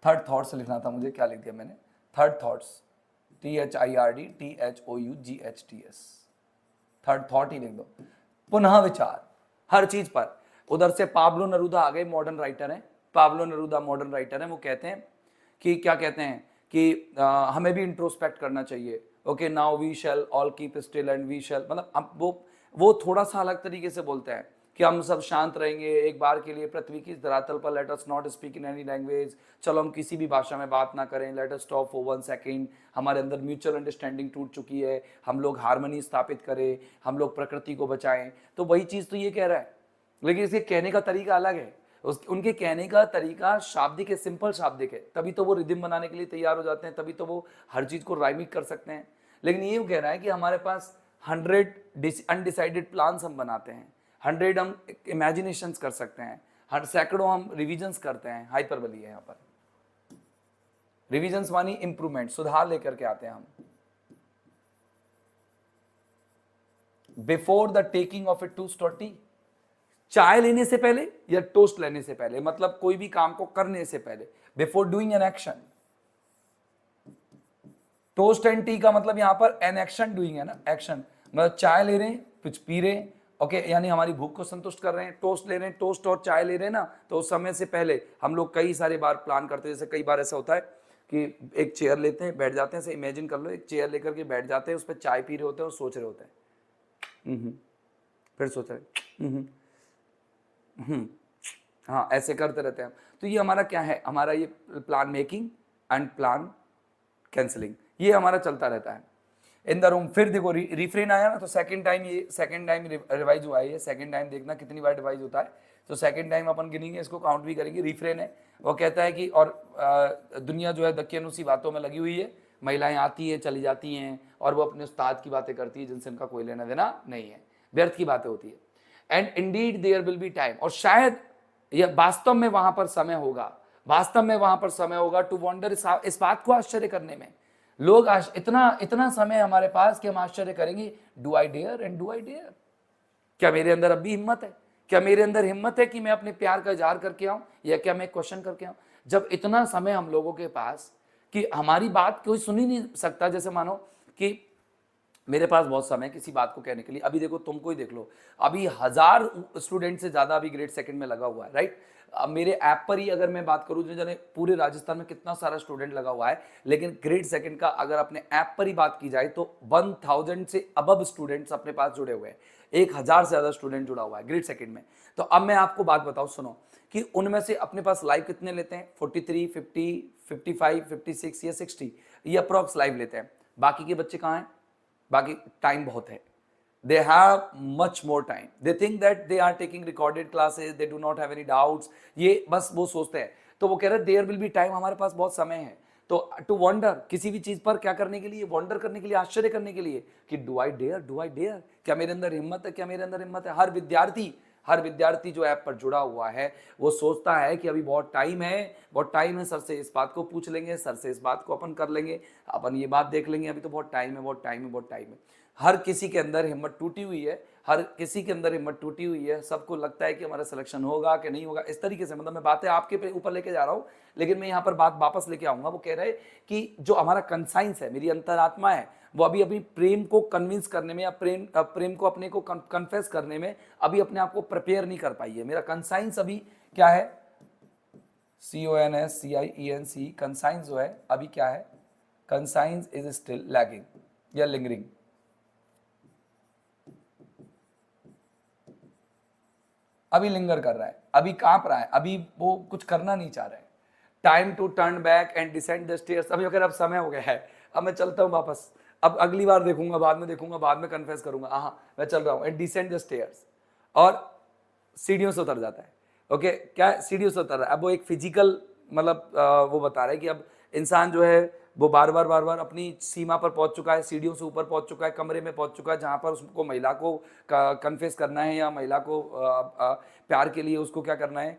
third thoughts लिखना था मुझे, क्या लिख दिया मैंने, third thoughts, THIRD THOUGHTS, third thought ही लिख दो। पुनः विचार हर चीज पर। उधर से पाब्लो नेरूदा आ गए, मॉडर्न राइटर हैं, पाब्लो नेरूदा मॉडर्न राइटर हैं। वो कहते हैं कि क्या कहते हैं कि हमें भी इंट्रोस्पेक्ट करना चाहिए। Okay, now we shall all keep still and we shall, मतलब अब वो थोड़ा सा अलग तरीके से बोलते हैं कि हम सब शांत रहेंगे एक बार के लिए पृथ्वी की धरातल पर, let us not speak in any language, चलो हम किसी भी भाषा में बात ना करें, let us stop for 1 second, हमारे अंदर म्यूचुअल अंडरस्टैंडिंग टूट चुकी है, हम लोग हारमोनी स्थापित करें, हम लोग प्रकृति को बचाएं। तो वही चीज तो ये कह रहा है, लेकिन इसके कहने का तरीका अलग है। उनके कहने का तरीका शाब्दिक है, सिंपल शाब्दिक है, तभी तो वो रिदम बनाने के लिए तैयार हो जाते हैं, तभी तो वो हर चीज को राइमिक कर सकते हैं। लेकिन ये कह रहा है कि हमारे पास 100 अनडिसाइडेड प्लान्स हम बनाते हैं, 100 हम इमेजिनेशंस कर सकते हैं, हर सैकड़ों हम रिविजन्स करते हैं। हाइपरबली है यहाँ पर, रिविजन्स मानी इंप्रूवमेंट, सुधार लेकर के आते हैं हम। Before the taking of A toast और टी, चाय लेने से पहले या टोस्ट लेने से पहले, मतलब कोई भी काम को करने से पहले, before doing an action. Toast and T का मतलब यहां पर एन एक्शन डूइंग है ना, एक्शन, मतलब चाय ले रहे हैं, कुछ पी रहे हैं, ओके, यानी हमारी भूख को संतुष्ट कर रहे हैं। टोस्ट ले रहे हैं, टोस्ट और चाय ले रहे हैं ना, तो उस समय से पहले हम लोग कई सारे बार प्लान करते हैं। जैसे कई बार ऐसा होता है कि एक चेयर लेते हैं, बैठ जाते हैं, ऐसे इमेजिन कर लो, एक चेयर लेकर के बैठ जाते हैं, उस पर चाय पी रहे होते हैं और सोच रहे होते हैं, फिर सोच रहे, हाँ, ऐसे करते रहते हैं। तो ये हमारा क्या है, हमारा ये plan making and plan cancelling, ये हमारा चलता रहता है इन द रूम। फिर देखो रिफ्रेन आया ना, तो सेकंड टाइम रिवाइज हुआ है, ये सेकंड टाइम देखना कितनी बार रिवाइज होता है। तो सेकंड टाइम अपन गिनेंगे, इसको काउंट भी करेंगे। रिफ्रेन है, वो कहता है कि और दुनिया जो है दकियानुसी बातों में लगी हुई है, महिलाएं आती हैं चली जाती हैं और वो अपने उस्ताद की बातें करती है जिनसे उनका कोई लेना देना नहीं है, व्यर्थ की बातें होती है। And indeed there will be time, और शायद यह वास्तव में वहां पर समय होगा, वास्तव में वहां पर समय होगा टू वंडर, इस बात को आश्चर्य करने में। लोग इतना इतना समय हमारे पास कि हम आश्चर्य करेंगे, do I dare and do I dare, क्या मेरे अंदर अब भी हिम्मत है, क्या मेरे अंदर हिम्मत है कि मैं अपने प्यार का इजहार करके आऊं, या क्या मैं क्वेश्चन करके आऊं। जब इतना समय हम लोगों के पास कि हमारी बात कोई सुन ही नहीं सकता, जैसे मानो कि मेरे पास बहुत समय किसी बात को कहने के लिए, अभी देखो तुमको ही देख लो, अभी 1000 स्टूडेंट से ज्यादा अभी ग्रेड सेकंड में लगा हुआ है, राइट। अब मेरे ऐप पर ही अगर मैं बात करूं, जाने पूरे राजस्थान में कितना सारा स्टूडेंट लगा हुआ है, लेकिन ग्रेड सेकंड का अगर अपने ऐप पर ही बात की जाए तो 1000 से अबव स्टूडेंट्स अपने पास जुड़े हुए हैं, 1000 से ज्यादा स्टूडेंट जुड़ा हुआ है ग्रेड सेकंड में। तो अब मैं आपको बात बताऊं, सुनो, कि उनमें से अपने पास लाइव कितने लेते हैं, 43, 50, 55, 56 या 60, ये अप्रॉक्स लाइव लेते हैं। बाकी के बच्चे कहाँ हैं, बाकी टाइम बहुत है, they have much more time, they think that they are taking recorded classes, they do not have any doubts, ये बस वो सोचते हैं। तो वो कह रहे there will be time, हमारे पास बहुत समय है। तो टू वंडर, किसी भी चीज पर क्या करने के लिए, वंडर करने के लिए, आश्चर्य करने के लिए, कि डू आई डेयर, क्या मेरे अंदर हिम्मत है, क्या मेरे अंदर हिम्मत है। हर विद्यार्थी जो ऐप पर जुड़ा हुआ है वो सोचता है कि अभी बहुत टाइम है, बहुत टाइम है, सर से इस बात को पूछ लेंगे, सर से इस बात को अपन कर लेंगे, अपन ये बात देख लेंगे, अभी तो बहुत टाइम है, बहुत टाइम है, बहुत टाइम है। हर किसी के अंदर हिम्मत टूटी हुई है, हर किसी के अंदर हिम्मत टूटी हुई है, सबको लगता है कि हमारा सिलेक्शन होगा कि नहीं होगा, इस तरीके से, मतलब मैं बातें आपके ऊपर लेके जा रहा हूँ, लेकिन मैं यहाँ पर बात वापस लेके आऊंगा। वो कह रहे हैं कि जो हमारा कंसाइंस है, मेरी अंतरात्मा है, वो अभी अभी प्रेम को कन्विंस करने में, या प्रेम को अपने को कन्फेस करने में अभी अपने आप को प्रिपेयर नहीं कर पाई है। मेरा कंसाइंस अभी क्या है, CONSCIENC, कंसाइंस जो है अभी क्या है, कंसाइंस इज स्टिल लैगिंग या लिंगरिंग। अभी लिंगर कर रहा है, अभी कांप रहा है, अभी वो कुछ करना नहीं चाह रहा है। Time to turn back and descend the stairs, अभी अगर अब समय हो गया है, अब मैं चलता हूँ वापस, अब अगली बार देखूंगा, बाद में देखूंगा, बाद में कन्फेस करूंगा, हाँ मैं चल रहा हूँ, एंड डिसेंड द स्टेयर्स, और सीढ़ियों से उतर जाता है। ओके, क्या सीढ़ियों से उतर रहा है, अब वो एक फिजिकल, मतलब वो बता रहा है कि अब इंसान जो है वो बार बार अपनी सीमा पर पहुंच चुका है, सीढ़ियों से ऊपर पहुंच चुका है, कमरे में पहुंच चुका है जहां पर उसको महिला को कन्फेस करना है, या महिला को प्यार के लिए उसको क्या करना है,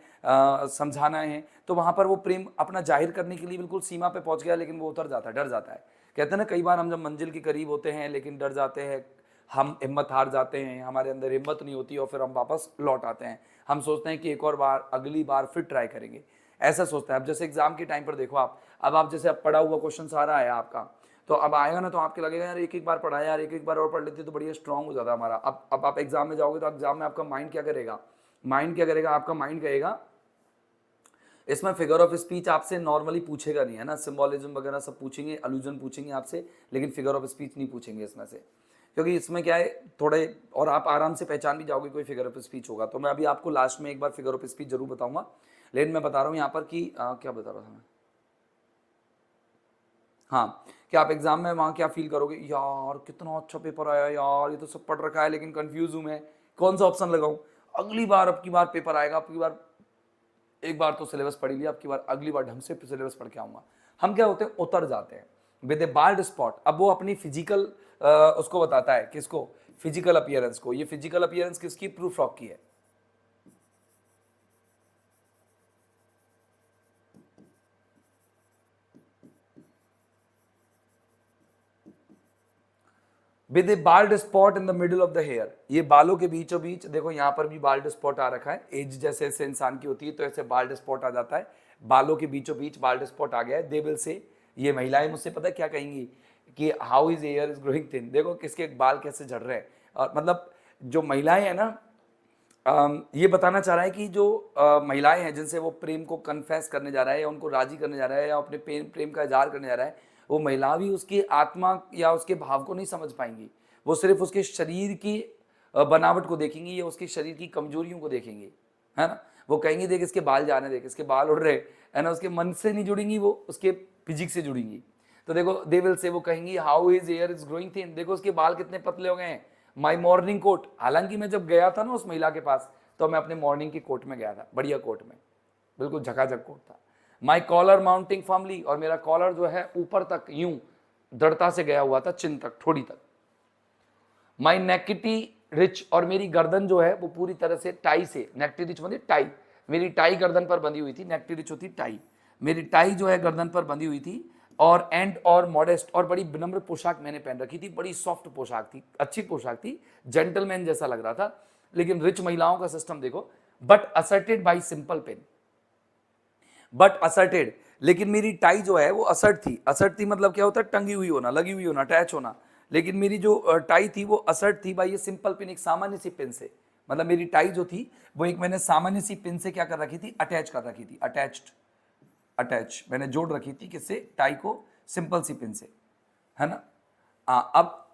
समझाना है। तो वहां पर वो प्रेम अपना जाहिर करने के लिए बिल्कुल सीमा पे पहुंच गया, लेकिन वो उतर जाता है, डर जाता है। कहते हैं ना, कई बार हम जब मंजिल के करीब होते हैं लेकिन डर जाते हैं, हम हिम्मत हार जाते हैं, हमारे अंदर हिम्मत नहीं होती, और फिर हम वापस लौट आते हैं। हम सोचते हैं कि एक और बार, अगली बार फिर ट्राई करेंगे। ऐसा सोचता है। अब जैसे एग्जाम के टाइम पर देखो आप, अब आप जैसे अब पढ़ा हुआ क्वेश्चन सारा आया आपका, तो अब आएगा ना तो आपके लगेगा यार एक एक बार पढ़ा यार, एक एक बार और पढ़ लेते तो बढ़िया स्ट्रांग हो जाता हमारा। अब आप एग्जाम में जाओगे तो एग्जाम में आपका माइंड क्या करेगा, माइंड क्या करेगा, आपका माइंड कहेगा इसमें फिगर ऑफ स्पीच आपसे नॉर्मली पूछेगा नहीं, है ना, सिंबोलिज्म वगैरह सब पूछेंगे, अलूजन पूछेंगे आपसे, लेकिन फिगर ऑफ स्पीच नहीं पूछेंगे इसमें से, क्योंकि इसमें क्या है थोड़े, और आप आराम से पहचान भी जाओगे कोई फिगर ऑफ स्पीच होगा। तो मैं अभी आपको लास्ट में एक बार फिगर ऑफ स्पीच जरूर बताऊंगा, लेकिन मैं बता रहा हूँ यहाँ पर कि क्या बता रहा था मैं, हाँ, कि आप एग्जाम में वहाँ क्या फील करोगे, यार कितना अच्छा पेपर आया यार, ये तो सब पढ़ रखा है लेकिन कंफ्यूज हूँ मैं, कौन सा ऑप्शन लगाऊं, अगली बार अब की बार पेपर आएगा, अब की बार एक बार तो सिलेबस पढ़ लिया, अब की बार अगली बार ढंग से सिलेबस पढ़ के आऊंगा। हम क्या होते हैं, उतर जाते हैं विद ए बाल्ड स्पॉट। अब वो अपनी फिजिकल उसको बताता है, किसको, फिजिकल अपीयरेंस को। ये फिजिकल अपीयरेंस किसकी, प्रूफ रॉक की है। With a bald spot in the middle of the hair, ये बालों के बीचों बीच देखो, यहाँ पर भी बाल्ड स्पॉट आ रखा है, एज जैसे जैसे इंसान की होती है तो ऐसे बाल्ड स्पॉट आ जाता है, बालों के बीचों बीच बाल्ड स्पॉट आ गया है। दे विल से, ये महिलाएं मुझसे पता है क्या कहेंगी कि how is here is growing thin, देखो किसके बाल कैसे झड़ रहे हैं। और मतलब जो महिलाएं हैं ना, ये बताना चाह रहा है कि जो महिलाएं हैं जिनसे वो प्रेम को कन्फेस करने जा रहा है, या उनको राजी करने जा रहा है, या अपने प्रेम का इजहार करने जा रहा है, वो महिला भी उसकी आत्मा या उसके भाव को नहीं समझ पाएंगी। वो सिर्फ उसके शरीर की बनावट को देखेंगी, या उसके शरीर की कमजोरियों को देखेंगी, है ना। वो कहेंगी देख इसके बाल जा रहे, देख इसके बाल उड़ रहे, है ना। उसके मन से नहीं जुड़ेंगी, वो उसके फिजिक्स से जुड़ेंगी। तो देखो दे विल से, वो कहेंगी how his here is growing thin, देखो उसके बाल कितने पतले हो गए हैं। माई मॉर्निंग कोट, हालांकि मैं जब गया था ना उस महिला के पास, तो मैं अपने मॉर्निंग की कोट में गया था, बढ़िया कोट में, बिल्कुल झकाझक कोट था। माई कॉलर माउंटिंग फर्मली, और मेरा कॉलर जो है ऊपर तक यूं दृढ़ता से गया हुआ था, चिन तक, ठोड़ी तक। माई नेकिटी रिच, और मेरी गर्दन जो है वो पूरी तरह से टाई से, नेकटी रिच मतलब टाई, मेरी टाई गर्दन पर बंधी हुई थी, नेकटी रिच होती टाई, मेरी टाई जो है गर्दन पर बंधी हुई थी। और एंड और मॉडेस्ट, और बड़ी विनम्र पोशाक मैंने पहन रखी थी, बड़ी सॉफ्ट पोशाक थी, अच्छी पोशाक थी, जेंटलमैन जैसा लग रहा था। लेकिन रिच महिलाओं का सिस्टम देखो, but asserted by simple pen, but asserted, लेकिन मेरी टाई जो है वो असर्ट थी। असर्ट थी मतलब क्या होता है, टंगी हुई होना, लगी हुई होना, अटैच होना। लेकिन मेरी जो टाई थी वो असर्ट थी भाई, ये सिंपल पिन, एक सामान्य सी पिन से, मतलब मेरी टाई जो थी वो एक मैंने सामान्य सी पिन से क्या कर रखी थी, अटैच कर रखी थी, अटैच्ड, अटैच मैंने जोड़ रखी थी, किससे, टाई को, सिंपल सी पिन से, है ना। अब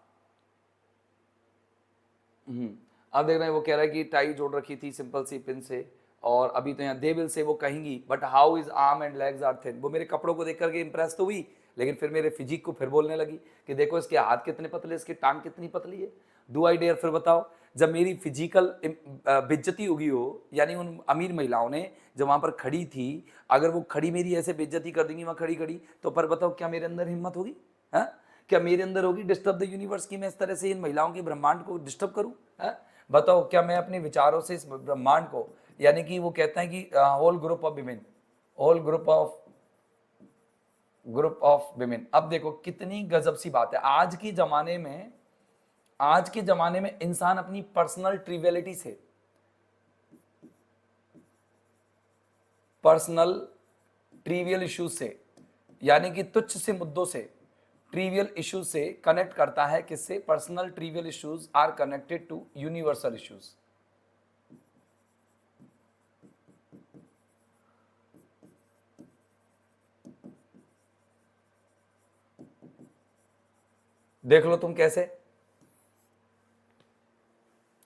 अब देख रहे हैं वो कह रहा है कि टाई जोड़ रखी थी सिंपल सी पिन से। और अभी तो यहाँ दे विल से, वो कहेंगी but how is arm and legs are thin, वो मेरे कपड़ों को देख करके इंप्रेस तो हुई, लेकिन फिर मेरे फिजिक को फिर बोलने लगी कि देखो इसके हाथ कितने पतले, इसकी टांग कितनी पतली है। डू आई डेयर, फिर बताओ, जब मेरी फिजिकल बेइज्जती होगी हो, यानी उन अमीर महिलाओं ने जब वहां पर खड़ी थी, अगर वो खड़ी मेरी ऐसे बेइज्जती कर देंगी वहां खड़ी खड़ी, तो पर बताओ क्या मेरे अंदर हिम्मत होगी, है क्या मेरे अंदर होगी डिस्टर्ब द यूनिवर्स की, मैं इस तरह से इन महिलाओं के ब्रह्मांड को डिस्टर्ब करूं, है। बताओ क्या मैं अपने विचारों से इस ब्रह्मांड को, यानी कि वो कहते हैं कि whole group of women, whole group of women. अब देखो कितनी गजब सी बात है, आज के जमाने में, आज के जमाने में इंसान अपनी पर्सनल ट्रिवियलिटी से, पर्सनल ट्रिवियल इश्यूज से, यानी कि तुच्छ से मुद्दों से, ट्रिवियल इश्यूज से कनेक्ट करता है, किससे, personal trivial issues are connected to universal issues. देख लो तुम कैसे,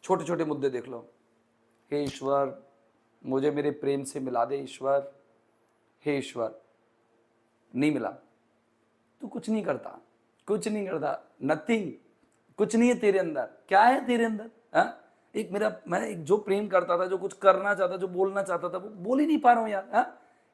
छोटे छोटे मुद्दे देख लो, हे ईश्वर मुझे मेरे प्रेम से मिला दे ईश्वर, हे ईश्वर, नहीं मिला, तू कुछ नहीं करता, कुछ नहीं करता, नथिंग, कुछ नहीं है तेरे अंदर, क्या है तेरे अंदर, हा? एक मेरा, मैं एक जो प्रेम करता था, जो कुछ करना चाहता, जो बोलना चाहता था, वो बोल ही नहीं पा रहा हूं यार, हा?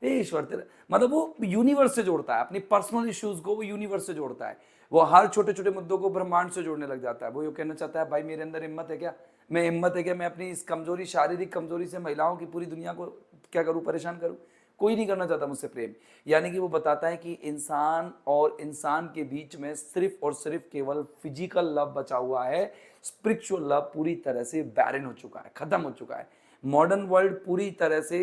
ए ईश्वर तेरा, मतलब वो यूनिवर्स से जोड़ता है, अपनी पर्सनल इश्यूज को वो यूनिवर्स से जोड़ता है, वो हर छोटे छोटे मुद्दों को ब्रह्मांड से जोड़ने लग जाता है। वो ये कहना चाहता है भाई मेरे अंदर हिम्मत है क्या, मैं हिम्मत है क्या, मैं अपनी इस कमजोरी, शारीरिक कमजोरी से महिलाओं की पूरी दुनिया को क्या करूं, परेशान करूं, कोई नहीं करना चाहता मुझसे प्रेम। यानी कि वो बताता है कि इंसान और इंसान के बीच में सिर्फ और सिर्फ केवल फिजिकल लव बचा हुआ है, स्पिरिचुअल लव पूरी तरह से बैरन हो चुका है, खत्म हो चुका है। मॉडर्न वर्ल्ड पूरी तरह से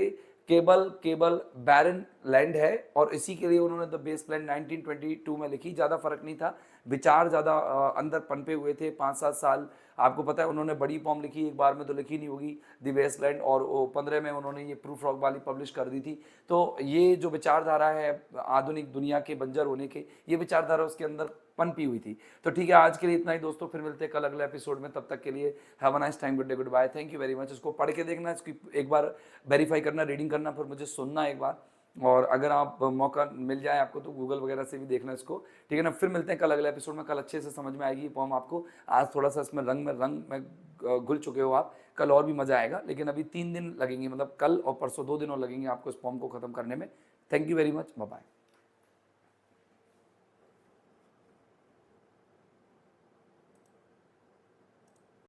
केबल केबल बैरन लैंड है और इसी के लिए उन्होंने द बेस प्लान 1922 में लिखी। ज़्यादा फर्क नहीं था, विचार ज़्यादा अंदर पनपे हुए थे 5-7 साल। आपको पता है उन्होंने बड़ी फॉर्म लिखी, एक बार में तो लिखी नहीं होगी द बेस लैंड, और 15 में उन्होंने ये प्रूफ रॉक वाली पब्लिश कर दी थी। तो ये जो विचारधारा है आधुनिक दुनिया के बंजर होने के, ये विचारधारा उसके अंदर पनपी हुई थी। तो ठीक है, आज के लिए इतना ही दोस्तों, फिर मिलते हैं कल अगले एपिसोड में। तब तक के लिए have a nice time, good day, goodbye, thank you very much. इसको पढ़ के देखना, इसकी एक बार वेरीफाई करना, रीडिंग करना, फिर मुझे सुनना एक बार, और अगर आप मौका मिल जाए आपको तो गूगल वगैरह से भी देखना इसको, ठीक है ना। फिर मिलते हैं कल अगले एपिसोड में। कल अच्छे से समझ में आएगी ये पोम आपको, आज थोड़ा सा इसमें रंग में घुल चुके हो आप, कल और भी मजा आएगा, लेकिन अभी 3 दिन लगेंगे, मतलब कल और परसों 2 दिन और लगेंगे आपको इस पोम को खत्म करने में। Thank you very much, bye bye.